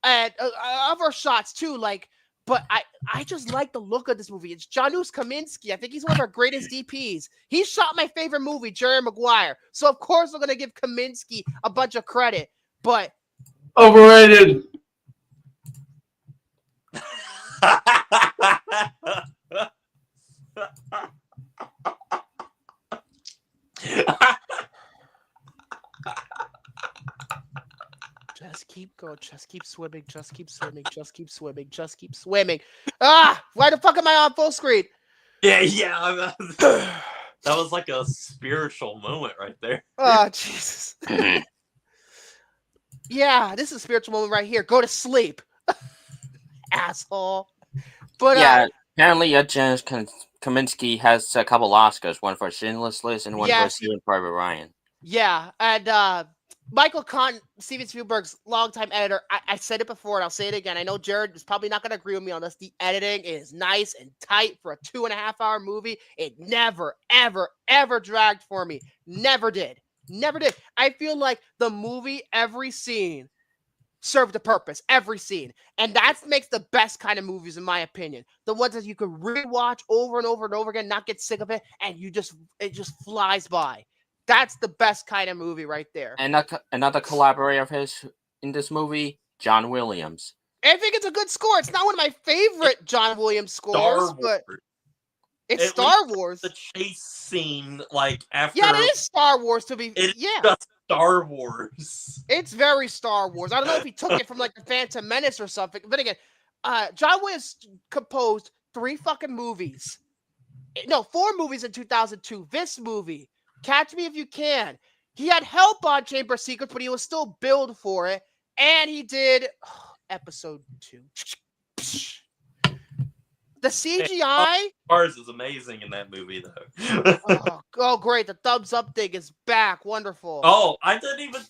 and other shots too. Like, but I just like the look of this movie. It's Janusz Kaminski. I think he's one of our greatest DPs. He shot my favorite movie, Jerry Maguire. So of course we're gonna give Kaminski a bunch of credit, but overrated. Just keep going. Just keep swimming. Just keep swimming. Just keep swimming. Just keep swimming. Ah! Why the fuck am I on full screen? Yeah. That was like a spiritual moment right there. Oh, Jesus. Yeah, this is a spiritual moment right here. Go to sleep. Asshole. But yeah, apparently Janusz Kaminski has a couple Oscars, one for Schindler's List and one for Saving Private Ryan. Yeah, and Michael Kahn, Steven Spielberg's longtime editor, I said it before and I'll say it again. I know Jared is probably not going to agree with me on this. The editing is nice and tight for a 2.5-hour movie. It never, ever, ever dragged for me. Never did. Never did. I feel like the movie, every scene, served a purpose. Every scene. And that makes the best kind of movies, in my opinion. The ones that you could rewatch over and over and over again, not get sick of it, and it just flies by. That's the best kind of movie right there. And another collaborator of his in this movie, John Williams. I think it's a good score. It's not one of my favorite John Williams scores, but it's At Star least Wars. The chase scene, like after it is Star Wars to be. It's yeah, just Star Wars. It's very Star Wars. I don't know if he took it from like the Phantom Menace or something. But again, John Williams composed 3 fucking movies. No, 4 movies in 2002. This movie, Catch Me If You Can. He had help on Chamber of Secrets, but he was still billed for it. And he did episode 2. The CGI. Ours is amazing in that movie, though. oh, great! The thumbs up thing is back. Wonderful. Oh, I didn't even.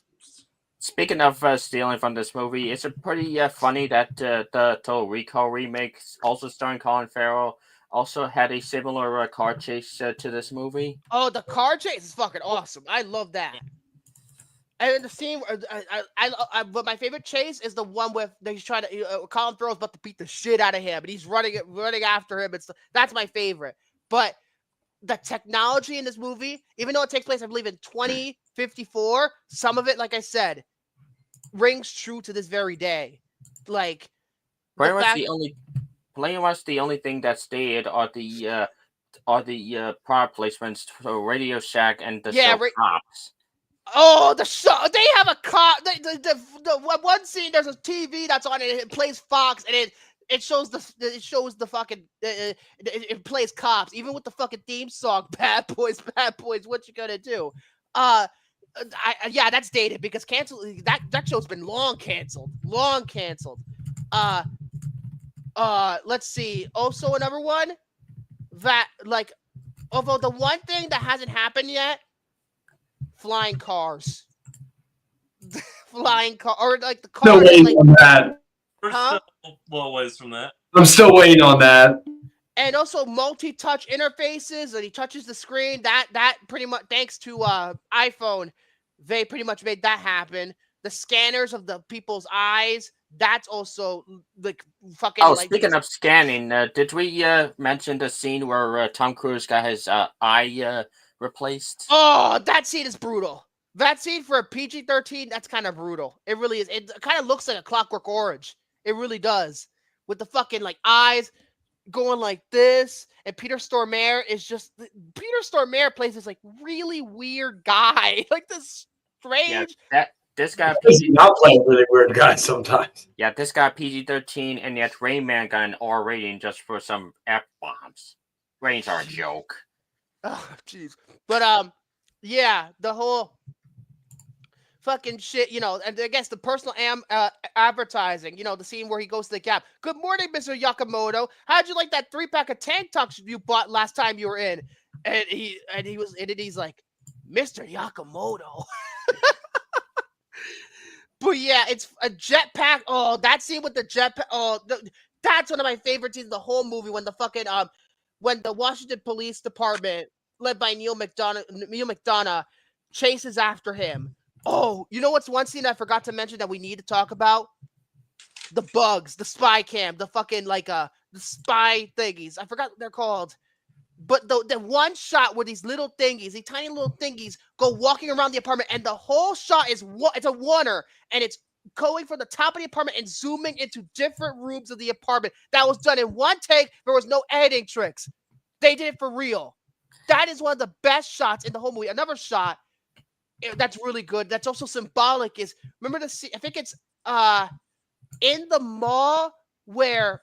Speaking of stealing from this movie, it's pretty funny that the Total Recall remake, also starring Colin Farrell, also had a similar car chase to this movie. Oh, the car chase is fucking awesome. I love that. And the scene, but my favorite chase is the one with he's trying to Colin Farrell's about to beat the shit out of him, and he's running after him. That's my favorite. But the technology in this movie, even though it takes place, I believe, in 2054, some of it, like I said, rings true to this very day. Like pretty much the only thing that stayed are the product placements for Radio Shack and the show Cops. Oh, the show! They have a cop. The one scene, there's a TV that's on it. It plays Fox, and it shows the fucking it plays Cops, even with the fucking theme song, Bad Boys, what you gonna do? Yeah, that's dated because that show's been long canceled. Let's see. Also, another one that although the one thing that hasn't happened yet. Flying cars. Or like the car. Still waiting on that. Huh? Well, ways from that. I'm still waiting on that. And also multi-touch interfaces, and he touches the screen. That pretty much, thanks to iPhone, they pretty much made that happen. The scanners of the people's eyes, that's also like fucking. Oh, speaking of scanning, did we mention the scene where Tom Cruise got his eye replaced? Oh, that scene is brutal. That scene for a PG-13, that's kind of brutal. It really is. It kind of looks like a Clockwork Orange. It really does. With the fucking eyes going like this, and Peter Stormare plays this really weird guy, like this strange. Yeah, this guy. He's not playing really weird guys sometimes. Yeah, this guy PG-13, and yet Rain Man got an R rating just for some F-bombs. Ratings are a joke. Oh, jeez. But, yeah, the whole fucking shit, and I guess the personal advertising, the scene where he goes to the Gap. Good morning, Mr. Yakamoto. How'd you like that 3-pack of tank tops you bought last time you were in? And he's like, Mr. Yakamoto. But yeah, it's a jetpack. Oh, that scene with the jetpack. Oh, that's one of my favorite scenes in the whole movie when the fucking, when the Washington Police Department, led by Neil McDonough, chases after him. Oh, you know what's one scene I forgot to mention that we need to talk about? The bugs, the spy cam, the fucking the spy thingies. I forgot what they're called. But the one shot where these little thingies, these tiny little thingies, go walking around the apartment, and the whole shot it's a oneer, and it's going from the top of the apartment and zooming into different rooms of the apartment. That was done in one take. There was no editing tricks. They did it for real. That is one of the best shots in the whole movie. Another shot that's really good, that's also symbolic, is remember the scene, I think it's in the mall where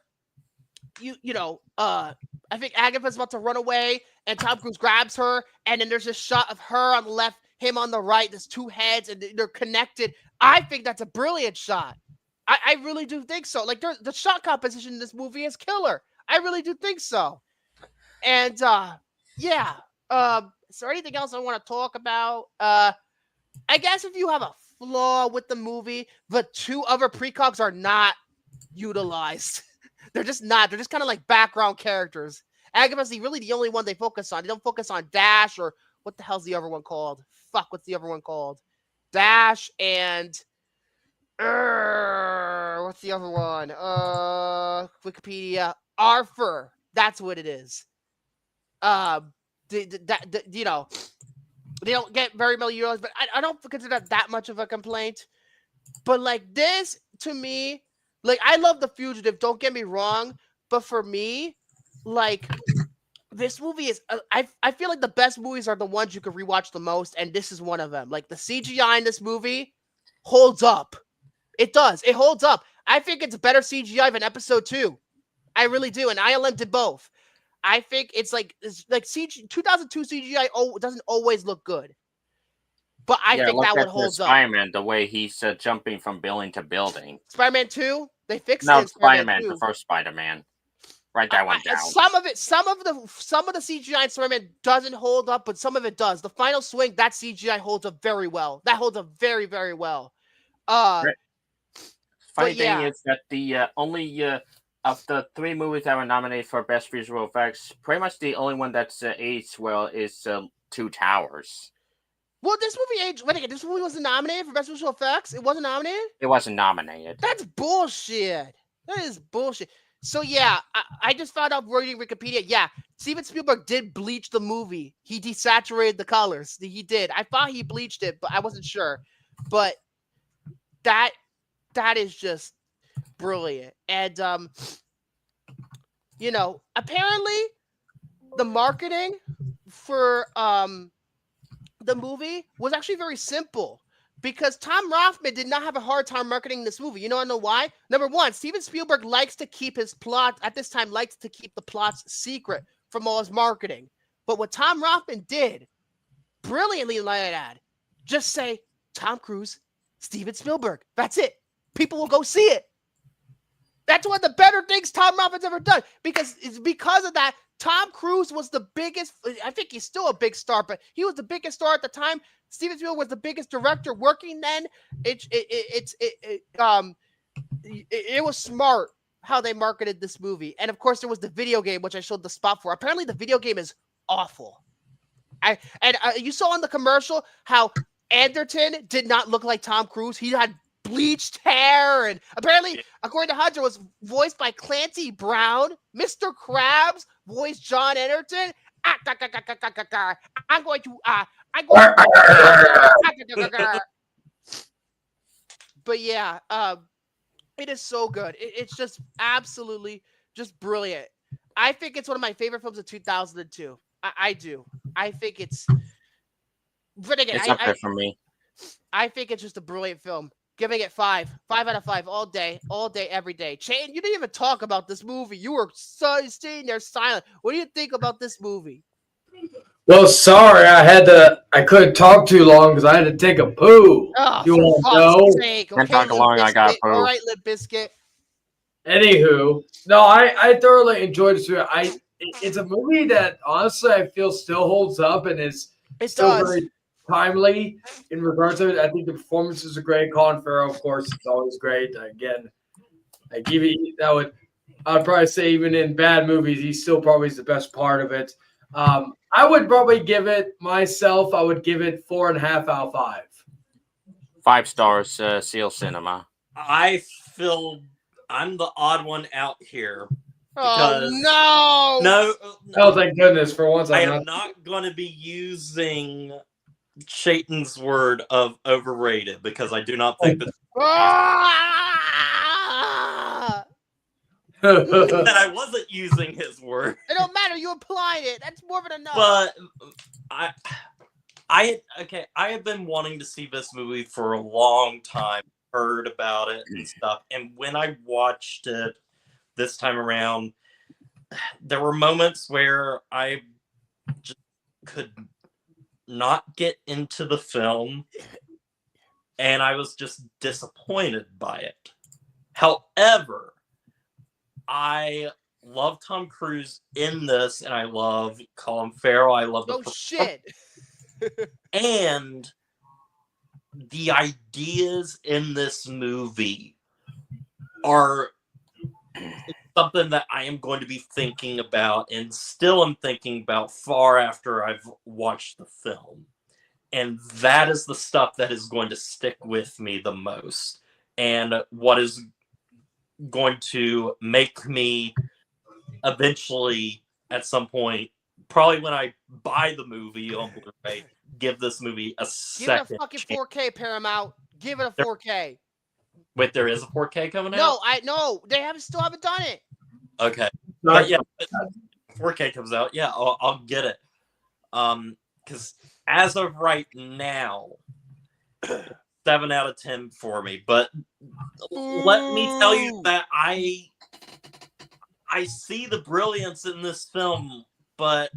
I think Agatha's about to run away and Tom Cruise grabs her, and then there's this shot of her on the left, him on the right. There's 2 heads and they're connected. I think that's a brilliant shot. I really do think so. The shot composition in this movie is killer. I really do think so. And yeah. Is there anything else I want to talk about? I guess if you have a flaw with the movie, the 2 other precogs are not utilized. They're just not. They're just kind of like background characters. Agatha's really the only one they focus on. They don't focus on Dash, or what the hell's the other one called? Fuck, what's the other one called? Dash and what's the other one? Wikipedia. Arthur. That's what it is. They don't get very many euros, but I don't consider that much of a complaint. But like this, to me, like I love The Fugitive. Don't get me wrong, but for me, like this movie is. I feel like the best movies are the ones you can rewatch the most, and this is one of them. Like the CGI in this movie holds up. It does. It holds up. I think it's better CGI than Episode 2. I really do, and ILM did both. I think it's like 2002 CGI doesn't always look good, but I think that one holds up. Spider-Man, the way he's jumping from building to building. Spider-Man 2, they fixed it. No, Spider-Man, the first Spider-Man. Right, that went down. Some of the CGI in Spider-Man doesn't hold up, but some of it does. The final swing, that CGI holds up very well. That holds up very, very well. Funny thing is that the only of the 3 movies that were nominated for Best Visual Effects, pretty much the only one that's aged well is Two Towers. Well, this movie aged. Wait a minute, this movie wasn't nominated for Best Visual Effects? It wasn't nominated? It wasn't nominated. That's bullshit. That is bullshit. So, yeah, I just found out reading Wikipedia. Yeah, Steven Spielberg did bleach the movie. He desaturated the colors. He did. I thought he bleached it, but I wasn't sure. But that is just brilliant. And you know, apparently the marketing for the movie was actually very simple because Tom Rothman did not have a hard time marketing this movie. You know, I know why. Number one, Steven Spielberg likes to keep his plot at this time, likes to keep the plots secret from all his marketing. But what Tom Rothman did brilliantly, like that, just say Tom Cruise, Steven Spielberg. That's it. People will go see it. That's one of the better things Tom Rothman's ever done because it's because of that. Tom Cruise was the biggest. I think he's still a big star, but he was the biggest star at the time. Steven Spielberg was the biggest director working then. It was smart how they marketed this movie, and of course there was the video game, which I showed the spot for. Apparently, the video game is awful. You saw in the commercial how Anderton did not look like Tom Cruise. He had bleached hair, and apparently, according to Hunter, was voiced by Clancy Brown. Mr. Krabs voiced John Anderton. I'm going to. But yeah, it is so good. It's just absolutely just brilliant. I think it's one of my favorite films of 2002. I do. I think it's. But again, it's up there for me. I think it's just a brilliant film. Giving it 5 out of 5 all day, every day. Shane, you didn't even talk about this movie. You were sitting there silent. What do you think about this movie? Well, sorry, I couldn't talk too long because I had to take a poo. Oh, you want to know? Sake. Okay, talk long, I got a poo. All right, Lip Biscuit. Anywho, no, I thoroughly enjoyed it. It's a movie that honestly I feel still holds up and is still very timely in regards to it. I think the performances are great. Colin Farrell, of course, it's always great. Again, I'd probably say even in bad movies, he still probably is the best part of it. I would probably give it myself. I would give it 4.5 out of 5. 5 stars. Seal Cinema. I feel I'm the odd one out here. Oh no! No! Oh, thank goodness! For once, I am not going to be using Chayton's word of overrated because I do not think that that I wasn't using his word. It don't matter. You applied it. That's more than enough. But I have been wanting to see this movie for a long time. Heard about it and stuff, and when I watched it this time around, there were moments where I just could not get into the film, and I was just disappointed by it. However, I love Tom Cruise in this, and I love Colin Farrell. I love the shit. And the ideas in this movie are something that I am going to be thinking about and still am thinking about far after I've watched the film. And that is the stuff that is going to stick with me the most. And what is going to make me eventually, at some point, probably when I buy the movie on Blu-ray, give this movie a Give second it a fucking chance. 4K, Paramount. Give it a 4K. Wait, there is a 4K coming No, out? they still haven't done it. Okay. But yeah, 4K comes out. Yeah, I'll get it. Because as of right now, 7 out of 10 for me. But let me tell you that I see the brilliance in this film, but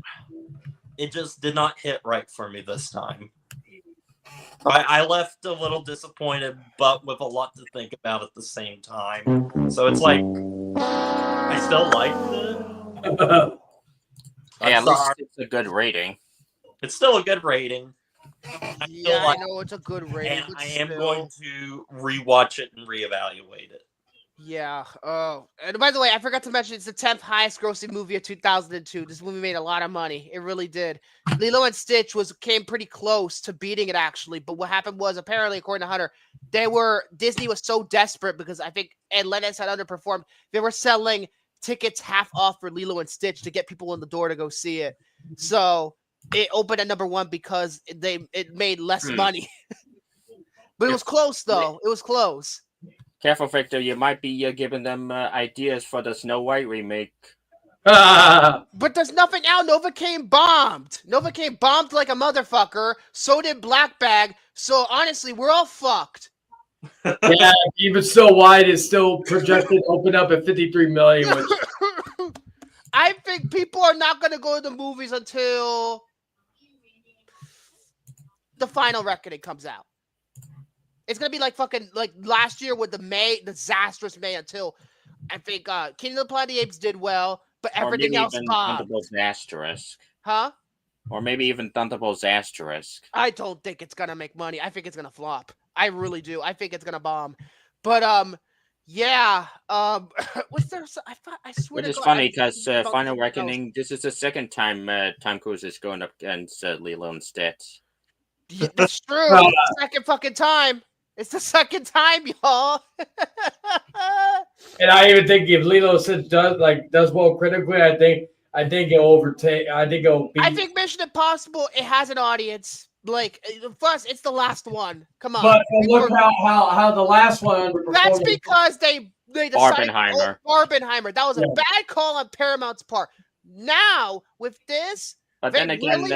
it just did not hit right for me this time. I left a little disappointed, but with a lot to think about at the same time. So it's like, I still liked it. Hey, at least it's a good rating. It's still a good rating. I know it's a good rating. And I am going to rewatch it and reevaluate it. Yeah. Oh, and by the way, I forgot to mention it's the 10th highest grossing movie of 2002. This movie made a lot of money. It really did. Lilo and Stitch came pretty close to beating it actually, but what happened was apparently, according to Hunter, Disney was so desperate because I think Atlantis had underperformed. They were selling tickets half off for Lilo and Stitch to get people in the door to go see it. So it opened at number 1 because it made less money. But it was close though. It was close. Careful, Victor. You might be giving them ideas for the Snow White remake. But there's nothing out. Novocaine bombed. Novocaine bombed like a motherfucker. So did Black Bag. So honestly, we're all fucked. Yeah, even So White is still projected to open up at 53 million. Which... I think people are not going to go to the movies until the Final Reckoning comes out. It's gonna be like fucking like last year with the disastrous May until I think Kingdom of the Planet of the Apes did well, but everything else bombed. Thunderbolts Asterisk. Huh? Or maybe even Thunderbolts Asterisk. I don't think it's gonna make money. I think it's gonna flop. I really do. I think it's gonna bomb. But yeah. Was there? I swear. Which is funny because Final Reckoning. This is the second time Tom Cruise is going up against Lilo and Stitch. Yeah, that's true. It's the second fucking time. It's the second time, y'all. And I even think if Lilo and Stitch does well critically, I think it'll overtake. I think it'll beat. I think Mission Impossible. It has an audience. Like plus, it's the last one. Come on. But look how the last one underperformed. That's because they decided. Barbenheimer. That was a bad call on Paramount's part. Now with this, but then again,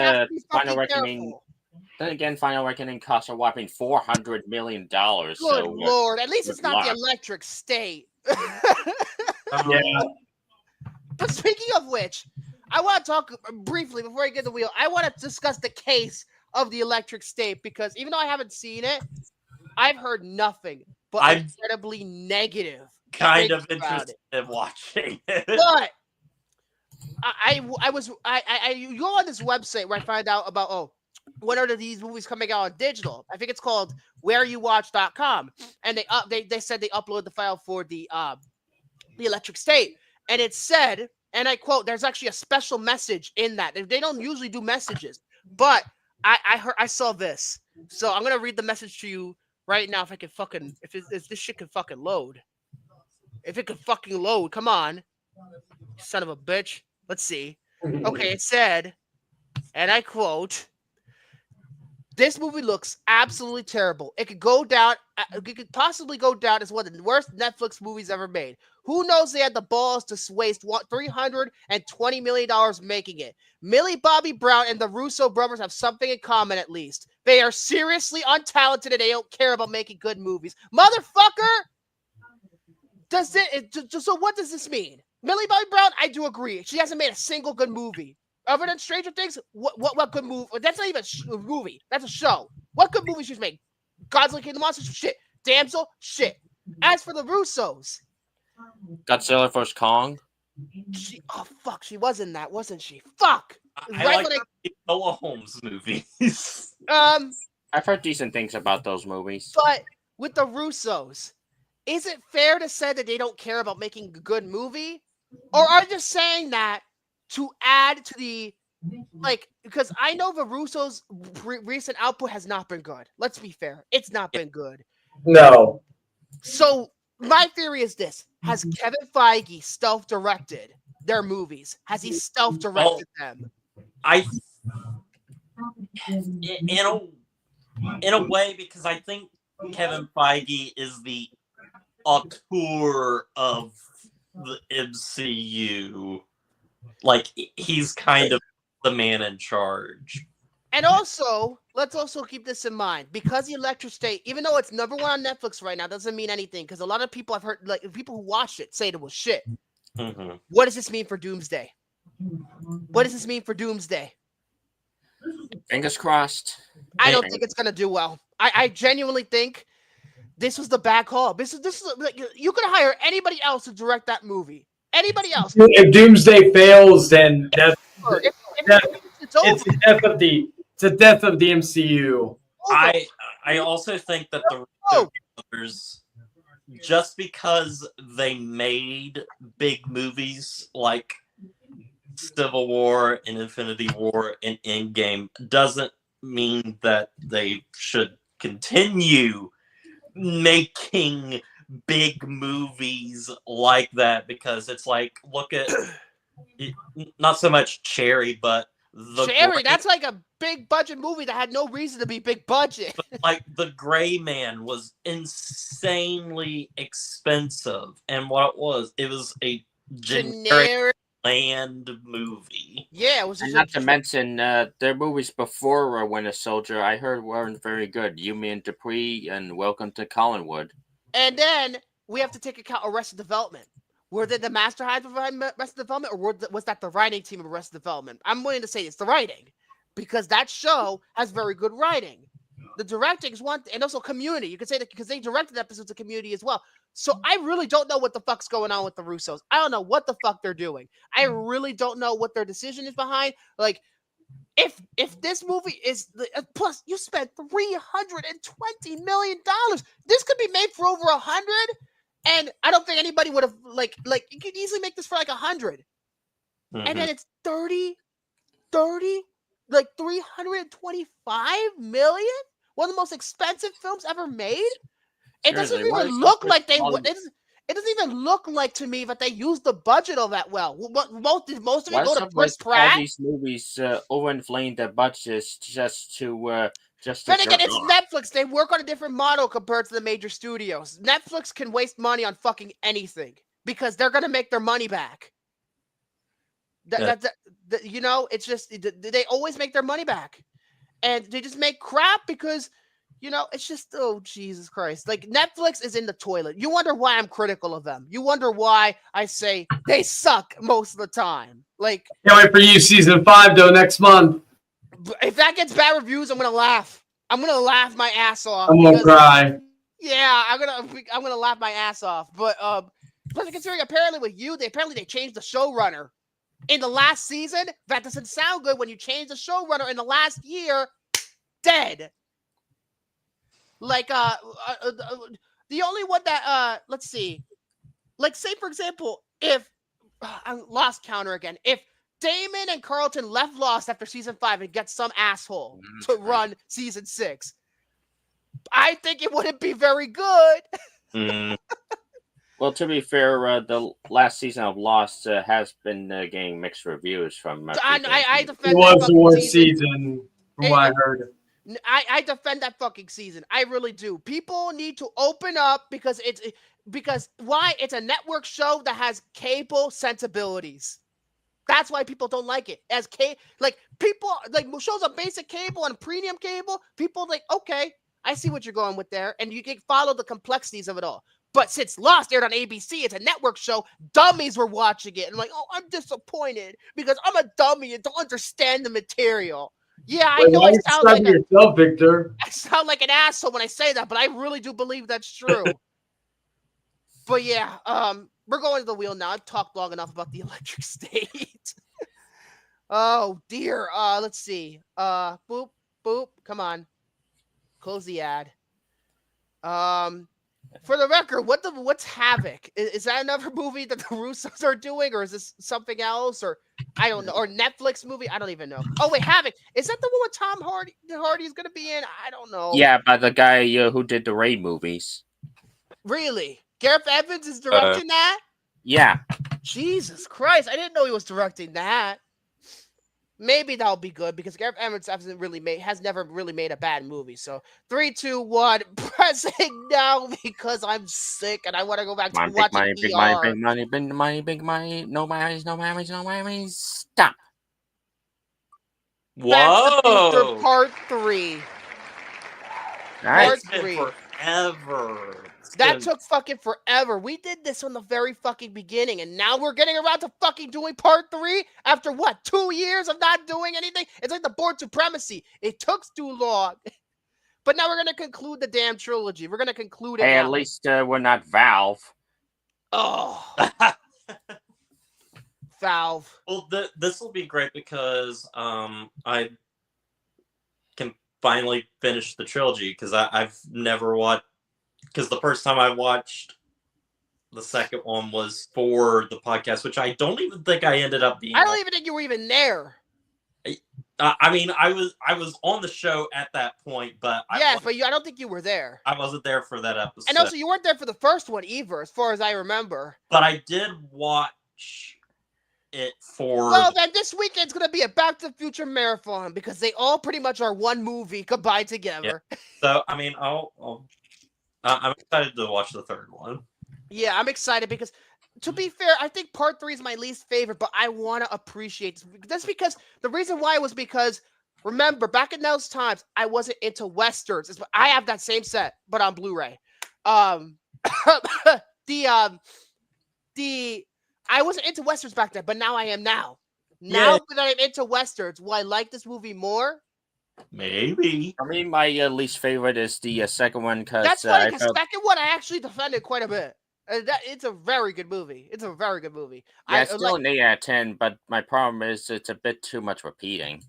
Final Reckoning. Careful. Then again, Final Reckoning costs a whopping $400 million. Good Lord. At least it's not the Electric State. Yeah. But speaking of which, I want to talk briefly before I get the wheel. I want to discuss the case of the Electric State because even though I haven't seen it, I've heard nothing but incredibly negative. Kind of interested in watching it. But I go on this website where I find out about, when are these movies coming out on digital? I think it's called whereyouwatch.com. And they said they uploaded the file for the Electric State. And it said, and I quote, there's actually a special message in that. They don't usually do messages. But I saw this. So I'm gonna read the message to you right now if I can fucking if this shit can fucking load. If it could fucking load, come on. Son of a bitch. Let's see. Okay, it said, and I quote, this movie looks absolutely terrible. It could possibly go down as one of the worst Netflix movies ever made. Who knows they had the balls to waste $320 million making it? Millie Bobby Brown and the Russo brothers have something in common at least. They are seriously untalented and they don't care about making good movies. Motherfucker! So what does this mean? Millie Bobby Brown, I do agree. She hasn't made a single good movie. Other than Stranger Things, what good movie? That's not even a movie. That's a show. What good movie she's made? Godzilla King of the Monsters? Shit. Damsel? Shit. As for the Russos, Godzilla vs. Kong? She was in that, wasn't she? Fuck! I like the Enola Holmes movies. I've heard decent things about those movies. But with the Russos, is it fair to say that they don't care about making a good movie? Or are you just saying that to add to the, because I know the Russos' recent output has not been good. Let's be fair. It's not been good. No. So my theory is this. Has Kevin Feige self-directed their movies? Has he self-directed them? in a way, because I think Kevin Feige is the auteur of the MCU. Like, he's kind of the man in charge. And also, let's also keep this in mind. Because the Electric State, even though it's number 1 on Netflix right now, doesn't mean anything. Because a lot of people I've heard, like people who watched it, say it was shit. Mm-hmm. What does this mean for Doomsday? What does this mean for Doomsday? Fingers crossed. I don't think it's gonna do well. I genuinely think this was the bad call. This is like, you could hire anybody else to direct that movie. Anybody else. If Doomsday fails, then it's the death of the MCU. I also think that the brothers, just because they made big movies like Civil War and Infinity War and Endgame, doesn't mean that they should continue making big movies like that, because it's like, look at not so much Cherry, but Cherry. That's like a big budget movie that had no reason to be big budget. Like The Gray Man was insanely expensive, and what it was a generic land movie. Yeah, it was. And not to mention, their movies before Winter Soldier, I heard weren't very good. Yumi and Dupree and Welcome to Collinwood. And then we have to take account Arrested Development. Were they the master hired behind Arrested Development, or was that the writing team of Arrested Development? I'm willing to say it's the writing, because that show has very good writing. The directing is one, and also Community. You could say that because they directed episodes of Community as well. So I really don't know what the fuck's going on with the Russos. I don't know what the fuck they're doing. I really don't know what their decision is behind. Like, if this movie is plus you spent $320 million, this could be made for over 100, and I don't think anybody would have like you could easily make this for like 100, and then it's 30, like 325 million. One of the most expensive films ever made. It doesn't even look like they would. It doesn't even look like to me that they used the budget all that well. Most of it go to Chris Pratt. All these movies overinflate their budgets just to. Then again, it's Netflix. They work on a different model compared to the major studios. Netflix can waste money on fucking anything because they're gonna make their money back. You know, it's just they always make their money back, and they just make crap because. You know, it's just, oh, Jesus Christ. Like, Netflix is in the toilet. You wonder why I'm critical of them. You wonder why I say they suck most of the time. Like, can't wait for you season 5, though, next month. If that gets bad reviews, I'm going to laugh. I'm going to laugh my ass off. I'm going to cry. Yeah, I'm gonna laugh my ass off. But, plus considering apparently with you, they changed the showrunner in the last season. That doesn't sound good when you change the showrunner in the last year. Dead. Like, the only one that, let's see. Like, say, for example, if, I lost counter again. If Damon and Carlton left Lost after season 5 and get some asshole to run season 6, I think it wouldn't be very good. Well, to be fair, the last season of Lost has been getting mixed reviews from. I defend it was the worst season from what I heard. I defend that fucking season. I really do. People need to open up because why? It's a network show that has cable sensibilities. That's why people don't like it. People like shows on basic cable and premium cable. People like, okay, I see what you're going with there, and you can follow the complexities of it all. But since Lost aired on ABC, it's a network show. Dummies were watching it, and like, oh, I'm disappointed because I'm a dummy and don't understand the material. Yeah, I know I sound like yourself, Victor. I sound like an asshole when I say that, but I really do believe that's true. But yeah, we're going to the wheel now. I've talked long enough about the Electric State. Oh dear. Let's see. Boop, boop. Come on. Close the ad. For the record, what's Havoc? Is that another movie that the Russos are doing, or is this something else? Or I don't know. Or Netflix movie? I don't even know. Oh wait, Havoc. Is that the one with Tom Hardy? Hardy's gonna be in? I don't know. Yeah, by the guy who did the Raid movies. Really? Gareth Evans is directing that? Yeah. Jesus Christ! I didn't know he was directing that. maybe that'll be good because Gareth Edmonds has never really made a bad movie. So 3, 2, 1, pressing now because I'm sick and I want to go back to watching ER. Big money, no Miamis, stop. Whoa! Back to the Future Part 3. Nice. It's been forever. That took fucking forever. We did this from the very fucking beginning, and now we're getting around to fucking doing part 3 after what, 2 years of not doing anything? It's like the Bourne Supremacy. It took too long. But now we're gonna conclude the damn trilogy. We're gonna conclude it. Hey, now. at least we're not Valve. Oh. Valve. Well, this will be great because I can finally finish the trilogy because I've never watched. Because the first time I watched the second one was for the podcast, which I don't even think I ended up being. I don't even think you were even there. I mean, I was on the show at that point, but but I don't think you were there. I wasn't there for that episode, and also you weren't there for the first one either, as far as I remember. But I did watch it for. Well, then this weekend's gonna be a Back to the Future marathon because they all pretty much are one movie combined together. Yeah. So I mean, I'm excited to watch the third one. Yeah, I'm excited because, to be fair, I think part 3 is my least favorite, but I want to appreciate this. That's because the reason why was because, remember, back in those times, I wasn't into Westerns. I have that same set, but on Blu-ray. I wasn't into Westerns back then, but now I am now. Now that I'm into Westerns, will I like this movie more? Maybe. I mean, my least favorite is the second one because that's funny. Because the second one I actually defended quite a bit. It's a very good movie. It's a very good movie. Yeah, it's still an 8 out of 10, but my problem is it's a bit too much repeating.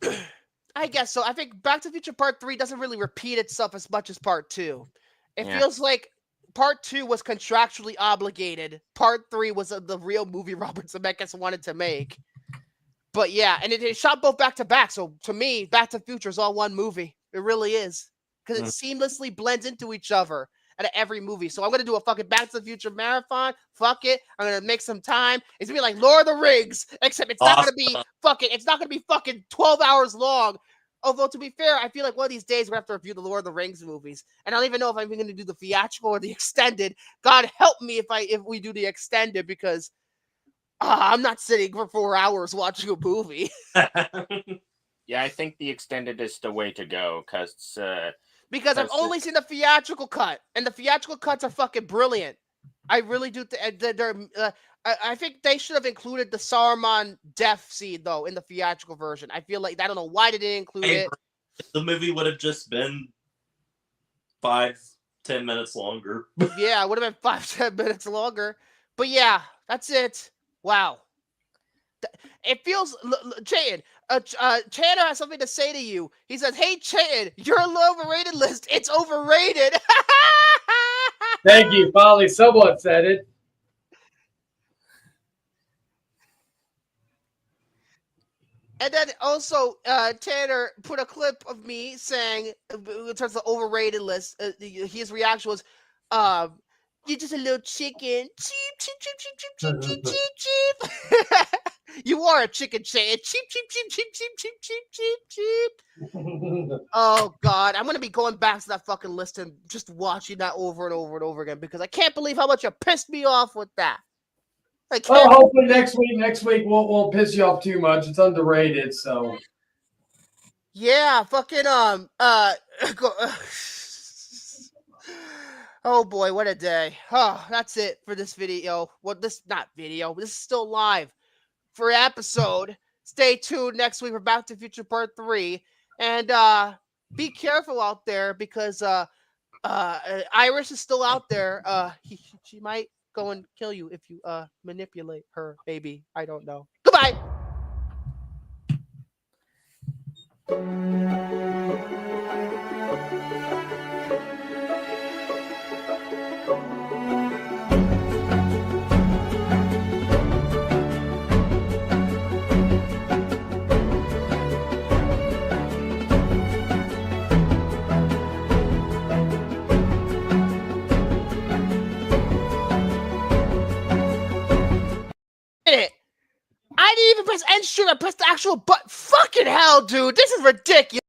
I guess so. I think Back to the Future Part 3 doesn't really repeat itself as much as Part 2. It feels like Part 2 was contractually obligated. Part 3 was the real movie Robert Zemeckis wanted to make. But yeah, and it shot both back to back. So to me, Back to the Future is all one movie. It really is. Because it seamlessly blends into each other at every movie. So I'm going to do a fucking Back to the Future marathon. Fuck it. I'm going to make some time. It's going to be like Lord of the Rings, except it's not going to be fucking 12 hours long. Although, to be fair, I feel like one of these days we're going to have to review the Lord of the Rings movies. And I don't even know if I'm even going to do the theatrical or the extended. God help me if we do the extended, because I'm not sitting for 4 hours watching a movie. Yeah, I think the extended is the way to go, because I've only seen the theatrical cut, and the theatrical cuts are fucking brilliant. I really do. I think they should have included the Saruman death scene, though, in the theatrical version. I feel like, I don't know why they didn't include it. The movie would have just been 5-10 minutes longer. Yeah, it would have been 5-10 minutes longer. But yeah, that's it. Wow. It feels, Chayton, Channer has something to say to you. He says, hey, Chayton, your overrated list, it's overrated. Thank you. Finally, someone said it. And then also, Tanner put a clip of me saying, in terms of the overrated list, his reaction was, you're just a little chicken. Cheap, cheap, cheap, cheap, cheap, cheap, cheap, cheap, cheap. You are a chicken, Shane. Cheap, cheap, cheap, cheap, cheap, cheap, cheap, cheap, cheap. Oh, God. I'm going to be going back to that fucking list and just watching that over and over and over again, because I can't believe how much you pissed me off with that. Well, hopefully next week won't piss you off too much. It's underrated, so. Yeah, fucking, oh boy, what a day. Oh, that's it for this video. Well, not video, this is still live for episode. Stay tuned next week for Back to the Future Part 3. And be careful out there, because Iris is still out there. She might go and kill you if you manipulate her, maybe. I don't know. Goodbye. I didn't even press end stream. I pressed the actual button. Fucking hell, dude. This is ridiculous.